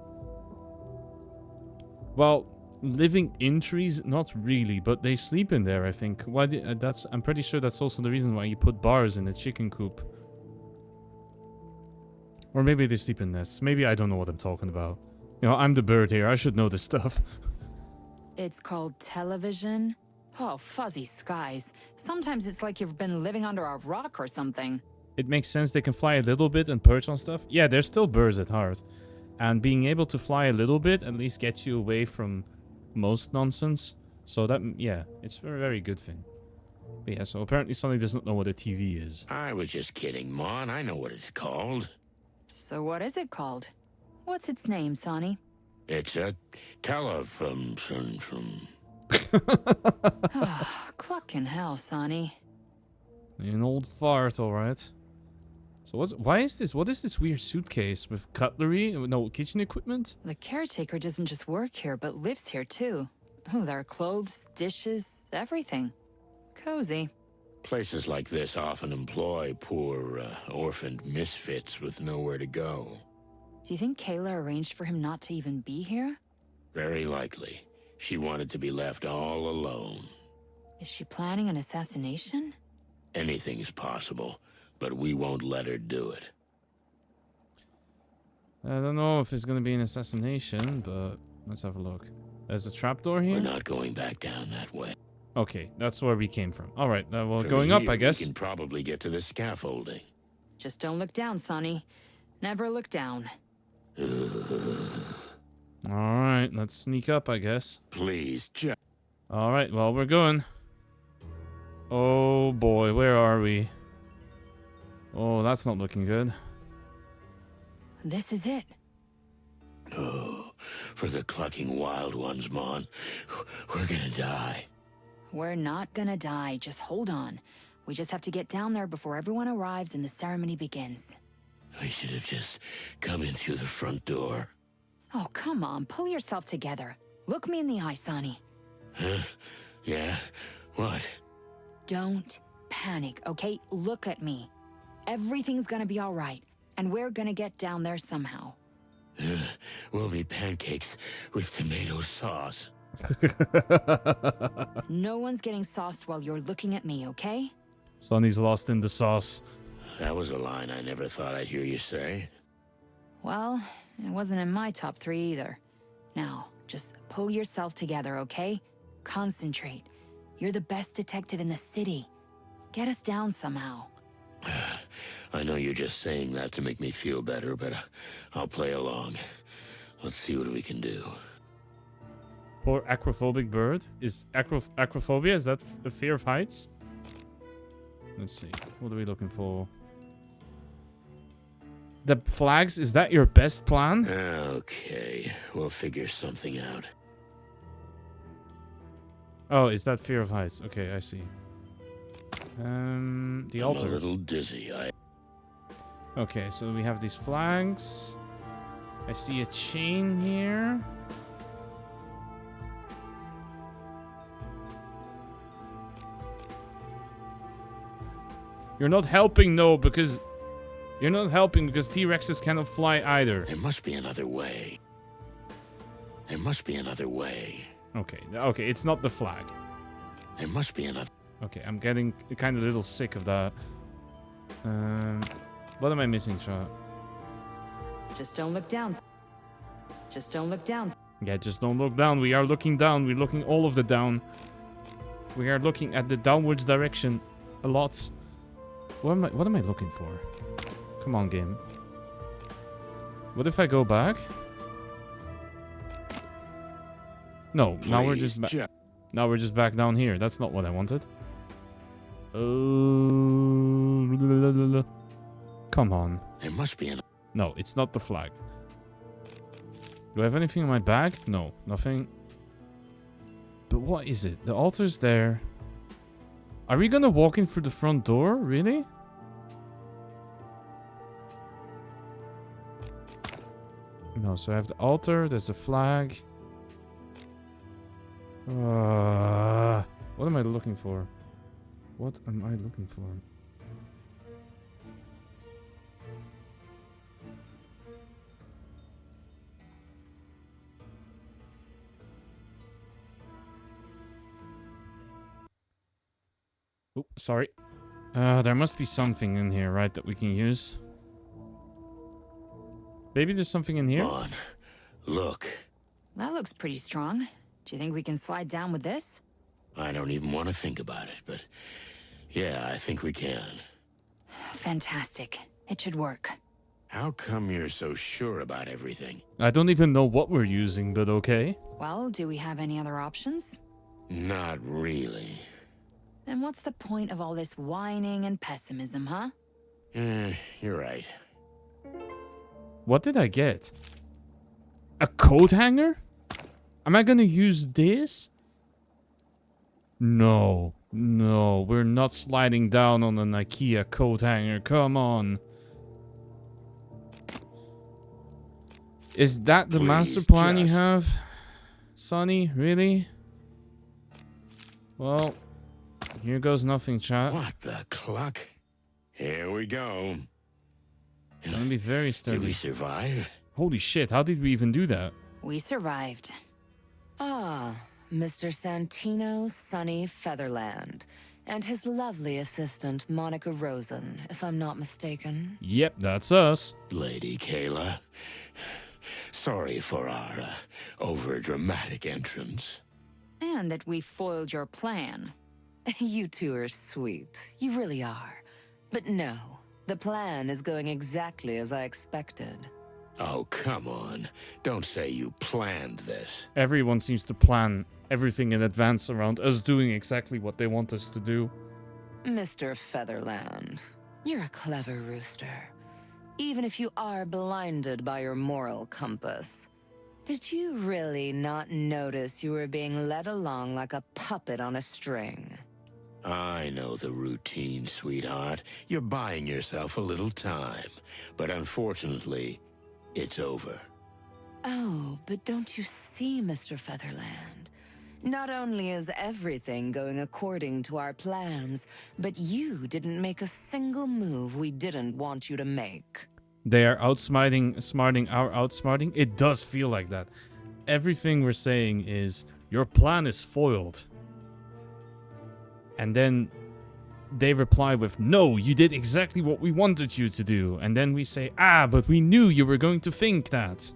Speaker 1: Well, living in trees, not really, but they sleep in there, I think. Why? I'm pretty sure that's also the reason why you put bars in a chicken coop. Or maybe they sleep in nests. Maybe I don't know what I'm talking about. You know, I'm the bird here. I should know this stuff.
Speaker 7: It's called television. Oh, fuzzy skies. Sometimes it's like you've been living under a rock or something.
Speaker 1: It makes sense they can fly a little bit and perch on stuff. Yeah, they're still birds at heart. And being able to fly a little bit at least gets you away from most nonsense. So that, yeah, it's a very, very good thing. But yeah, so apparently Sonny does not know what a TV is.
Speaker 2: I was just kidding, Mon. I know what it's called.
Speaker 7: So what is it called? What's its name, Sonny?
Speaker 2: It's a from...
Speaker 7: Cluck in hell, Sonny.
Speaker 1: An old fart, alright. So why is this? What is this weird suitcase with cutlery? No, kitchen equipment?
Speaker 7: The caretaker doesn't just work here, but lives here too. Oh, there are clothes, dishes, everything. Cozy.
Speaker 2: Places like this often employ poor, orphaned misfits with nowhere to go.
Speaker 7: Do you think Kayla arranged for him not to even be here?
Speaker 2: Very likely. She wanted to be left all alone.
Speaker 7: Is she planning an assassination?
Speaker 2: Anything's possible, but we won't let her do it.
Speaker 1: I don't know if it's gonna be an assassination, but let's have a look. There's a trapdoor here?
Speaker 2: We're not going back down that way.
Speaker 1: Okay, that's where we came from. Alright, well,
Speaker 2: From
Speaker 1: going up,
Speaker 2: here,
Speaker 1: I guess.
Speaker 2: We can probably get to the scaffolding.
Speaker 7: Just don't look down, Sonny. Never look down.
Speaker 1: Alright, let's sneak up, I guess.
Speaker 2: Please, just...
Speaker 1: Alright, well, we're going. Oh boy, where are we? Oh, that's not looking good.
Speaker 7: This is it.
Speaker 2: Oh, for the clucking wild ones, Mon. We're gonna die.
Speaker 7: We're not gonna die, just hold on. We just have to get down there before everyone arrives and the ceremony begins.
Speaker 2: We should have just come in through the front door.
Speaker 7: Oh, come on, pull yourself together. Look me in the eye, Sonny.
Speaker 2: Huh? Yeah? What?
Speaker 7: Don't panic, okay? Look at me. Everything's gonna be all right, and we're gonna get down there somehow.
Speaker 2: We'll be pancakes with tomato sauce.
Speaker 7: No one's getting sauced while you're looking at me, okay?
Speaker 1: Sonny's lost in the sauce.
Speaker 2: That was a line I never thought I'd hear you say.
Speaker 7: Well, it wasn't in my top 3 either. Now, just pull yourself together, okay? Concentrate. You're the best detective in the city. Get us down somehow.
Speaker 2: I know you're just saying that to make me feel better, but I'll play along. Let's see what we can do.
Speaker 1: Poor acrophobic bird. Is acrophobia, is that a fear of heights? Let's see. What are we looking for? The flags, is that your best plan?
Speaker 2: Okay, we'll figure something out.
Speaker 1: Oh, is that fear of heights? Okay, I see. The altar.
Speaker 2: I'm a little dizzy.
Speaker 1: Okay, so we have these flags. I see a chain here. You're not helping, no, because... You're not helping because T-Rexes cannot fly either.
Speaker 2: There must be another way. There must be another way.
Speaker 1: Okay, okay, it's not the flag.
Speaker 2: There must be another...
Speaker 1: Okay, I'm getting kind of a little sick of that. What am I missing, Shah?
Speaker 7: Just don't look down. Just don't look down.
Speaker 1: Yeah, just don't look down. We are looking down. We're looking all of the down. We are looking at the downwards direction a lot. What am I looking for? Come on, game. What if I go back? No, now we're just back. Now we're just back down here. That's not what I wanted. Come on.
Speaker 2: There must be an...
Speaker 1: No, it's not the flag. Do I have anything in my bag? No, nothing. But what is it? The altar's there. Are we gonna walk in through the front door? Really? No, so I have the altar, there's a flag. What am I looking for? What am I looking for? Oh, sorry. There must be something in here, right, that we can use. Maybe there's something in here?
Speaker 2: Come on, look.
Speaker 7: That looks pretty strong. Do you think we can slide down with this?
Speaker 2: I don't even want to think about it, but yeah, I think we can.
Speaker 7: Fantastic. It should work.
Speaker 2: How come you're so sure about everything?
Speaker 1: I don't even know what we're using, but okay.
Speaker 7: Well, do we have any other options?
Speaker 2: Not really.
Speaker 7: Then what's the point of all this whining and pessimism, huh?
Speaker 2: You're right.
Speaker 1: What did I get? A coat hanger? Am I gonna use this? No. No, we're not sliding down on an IKEA coat hanger. Come on. Is that the master plan you have? Sonny, really? Well, here goes nothing, chat.
Speaker 2: What the cluck? Here we go.
Speaker 1: Gonna be very sturdy.
Speaker 2: Did we survive?
Speaker 1: Holy shit, how did we even do that?
Speaker 7: We survived.
Speaker 12: Ah, Mr. Santino Sonny Featherland, and his lovely assistant, Monica Rosen, if I'm not mistaken.
Speaker 1: Yep, that's us.
Speaker 2: Lady Kayla. Sorry for our over-dramatic entrance.
Speaker 7: And that we foiled your plan.
Speaker 12: You two are sweet. You really are. But no, the plan is going exactly as I expected.
Speaker 2: Oh, come on. Don't say you planned this.
Speaker 1: Everyone seems to plan everything in advance around us doing exactly what they want us to do.
Speaker 12: Mr. Featherland, you're a clever rooster. Even if you are blinded by your moral compass. Did you really not notice you were being led along like a puppet on a string?
Speaker 2: I know the routine, sweetheart. You're buying yourself a little time. But unfortunately, it's over.
Speaker 12: Oh, but don't you see, Mr. Featherland? Not only is everything going according to our plans, but you didn't make a single move we didn't want you to make.
Speaker 1: They are smarting our outsmarting. It does feel like that. Everything we're saying is, your plan is foiled. And then they reply with, no, you did exactly what we wanted you to do. And then we say, but we knew you were going to think that.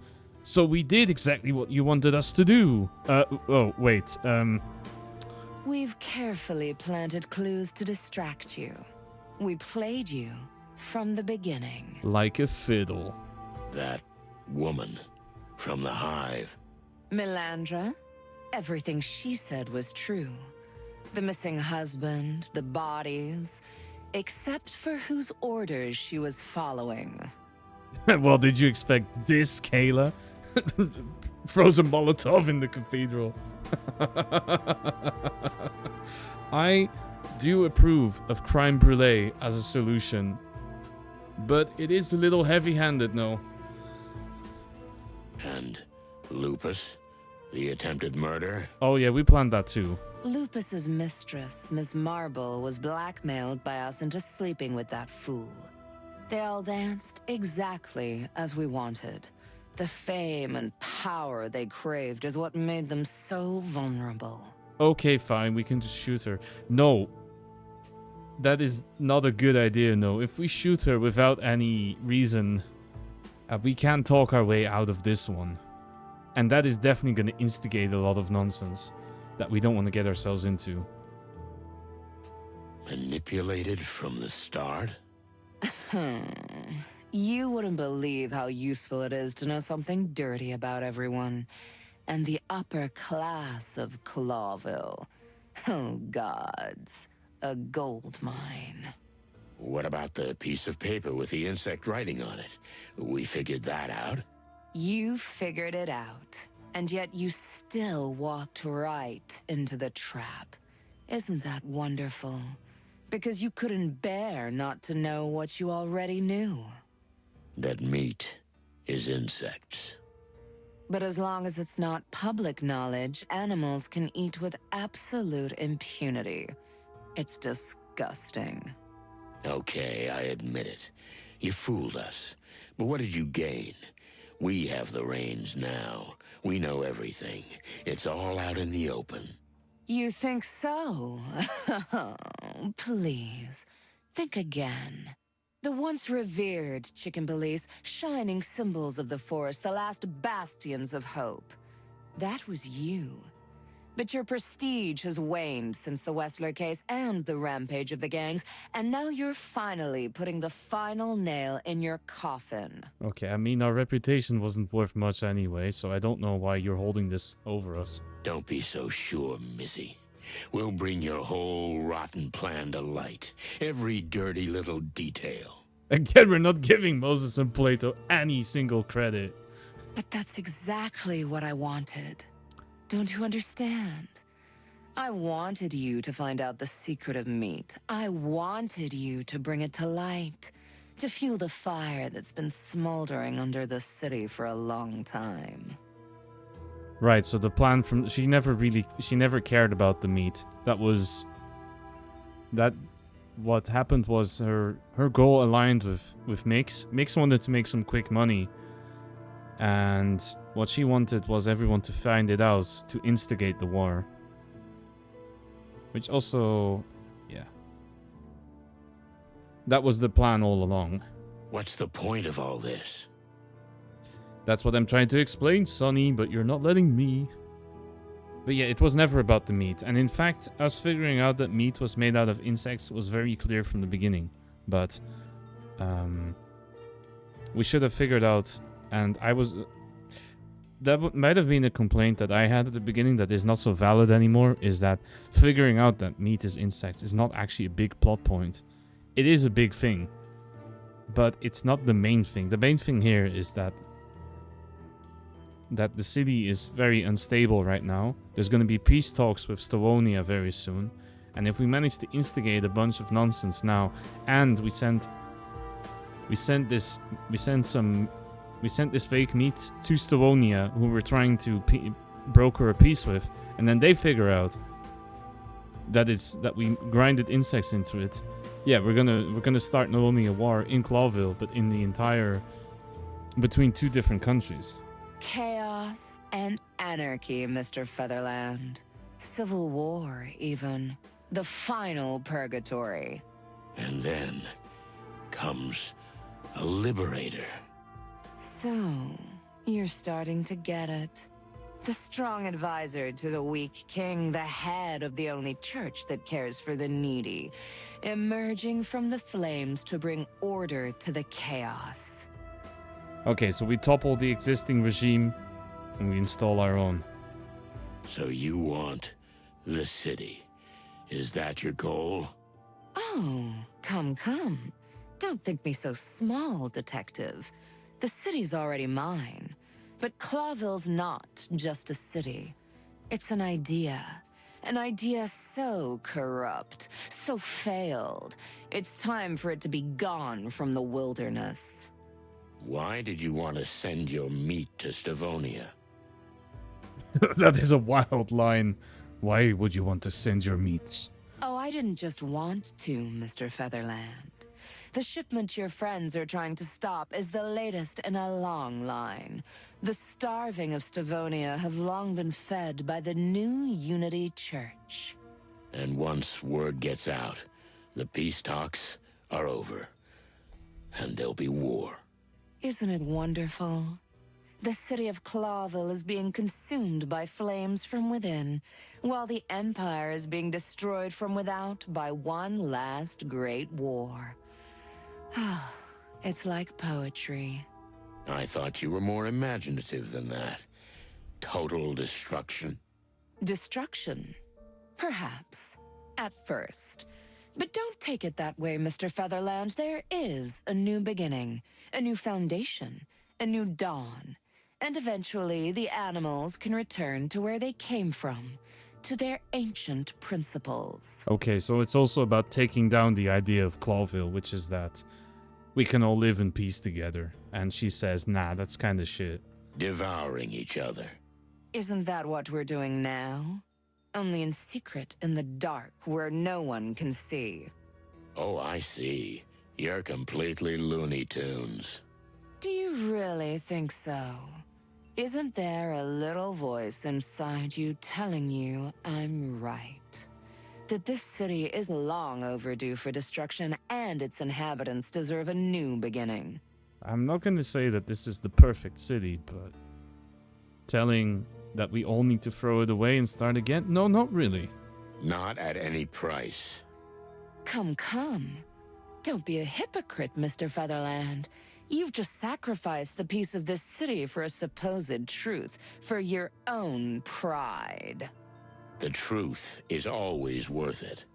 Speaker 1: So we did exactly what you wanted us to do. Oh, wait,
Speaker 12: We've carefully planted clues to distract you. We played you from the beginning.
Speaker 1: Like a fiddle.
Speaker 2: That woman from the Hive.
Speaker 12: Melandra? Everything she said was true. The missing husband, the bodies, except for whose orders she was following.
Speaker 1: Well, did you expect this, Kayla? Frozen Molotov in the cathedral. I do approve of crime brulee as a solution, but it is a little heavy-handed, no?
Speaker 2: And Lupus, the attempted murder?
Speaker 1: Oh yeah, we planned that too.
Speaker 12: Lupus's mistress, Miss Marble, was blackmailed by us into sleeping with that fool. They all danced exactly as we wanted. The fame and power they craved is what made them so vulnerable.
Speaker 1: Okay, fine, we can just shoot her. No. That is not a good idea, no. If we shoot her without any reason, we can't talk our way out of this one. And that is definitely going to instigate a lot of nonsense that we don't want to get ourselves into.
Speaker 2: Manipulated from the start?
Speaker 12: You wouldn't believe how useful it is to know something dirty about everyone. And the upper class of Clawville. Oh, gods. A gold mine.
Speaker 2: What about the piece of paper with the insect writing on it? We figured that out.
Speaker 12: You figured it out. And yet you still walked right into the trap. Isn't that wonderful? Because you couldn't bear not to know what you already knew.
Speaker 2: That meat is insects.
Speaker 12: But as long as it's not public knowledge, animals can eat with absolute impunity. It's disgusting.
Speaker 2: Okay, I admit it. You fooled us. But what did you gain? We have the reins now. We know everything. It's all out in the open.
Speaker 12: You think so? Please, think again. The once revered chicken police, shining symbols of the forest, the last bastions of hope. That was you. But your prestige has waned since the Westler case and the rampage of the gangs, and now you're finally putting the final nail in your coffin.
Speaker 1: Okay, I mean, our reputation wasn't worth much anyway, so I don't know why you're holding this over us.
Speaker 2: Don't be so sure, Missy. We'll bring your whole rotten plan to light. Every dirty little detail.
Speaker 1: Again, we're not giving Moses and Plato any single credit.
Speaker 12: But that's exactly what I wanted. Don't you understand? I wanted you to find out the secret of meat. I wanted you to bring it to light. To fuel the fire that's been smoldering under the city for a long time.
Speaker 1: Right, so the plan from... She never cared about the meat. What happened was her goal aligned with Mix. Mix wanted to make some quick money. And what she wanted was everyone to find it out to instigate the war. Which also... yeah. That was the plan all along.
Speaker 2: What's the point of all this?
Speaker 1: That's what I'm trying to explain, Sonny, but you're not letting me. But yeah, it was never about the meat. And in fact, us figuring out that meat was made out of insects was very clear from the beginning. But we should have figured out, and I was... That might have been a complaint that I had at the beginning that is not so valid anymore, is that figuring out that meat is insects is not actually a big plot point. It is a big thing, but it's not the main thing. The main thing here is that that the city is very unstable right now. There's going to be peace talks with Stavonia very soon. And if we manage to instigate a bunch of nonsense now, and we send this fake meat to Stavonia, who we're trying to broker a peace with, and then they figure out that we grinded insects into it. Yeah, we're gonna start not only a war in Clawville, but in the entire between two different countries.
Speaker 12: Chaos and anarchy, Mr. Featherland. Civil war, even. The final purgatory.
Speaker 2: And then comes a liberator.
Speaker 12: So, you're starting to get it. The strong advisor to the weak king, the head of the only church that cares for the needy, emerging from the flames to bring order to the chaos.
Speaker 1: Okay, so we topple the existing regime and we install our own.
Speaker 2: So you want the city? Is that your goal?
Speaker 12: Oh, come. Don't think me so small, detective. The city's already mine. But Clawville's not just a city. It's an idea. An idea so corrupt, so failed. It's time for it to be gone from the wilderness.
Speaker 2: Why did you want to send your meat to Stavonia?
Speaker 1: That is a wild line. Why would you want to send your meats?
Speaker 12: Oh, I didn't just want to, Mr. Featherland. The shipment your friends are trying to stop is the latest in a long line. The starving of Stavonia have long been fed by the new Unity Church.
Speaker 2: And once word gets out, the peace talks are over. And there'll be war.
Speaker 12: Isn't it wonderful? The city of Clawville is being consumed by flames from within, while the Empire is being destroyed from without by one last great war. It's like poetry.
Speaker 2: I thought you were more imaginative than that. Total destruction.
Speaker 12: Destruction? Perhaps. At first. But don't take it that way, Mr. Featherland. There is a new beginning, a new foundation, a new dawn. And eventually, the animals can return to where they came from, to their ancient principles.
Speaker 1: Okay, so it's also about taking down the idea of Clawville, which is that we can all live in peace together. And she says, nah, that's kind of shit.
Speaker 2: Devouring each other.
Speaker 12: Isn't that what we're doing now? Only in secret, in the dark, where no one can see.
Speaker 2: Oh, I see. You're completely Looney Tunes.
Speaker 12: Do you really think so? Isn't there a little voice inside you telling you I'm right? That this city is long overdue for destruction and its inhabitants deserve a new beginning.
Speaker 1: I'm not going to say that this is the perfect city, but telling that we all need to throw it away and start again? No, not really.
Speaker 2: Not at any price.
Speaker 12: Come. Don't be a hypocrite, Mr. Featherland. You've just sacrificed the peace of this city for a supposed truth, for your own pride.
Speaker 2: The truth is always worth it.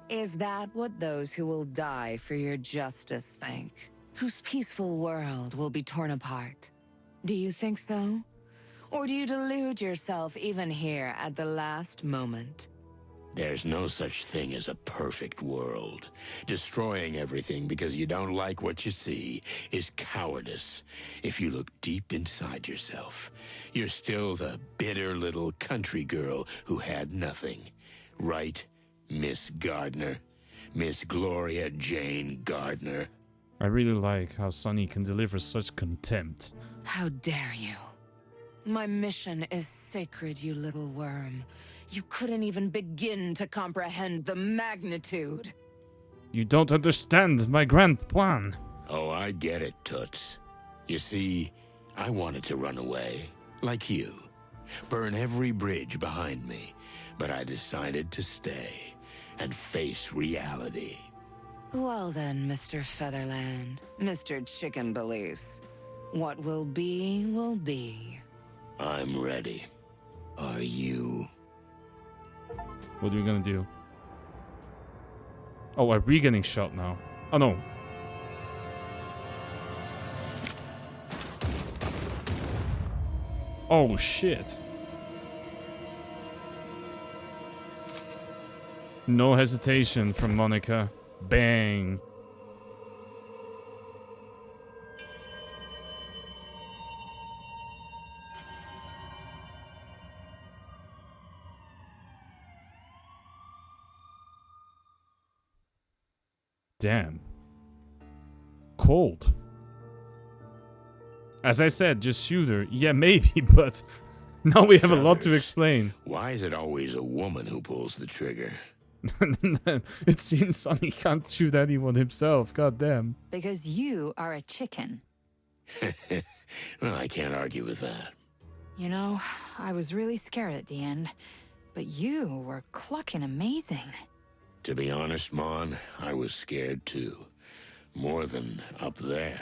Speaker 12: Is that what those who will die for your justice think? Whose peaceful world will be torn apart? Do you think so? Or do you delude yourself even here at the last moment?
Speaker 2: There's no such thing as a perfect world. Destroying everything because you don't like what you see is cowardice. If you look deep inside yourself, you're still the bitter little country girl who had nothing. Right, Miss Gardner? Miss Gloria Jane Gardner?
Speaker 1: I really like how Sonny can deliver such contempt.
Speaker 12: How dare you? My mission is sacred, you little worm. You couldn't even begin to comprehend the magnitude.
Speaker 1: You don't understand my grand plan.
Speaker 2: Oh, I get it, Toots. You see, I wanted to run away, like you. Burn every bridge behind me. But I decided to stay and face reality.
Speaker 12: Well then, Mr. Featherland, Mr. Chicken Police. What will be, will be.
Speaker 2: I'm ready. Are you?
Speaker 1: What are we gonna do? Oh, are we getting shot now? Oh no. Oh, shit. No hesitation from Monica. Bang. Damn. Cold. As I said, just shoot her. Yeah, maybe, but now we have a lot to explain.
Speaker 2: Why is it always a woman who pulls the trigger?
Speaker 1: It seems Sonny can't shoot anyone himself. God damn.
Speaker 7: Because you are a chicken.
Speaker 2: Well, I can't argue with that.
Speaker 7: You know, I was really scared at the end, but you were clucking amazing.
Speaker 2: To be honest, Mon, I was scared too. More than up there.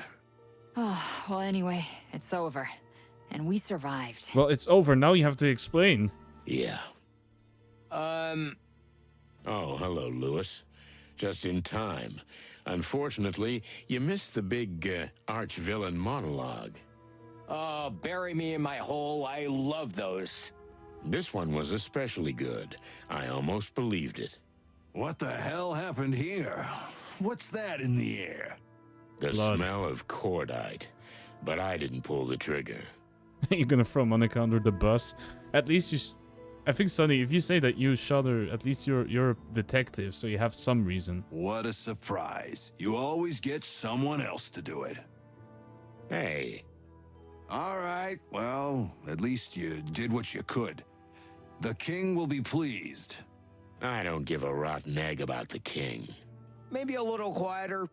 Speaker 7: Oh, well, anyway, it's over. And we survived.
Speaker 1: Well, it's over. Now you have to explain.
Speaker 2: Yeah. Oh, hello, Lewis. Just in time. Unfortunately, you missed the big arch-villain monologue.
Speaker 14: Oh, bury me in my hole. I love those.
Speaker 2: This one was especially good. I almost believed it.
Speaker 11: What the hell happened here? What's that in the air?
Speaker 2: The
Speaker 1: Blood.
Speaker 2: smell of cordite. But I didn't pull the trigger.
Speaker 1: You're gonna throw Monica under the bus? At least you... I think, Sonny, if you say that you shot her, at least you're a detective, so you have some reason.
Speaker 11: What a surprise. You always get someone else to do it.
Speaker 2: Hey.
Speaker 11: All right, well, at least you did what you could. The king will be pleased.
Speaker 2: I don't give a rotten egg about the king.
Speaker 14: Maybe a little quieter.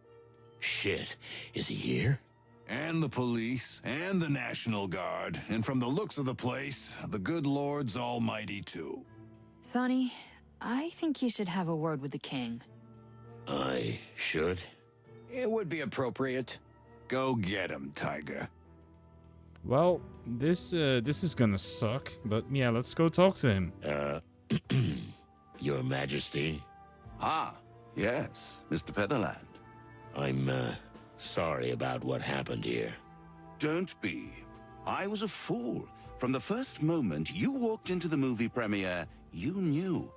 Speaker 2: Shit. Is he here?
Speaker 11: And the police, and the National Guard, and from the looks of the place, the good Lord's almighty too.
Speaker 7: Sonny, I think you should have a word with the king.
Speaker 2: I should?
Speaker 14: It would be appropriate.
Speaker 11: Go get him, Tiger.
Speaker 1: Well, this is gonna suck, but yeah, let's go talk to him.
Speaker 2: Your Majesty?
Speaker 15: Ah, yes, Mr. Featherland.
Speaker 2: I'm, sorry about what happened here.
Speaker 15: Don't be. I was a fool. From the first moment you walked into the movie premiere, you knew.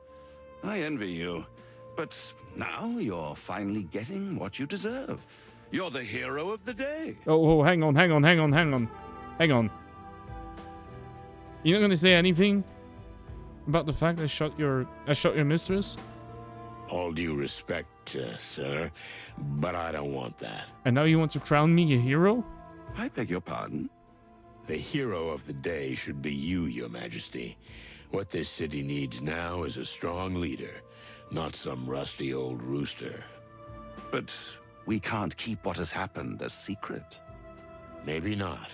Speaker 15: I envy you. But now you're finally getting what you deserve. You're the hero of the day.
Speaker 1: Oh, hang on. You're not gonna say anything about the fact I shot your mistress?
Speaker 2: All due respect, sir, but I don't want that.
Speaker 1: And now you want to crown me a hero?
Speaker 15: I beg your pardon?
Speaker 2: The hero of the day should be you, Your Majesty. What this city needs now is a strong leader, not some rusty old rooster.
Speaker 15: But we can't keep what has happened a secret.
Speaker 2: Maybe not,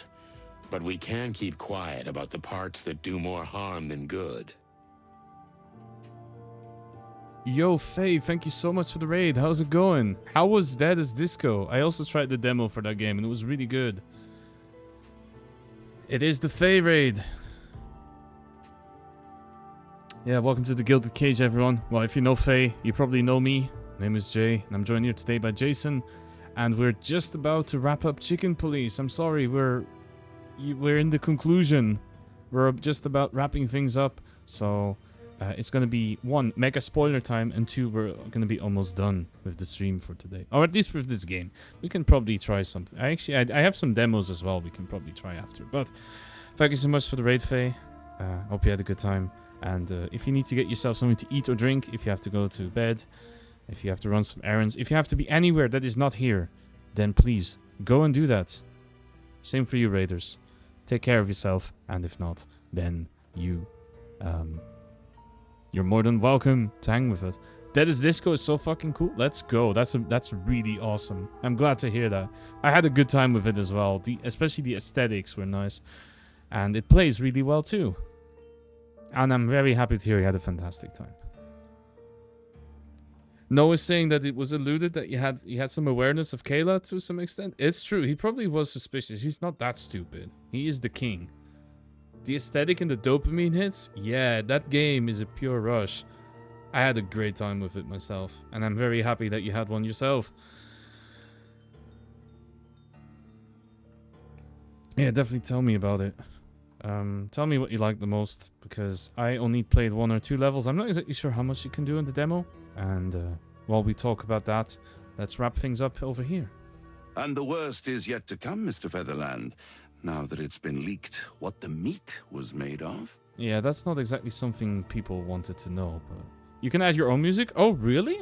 Speaker 2: but we can keep quiet about the parts that do more harm than good.
Speaker 1: Yo, Faye, thank you so much for the raid. How's it going? How was Dead as Disco? I also tried the demo for that game and it was really good. It is the Faye raid. Yeah, welcome to the Gilded Cage, everyone. Well, if you know Faye, you probably know me. My name is Jay, and I'm joined here today by Jason. And we're just about to wrap up Chicken Police. I'm sorry, we're in the conclusion. We're just about wrapping things up. So it's going to be 1, mega spoiler time, and 2, we're going to be almost done with the stream for today. Or at least with this game. We can probably try something. I have some demos as well we can probably try after. But thank you so much for the raid, Faye. Hope you had a good time. And if you need to get yourself something to eat or drink, if you have to go to bed, if you have to run some errands, if you have to be anywhere that is not here, then please go and do that. Same for you, Raiders. Take care of yourself, and if not, then you're more than welcome to hang with us. Dead as Disco is so fucking cool. Let's go. That's really awesome. I'm glad to hear that. I had a good time with it as well. Especially the aesthetics were nice, and it plays really well too. And I'm very happy to hear you had a fantastic time. Noah's saying that it was alluded that you had some awareness of Kayla to some extent. It's true. He probably was suspicious. He's not that stupid. He is the king. The aesthetic and the dopamine hits, yeah, that game is a pure rush. I had a great time with it myself, and I'm very happy that you had one yourself. Yeah, definitely tell me about it. Tell me what you like the most, because I only played 1 or 2 levels. I'm not exactly sure how much you can do in the demo. And while we talk about that, let's wrap things up over here.
Speaker 15: And the worst is yet to come, Mr. Featherland. Now that it's been leaked what the meat was made of.
Speaker 1: Yeah, that's not exactly something people wanted to know, but... You can add your own music? Oh, really?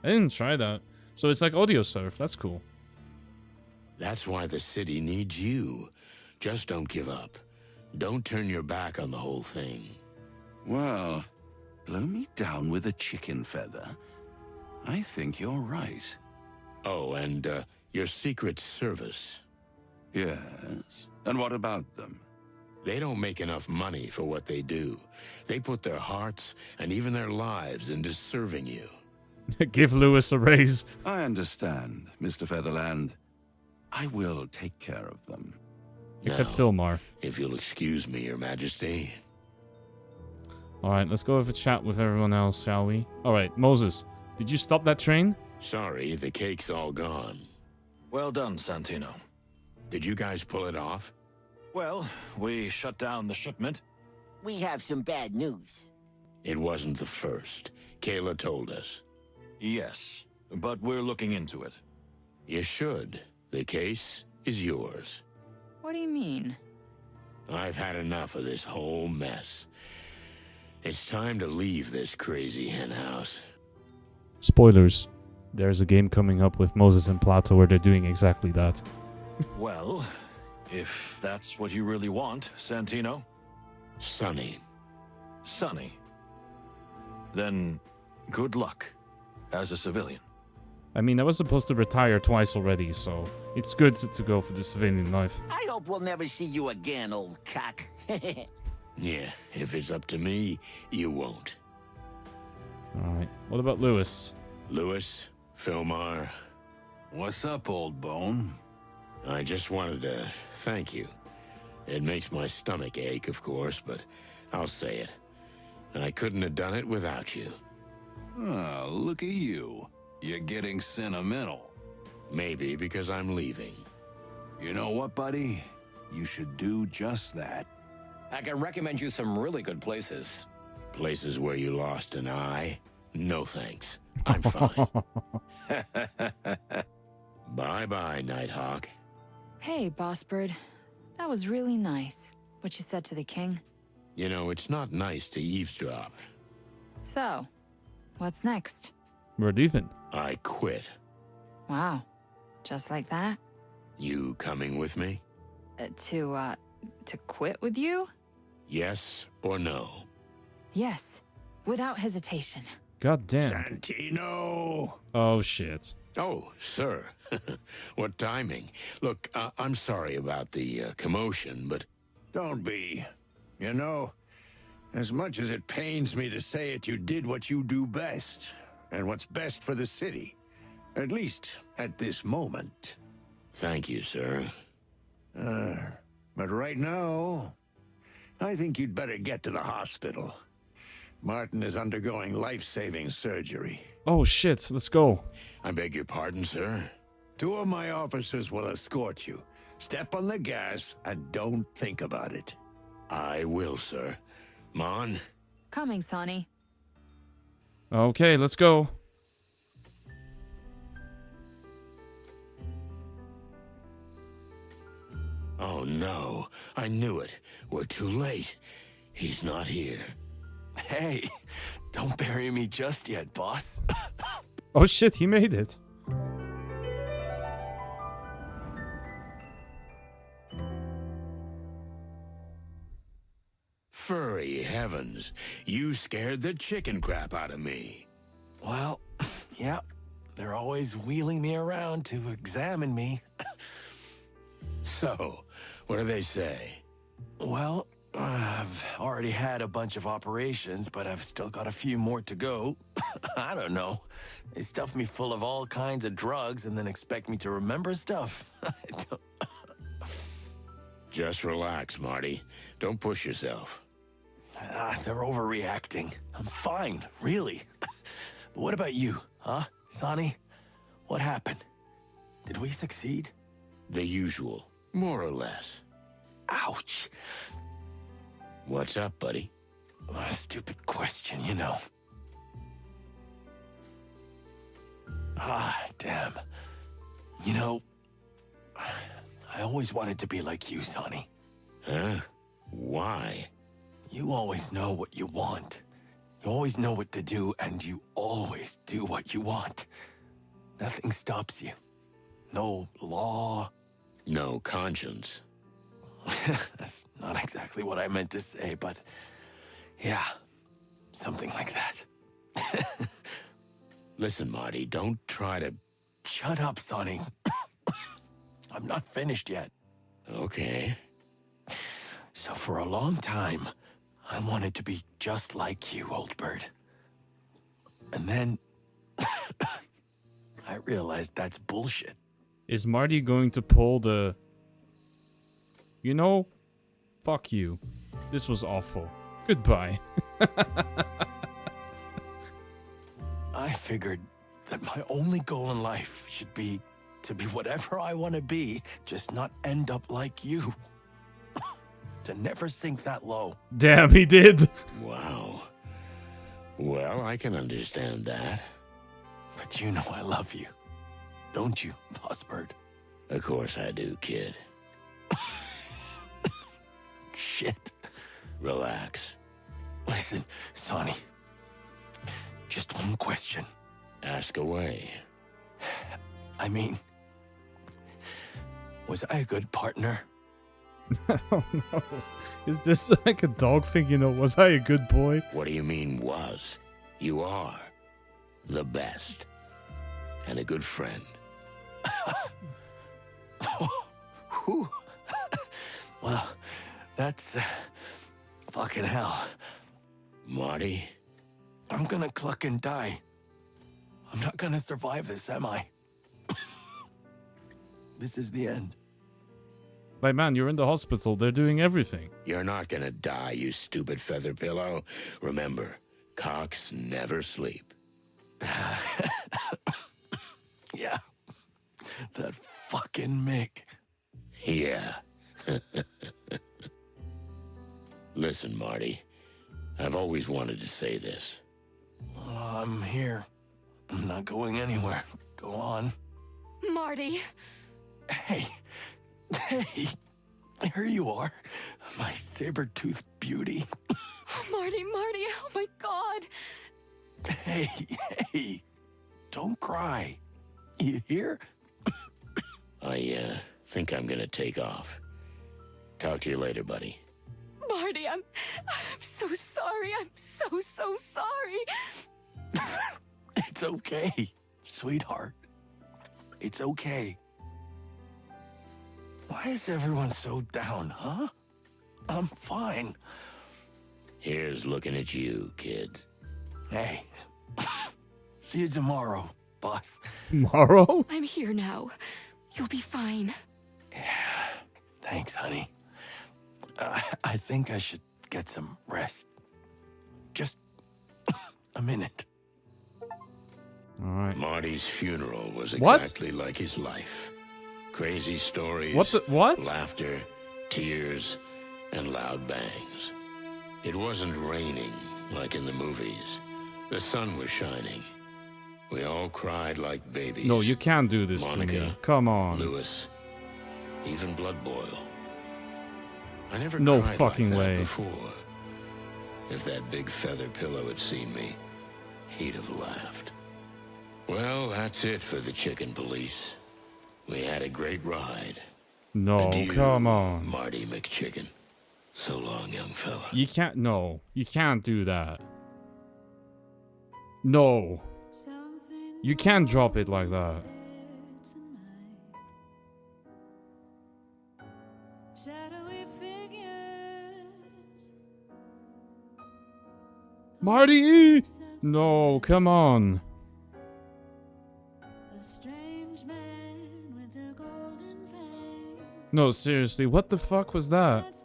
Speaker 1: I didn't try that. So it's like audio surf. That's cool.
Speaker 2: That's why the city needs you. Just don't give up. Don't turn your back on the whole thing.
Speaker 15: Well, blow me down with a chicken feather. I think you're right.
Speaker 2: Oh, and your Secret Service.
Speaker 15: Yes? And what about them?
Speaker 2: They don't make enough money for what they do. They put their hearts and even their lives into serving you.
Speaker 1: Give Lewis a raise.
Speaker 15: I understand, Mr. Featherland. I will take care of them.
Speaker 1: Except
Speaker 2: Now,
Speaker 1: Philmar.
Speaker 2: If you'll excuse me, Your Majesty.
Speaker 1: Alright, let's go have a chat with everyone else, shall we? Alright, Moses, did you stop that train?
Speaker 2: Sorry, the cake's all gone.
Speaker 8: Well done, Santino.
Speaker 2: Did you guys pull it off?
Speaker 8: Well, we shut down the shipment.
Speaker 16: We have some bad news.
Speaker 2: It wasn't the first. Kayla told us.
Speaker 8: Yes, but we're looking into it.
Speaker 2: You should. The case is yours.
Speaker 7: What do you mean?
Speaker 2: I've had enough of this whole mess. It's time to leave this crazy henhouse.
Speaker 1: Spoilers. There's a game coming up with Moses and Plato where they're doing exactly that.
Speaker 8: Well, if that's what you really want, Santino.
Speaker 2: Sonny.
Speaker 8: Sonny. Then, good luck as a civilian.
Speaker 1: I mean, I was supposed to retire twice already, so it's good to go for the civilian life.
Speaker 16: I hope we'll never see you again, old cock.
Speaker 2: Yeah, if it's up to me, you won't.
Speaker 1: Alright, what about Lewis?
Speaker 2: Lewis, Philmar.
Speaker 11: What's up, old bone?
Speaker 2: I just wanted to thank you. It makes my stomach ache, of course, but I'll say it. I couldn't have done it without you.
Speaker 11: Oh, look at you. You're getting sentimental.
Speaker 2: Maybe because I'm leaving.
Speaker 11: You know what, buddy? You should do just that.
Speaker 14: I can recommend you some really good places.
Speaker 2: Places where you lost an eye? No thanks. I'm fine. Bye-bye, Nighthawk.
Speaker 7: Hey, Boss Bird. That was really nice, what you said to the king.
Speaker 2: You know, it's not nice to eavesdrop.
Speaker 7: So, what's next?
Speaker 1: We're leaving.
Speaker 2: I quit.
Speaker 7: Wow. Just like that?
Speaker 2: You coming with me?
Speaker 7: To quit with you?
Speaker 2: Yes or no?
Speaker 7: Yes. Without hesitation.
Speaker 1: God damn.
Speaker 6: Santino!
Speaker 1: Oh, shit.
Speaker 2: Oh, sir. What timing. Look, I'm sorry about the commotion, but...
Speaker 6: Don't be. You know, as much as it pains me to say it, you did what you do best. And what's best for the city. At least, at this moment.
Speaker 2: Thank you, sir.
Speaker 6: But right now, I think you'd better get to the hospital. Martin is undergoing life-saving surgery.
Speaker 1: Oh, shit. Let's go.
Speaker 2: I beg your pardon, sir?
Speaker 6: 2 of my officers will escort you. Step on the gas and don't think about it.
Speaker 2: I will, sir. Mon?
Speaker 7: Coming, Sonny.
Speaker 1: Okay, let's go.
Speaker 2: Oh, no. I knew it. We're too late. He's not here.
Speaker 4: Hey, don't bury me just yet, boss.
Speaker 1: Oh, shit, he made it.
Speaker 2: Furry heavens. You scared the chicken crap out of me.
Speaker 4: Well, yeah, they're always wheeling me around to examine me.
Speaker 2: So, what do they say?
Speaker 4: Well, I've already had a bunch of operations, but I've still got a few more to go. I don't know. They stuff me full of all kinds of drugs and then expect me to remember stuff.
Speaker 2: Just relax, Marty. Don't push yourself.
Speaker 4: They're overreacting. I'm fine, really. But what about you, huh, Sonny? What happened? Did we succeed?
Speaker 2: The usual, more or less.
Speaker 4: Ouch.
Speaker 2: What's up, buddy?
Speaker 4: A stupid question, you know. Ah, damn. You know, I always wanted to be like you, Sonny.
Speaker 2: Huh? Why?
Speaker 4: You always know what you want. You always know what to do, and you always do what you want. Nothing stops you. No law.
Speaker 2: No conscience.
Speaker 4: That's not exactly what I meant to say, but yeah, something like that.
Speaker 2: Listen, Marty, don't try to...
Speaker 4: Shut up, Sonny. I'm not finished yet.
Speaker 2: Okay.
Speaker 4: So for a long time, I wanted to be just like you, old bird. And then I realized that's bullshit.
Speaker 1: Is Marty going to pull the... You know, fuck you. This was awful. Goodbye.
Speaker 4: I figured that my only goal in life should be to be whatever I want to be, just not end up like you. To never sink that low.
Speaker 1: Damn, he did.
Speaker 2: Wow. Well, I can understand that.
Speaker 4: But you know I love you. Don't you, Boss Bird?
Speaker 2: Of course I do, kid.
Speaker 4: Shit.
Speaker 2: Relax.
Speaker 4: Listen, Sonny. Just one question.
Speaker 2: Ask away.
Speaker 4: I mean, was I a good partner?
Speaker 1: I don't know. Is this like a dog thing? You know, was I a good boy?
Speaker 2: What do you mean was? You are. The best. And a good friend.
Speaker 4: Whew. Well, that's fucking hell.
Speaker 2: Marty?
Speaker 4: I'm gonna cluck and die. I'm not gonna survive this, am I? This is the end.
Speaker 1: Like, man, you're in the hospital. They're doing everything.
Speaker 2: You're not gonna die, you stupid feather pillow. Remember, cocks never sleep.
Speaker 4: Yeah. That fucking Mick.
Speaker 2: Yeah. Listen, Marty. I've always wanted to say this.
Speaker 4: I'm here. I'm not going anywhere. Go on.
Speaker 12: Marty.
Speaker 4: Hey. Hey. Here you are. My saber-toothed beauty.
Speaker 12: Marty, oh my God.
Speaker 4: Hey. Don't cry. You hear?
Speaker 2: I think I'm gonna take off. Talk to you later, buddy.
Speaker 12: Marty, I'm so sorry. I'm so sorry.
Speaker 4: It's okay, sweetheart. It's okay. Why is everyone so down, huh? I'm fine.
Speaker 2: Here's looking at you, kid.
Speaker 4: Hey. See you tomorrow, boss.
Speaker 1: Tomorrow?
Speaker 12: I'm here now. You'll be fine.
Speaker 4: Yeah. Thanks, honey. I think I should get some rest. Just a minute.
Speaker 1: All right.
Speaker 2: Marty's funeral was exactly like his life. Crazy stories.
Speaker 1: What?
Speaker 2: Laughter, tears, and loud bangs. It wasn't raining like in the movies. The sun was shining. We all cried like babies.
Speaker 1: No, you can't do this
Speaker 2: Monica,
Speaker 1: to me. Come on.
Speaker 2: Lewis, even Blood Boil. I never
Speaker 1: No
Speaker 2: cried
Speaker 1: fucking
Speaker 2: like that
Speaker 1: way.
Speaker 2: before. If that big feather pillow had seen me, he'd have laughed. Well, that's it for the chicken police. We had a great ride.
Speaker 1: No,
Speaker 2: Adieu,
Speaker 1: come on.
Speaker 2: Marty McChicken. So long, young fella.
Speaker 1: You can't. No, you can't do that. No. You can't drop it like that. Marty! No, come on. No, seriously, what the fuck was that?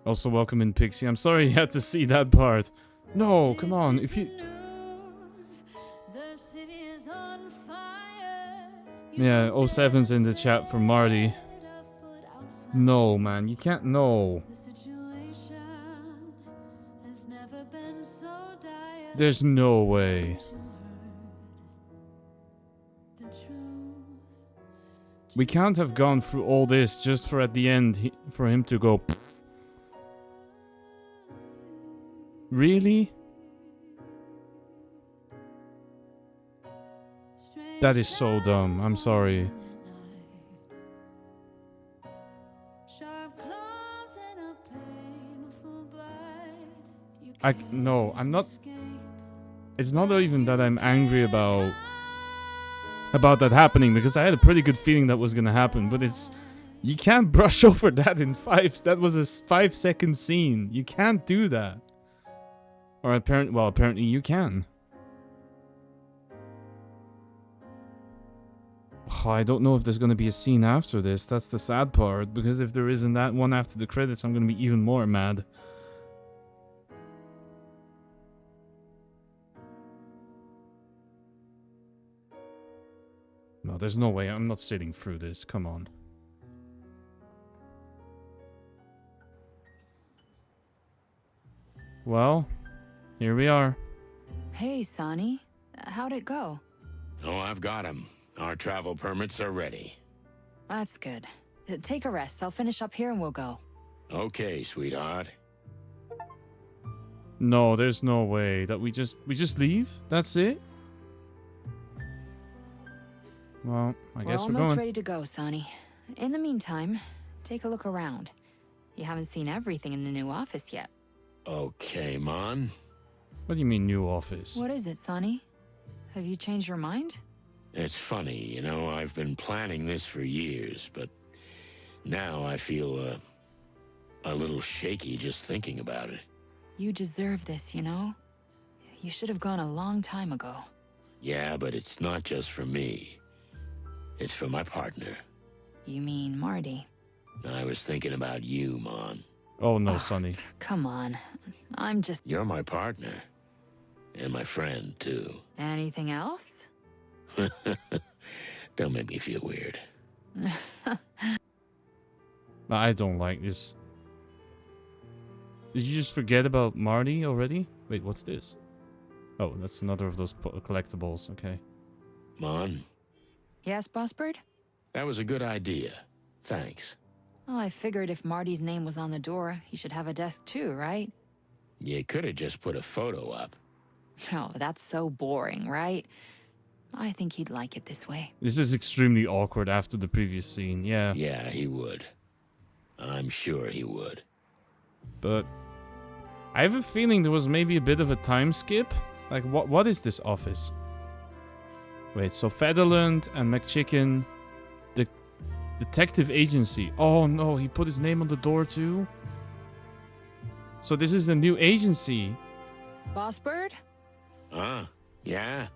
Speaker 1: Also, welcome in, Pixie. I'm sorry you had to see that part. No, come on, if you... Yeah, 07's in the chat for Marty. No, man, you can't. No. There's no way. We can't have gone through all this just for at the end for him to go. Pfft. Really? That is so dumb. I'm sorry. No, I'm not. It's not even that I'm angry about that happening, because I had a pretty good feeling that was gonna happen, but it's, you can't brush over that in that was a 5-second scene. You can't do that. Or apparently you can. Oh, I don't know if there's gonna be a scene after this. That's the sad part, because if there isn't that one after the credits, I'm gonna be even more mad. No, there's no way. I'm not sitting through this. Come on. Well, here we are.
Speaker 7: Hey, Sonny. How'd it go?
Speaker 2: Oh, I've got him. Our travel permits are ready.
Speaker 7: That's good. Take a rest. I'll finish up here and we'll go.
Speaker 2: Okay, sweetheart.
Speaker 1: No, there's no way that we just leave? That's it? Well, I guess we're
Speaker 7: almost
Speaker 1: going.
Speaker 7: ready to go, Sonny. In the meantime, take a look around. You haven't seen everything in the new office yet.
Speaker 2: Okay, Mon.
Speaker 1: What do you mean, new office?
Speaker 7: What is it, Sonny? Have you changed your mind?
Speaker 2: It's funny, you know, I've been planning this for years, but now I feel a little shaky just thinking about it.
Speaker 7: You deserve this, you know? You should have gone a long time ago.
Speaker 2: Yeah, but it's not just for me. It's for my partner.
Speaker 7: You mean Marty?
Speaker 2: I was thinking about you, Mon.
Speaker 1: Oh no, Sonny.
Speaker 7: Come on. I'm just...
Speaker 2: You're my partner. And my friend, too.
Speaker 7: Anything else?
Speaker 2: Don't make me feel weird.
Speaker 1: I don't like this. Did you just forget about Marty already? Wait, what's this? Oh, that's another of those collectibles. Okay.
Speaker 2: Mon?
Speaker 7: Yes, Boss Bird?
Speaker 2: That was a good idea. Thanks.
Speaker 7: Well, I figured if Marty's name was on the door, he should have a desk too, right?
Speaker 2: You could have just put a photo up.
Speaker 7: Oh, that's so boring, right? I think he'd like it this way.
Speaker 1: This is extremely awkward after the previous scene, yeah.
Speaker 2: Yeah, he would. I'm sure he would.
Speaker 1: But I have a feeling there was maybe a bit of a time skip. Like, what is this office? Wait, so Featherland and McChicken, the detective agency. Oh no, he put his name on the door too? So this is the new agency.
Speaker 7: Boss Bird?
Speaker 2: Yeah?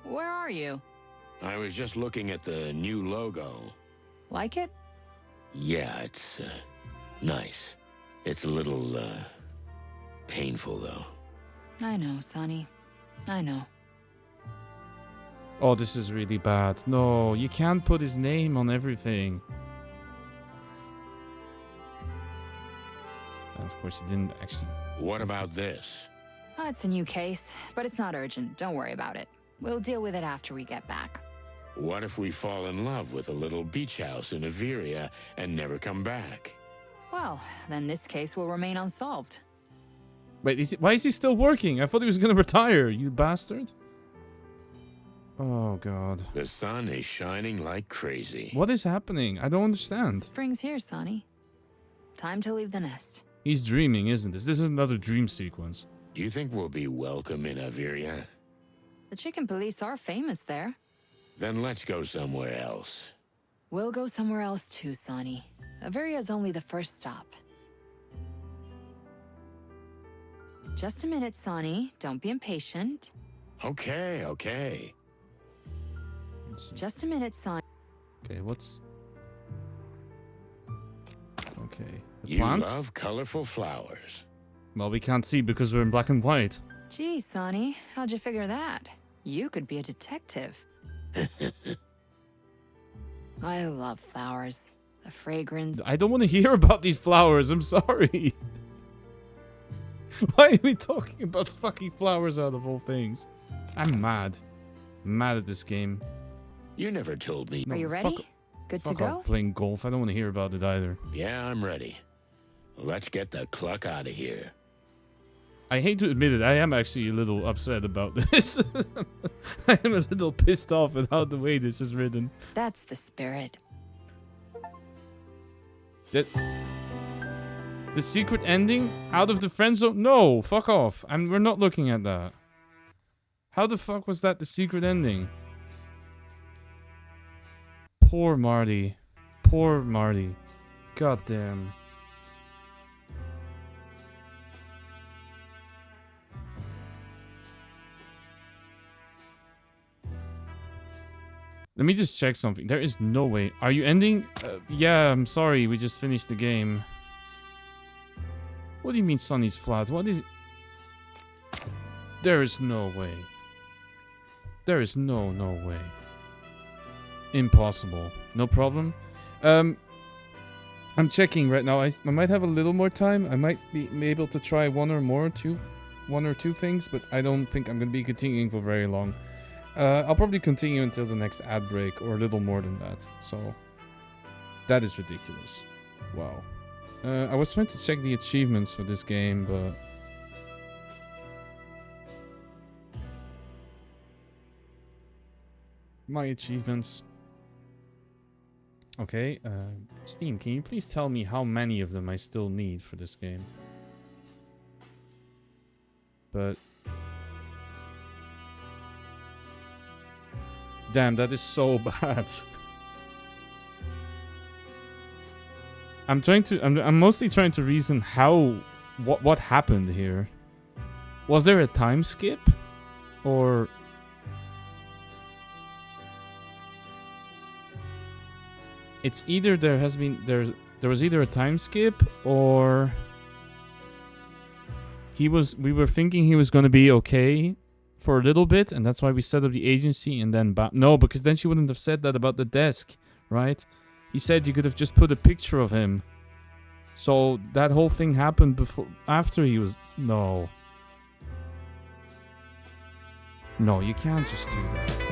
Speaker 7: Where are you?
Speaker 2: I was just looking at the new logo.
Speaker 7: Like it?
Speaker 2: Yeah, it's, nice. It's a little, painful, though.
Speaker 7: I know, Sonny. I know.
Speaker 1: Oh, this is really bad. No, you can't put his name on everything. And of course, he didn't actually...
Speaker 2: What about this?
Speaker 7: Oh, it's a new case, but it's not urgent. Don't worry about it. We'll deal with it after we get back.
Speaker 2: What if we fall in love with a little beach house in Averia and never come back?
Speaker 7: Well, then this case will remain unsolved.
Speaker 1: Wait, why is he still working? I thought he was gonna retire, you bastard. Oh, God.
Speaker 2: The sun is shining like crazy.
Speaker 1: What is happening? I don't understand.
Speaker 7: Spring's here, Sonny. Time to leave the nest.
Speaker 1: He's dreaming, isn't this? This is another dream sequence.
Speaker 2: Do you think we'll be welcome in Averia?
Speaker 7: The chicken police are famous there.
Speaker 2: Then let's go somewhere else.
Speaker 7: We'll go somewhere else too, Sonny. Averia's only the first stop. Just a minute, Sonny. Don't be impatient.
Speaker 2: Okay.
Speaker 7: Just a minute, Sonny.
Speaker 1: Okay, what's... Okay. The
Speaker 2: You
Speaker 1: plant?
Speaker 2: love colorful flowers.
Speaker 1: Well, we can't see because we're in black and white.
Speaker 7: Gee, Sonny, how'd you figure that? You could be a detective. I love flowers. The fragrance.
Speaker 1: I don't want to hear about these flowers. I'm sorry. Why are we talking about fucking flowers out of all things? I'm mad. Mad at this game.
Speaker 2: You never told me.
Speaker 7: Are you ready? Good to
Speaker 1: Fuck
Speaker 7: go?
Speaker 1: off playing golf. I don't want to hear about it either.
Speaker 2: Yeah, I'm ready. Let's get the cluck out of here.
Speaker 1: I hate to admit it, I am actually a little upset about this. I am a little pissed off with how the way this is written.
Speaker 7: That's the spirit.
Speaker 1: The secret ending? Out of the friend zone? No, fuck off. We're not looking at that. How the fuck was that the secret ending? Poor Marty. Poor Marty. God damn. Let me just check something. There is no way. Are you ending? Yeah, I'm sorry. We just finished the game. What do you mean Sonny's flat? What is it? There is no way. There is no way. Impossible. No problem. I'm checking right now. I might have a little more time. I might be able to try one or two things, but I don't think I'm going to be continuing for very long. I'll probably continue until the next ad break, or a little more than that. So, that is ridiculous. Wow. I was trying to check the achievements for this game, but... my achievements... Okay, Steam, can you please tell me how many of them I still need for this game? But... damn, that is so bad. I'm mostly trying to reason what happened here. Was there a time skip? Or... it's either there was either a time skip, or we were thinking he was gonna be okay for a little bit, and that's why we set up the agency, and then no, because then she wouldn't have said that about the desk, right? He said you could have just put a picture of him. So that whole thing happened after he was... No. No, you can't just do that.